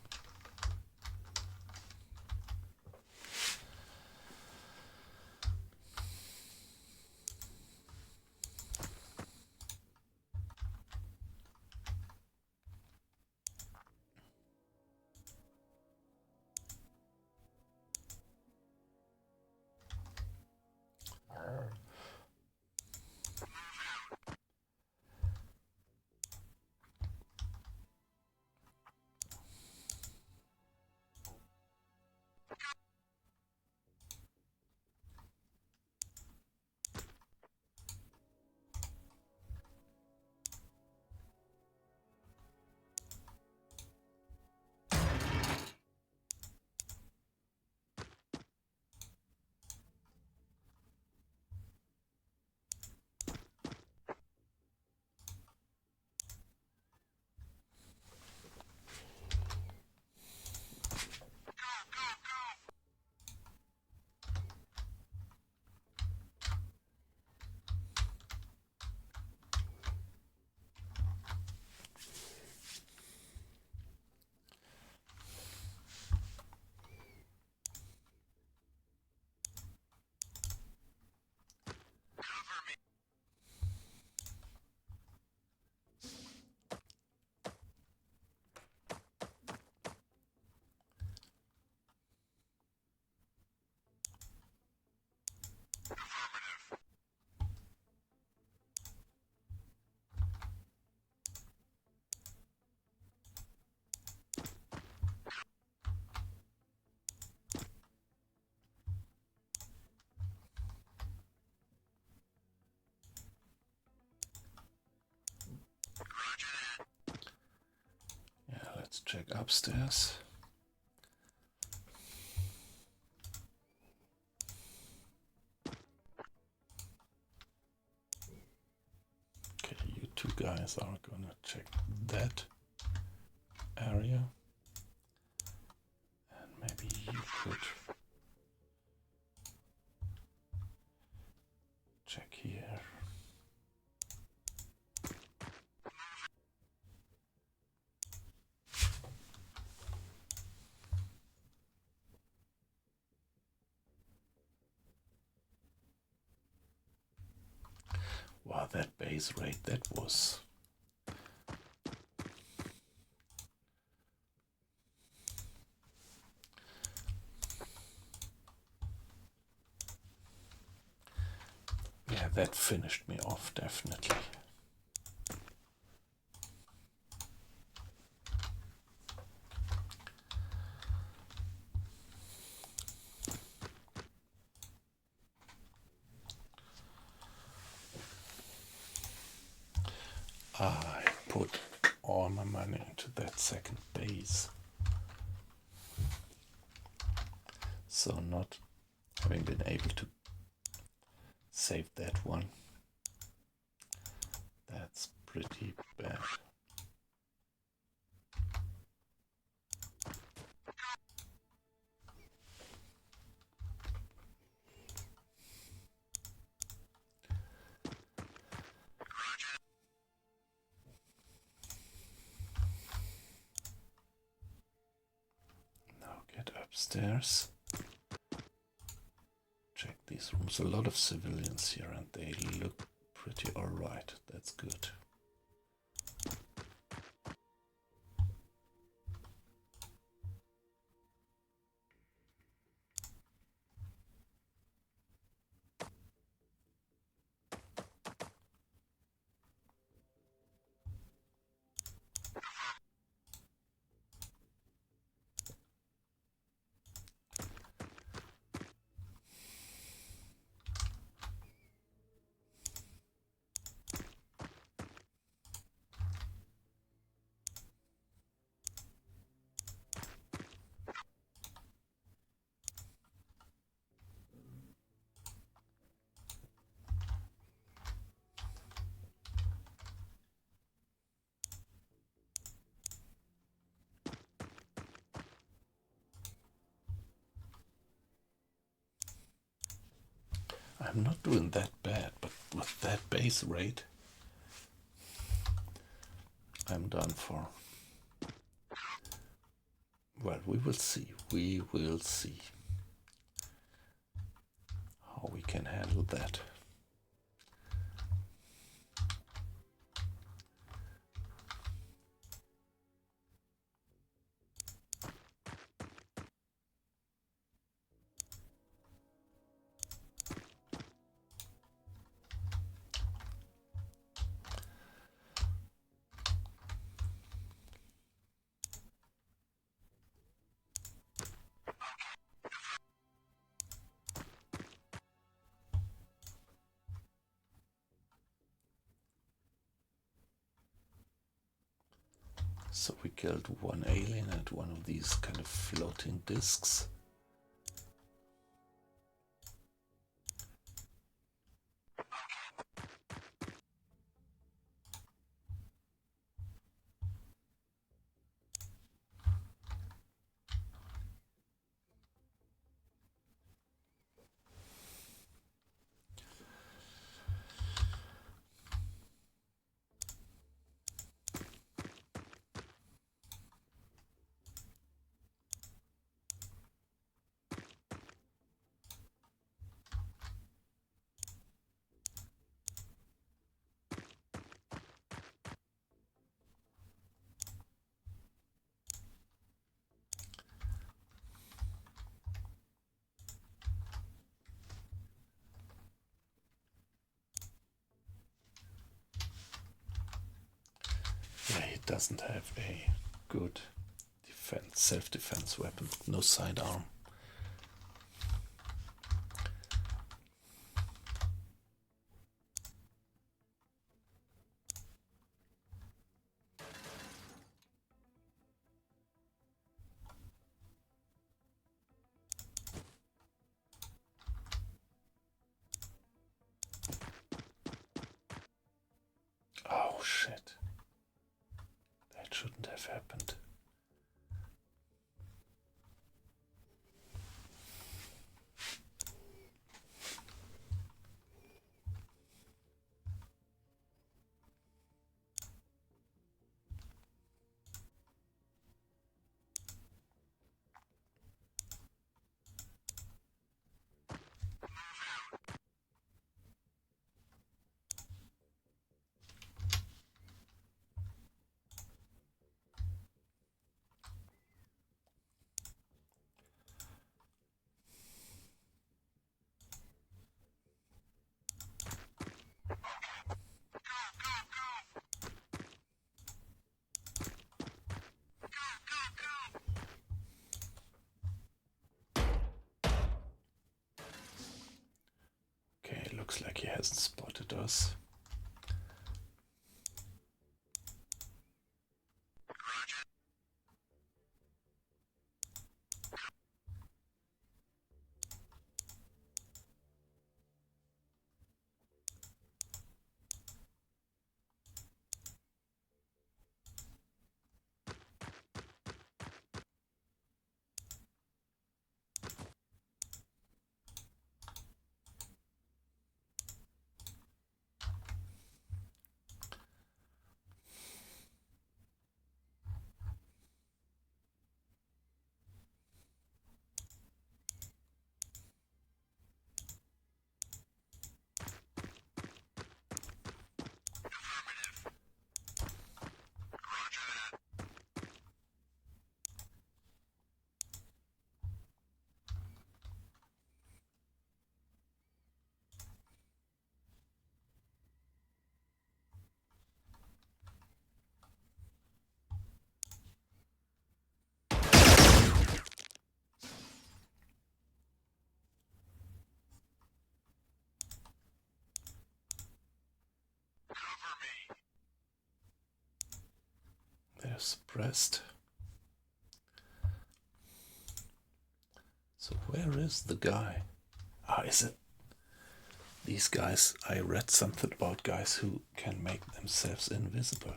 Yeah, let's check upstairs. Okay, you two guys are gonna check that area. And maybe you could check here. Wow, that base rate, that was... Yeah, that finished me off, definitely. I put all my money into that second base. So not having been able to save that one, that's pretty bad. Now get upstairs. Check these rooms. A lot of civilians here and they look pretty alright. That's good. I'm not doing that bad, but with that base rate, I'm done for. Well, we will see. We will see how we can handle that. So we killed one alien and one of these kind of floating discs. Yeah, he doesn't have a good defense, self-defense weapon. No sidearm. Oh shit. That shouldn't have happened. Okay, looks like he hasn't spotted us. They're suppressed. So where is the guy? Ah, is it these guys? I read something about guys who can make themselves invisible.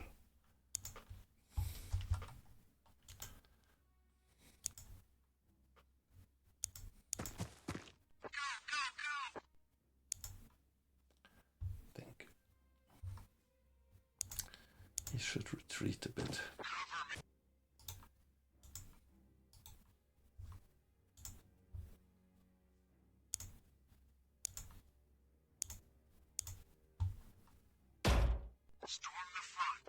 should retreat a bit. Storm the front.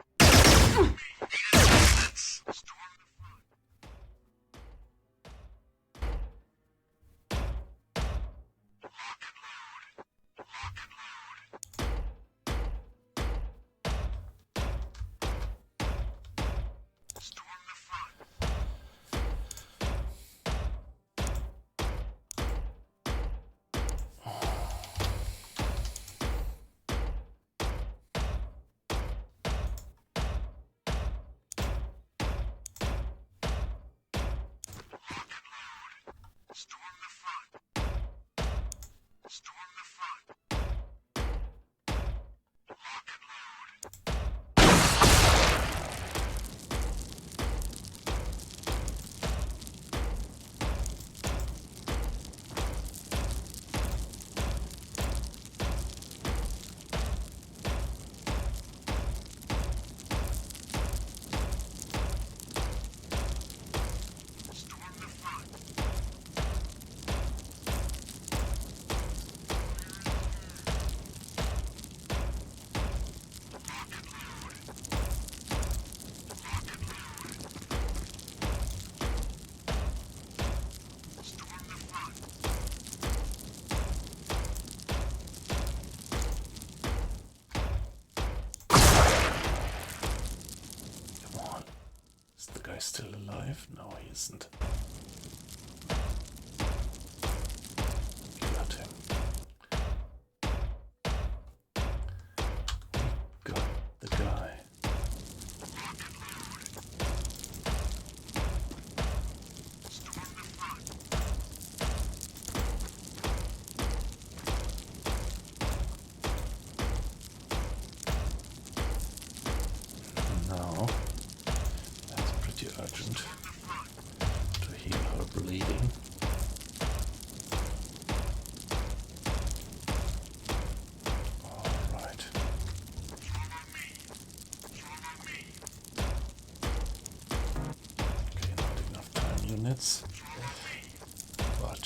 Storm the front. Lock and load. Lock and load. Storm the front. Storm the front. Storm the front. Lock and load. Storm the front. Lock and load. Lock and load. Storm the front. Come on. Is the guy still alive? No, he isn't. Got him. We got the guy. Lock and load. Storm the front. Now, that's pretty urgent Storm the front. to heal her bleeding. Alright. Follow me. Follow me. Okay, not enough time units. Follow me. But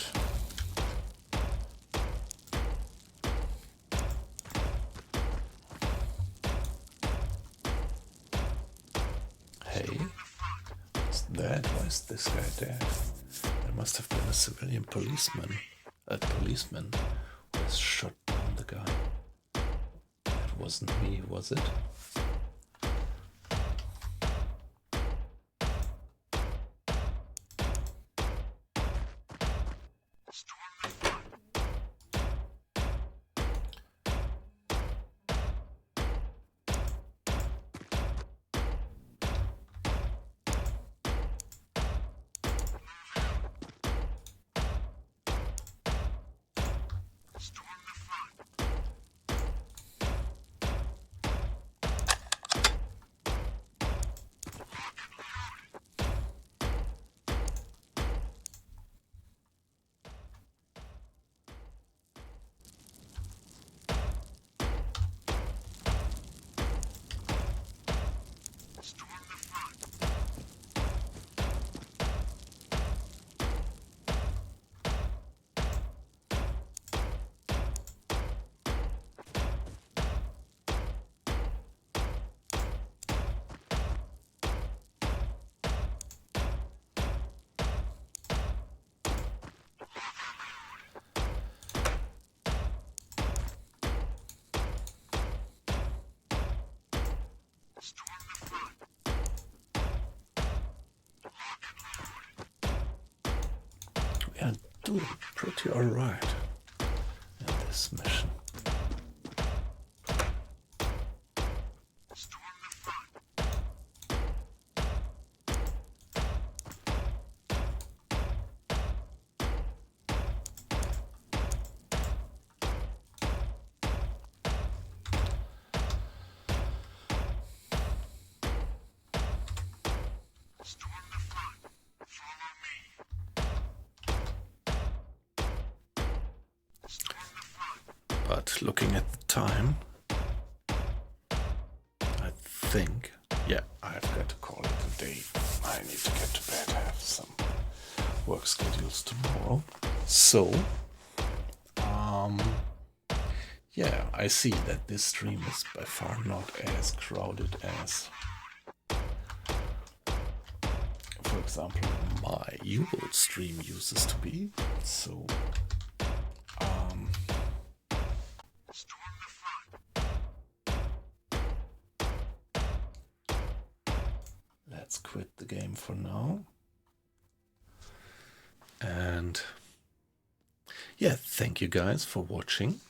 hey, Storm the front. what's that? Why is this guy dead? There must have been a civilian policeman. A policeman who has shot down the guy. That wasn't me, was it? Storm the front. Storm the front. Lock and load. Storm the front. Storm the front. Lock and load. We are doing pretty alright in this mission. Storm the front. Storm the front. Follow me. Storm the front. But looking at the time, I think yeah, I've got to call it a day. I need to get to bed. I have some work schedules tomorrow. So, yeah, I see that this stream is by far not as crowded as, for example, my U-boat stream uses to be. So, Storm the front. let's quit the game for now. And yeah, thank you guys for watching.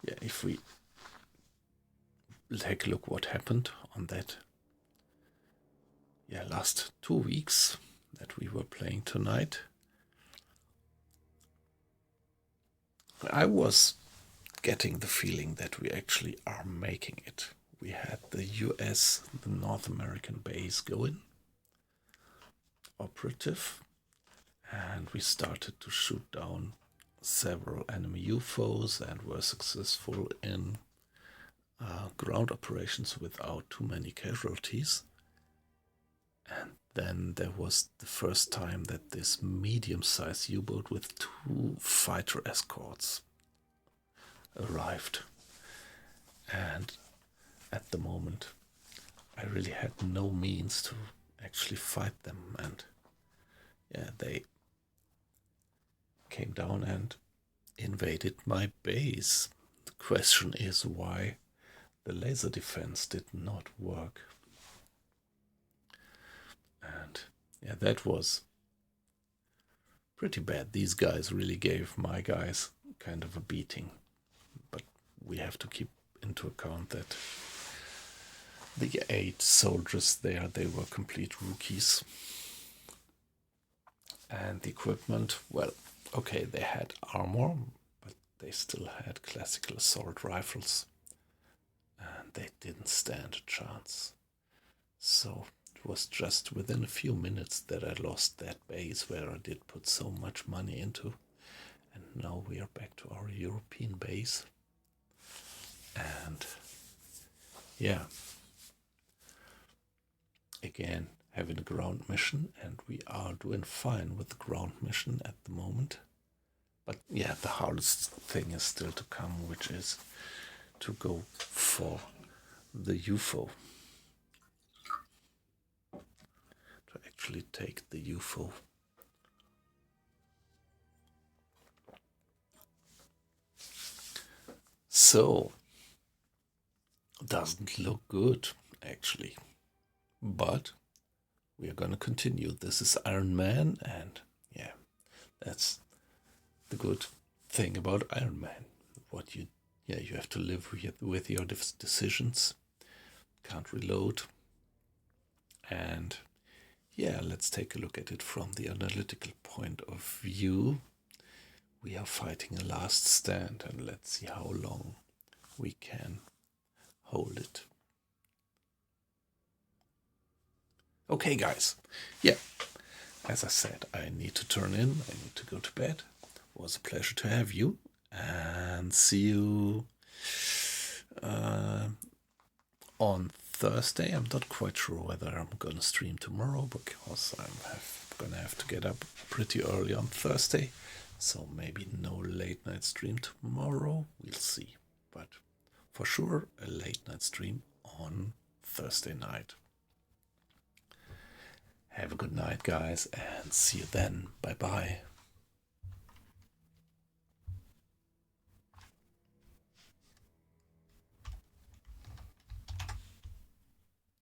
Yeah, if we take a look what happened on that, yeah, last 2 weeks that we were playing tonight, I was getting the feeling that we actually are making it. We had the US, the North American base going operative, and we started to shoot down several enemy UFOs and were successful in ground operations without too many casualties. And then there was the first time that this medium-sized U-boat with 2 fighter escorts arrived. And at the moment, I really had no means to actually fight them. And yeah, they came down and invaded my base. The question is why the laser defense did not work. And yeah, that was pretty bad. These guys really gave my guys kind of a beating. But we have to keep into account that the 8 soldiers there, they were complete rookies. And the equipment, well, okay, they had armor, but they still had classical assault rifles. And they didn't stand a chance. So it was just within a few minutes that I lost that base where I did put so much money into. And now we are back to our European base. And yeah, again, having a ground mission, and we are doing fine with the ground mission at the moment. But yeah, the hardest thing is still to come, which is to go for the UFO. To actually take the UFO. So, doesn't look good, actually. But we are going to continue. This is Iron Man, and yeah, that's the good thing about Iron Man. You have to live with your decisions. Can't reload. And yeah, let's take a look at it from the analytical point of view. We are fighting a last stand, and let's see how long we can hold it. Okay, guys. Yeah, as I said, I need to turn in. I need to go to bed. It was a pleasure to have you, and see you on Thursday. I'm not quite sure whether I'm going to stream tomorrow because I'm going to have to get up pretty early on Thursday. So maybe no late night stream tomorrow. We'll see. But for sure, a late night stream on Thursday night. Have a good night, guys, and see you then. Bye-bye.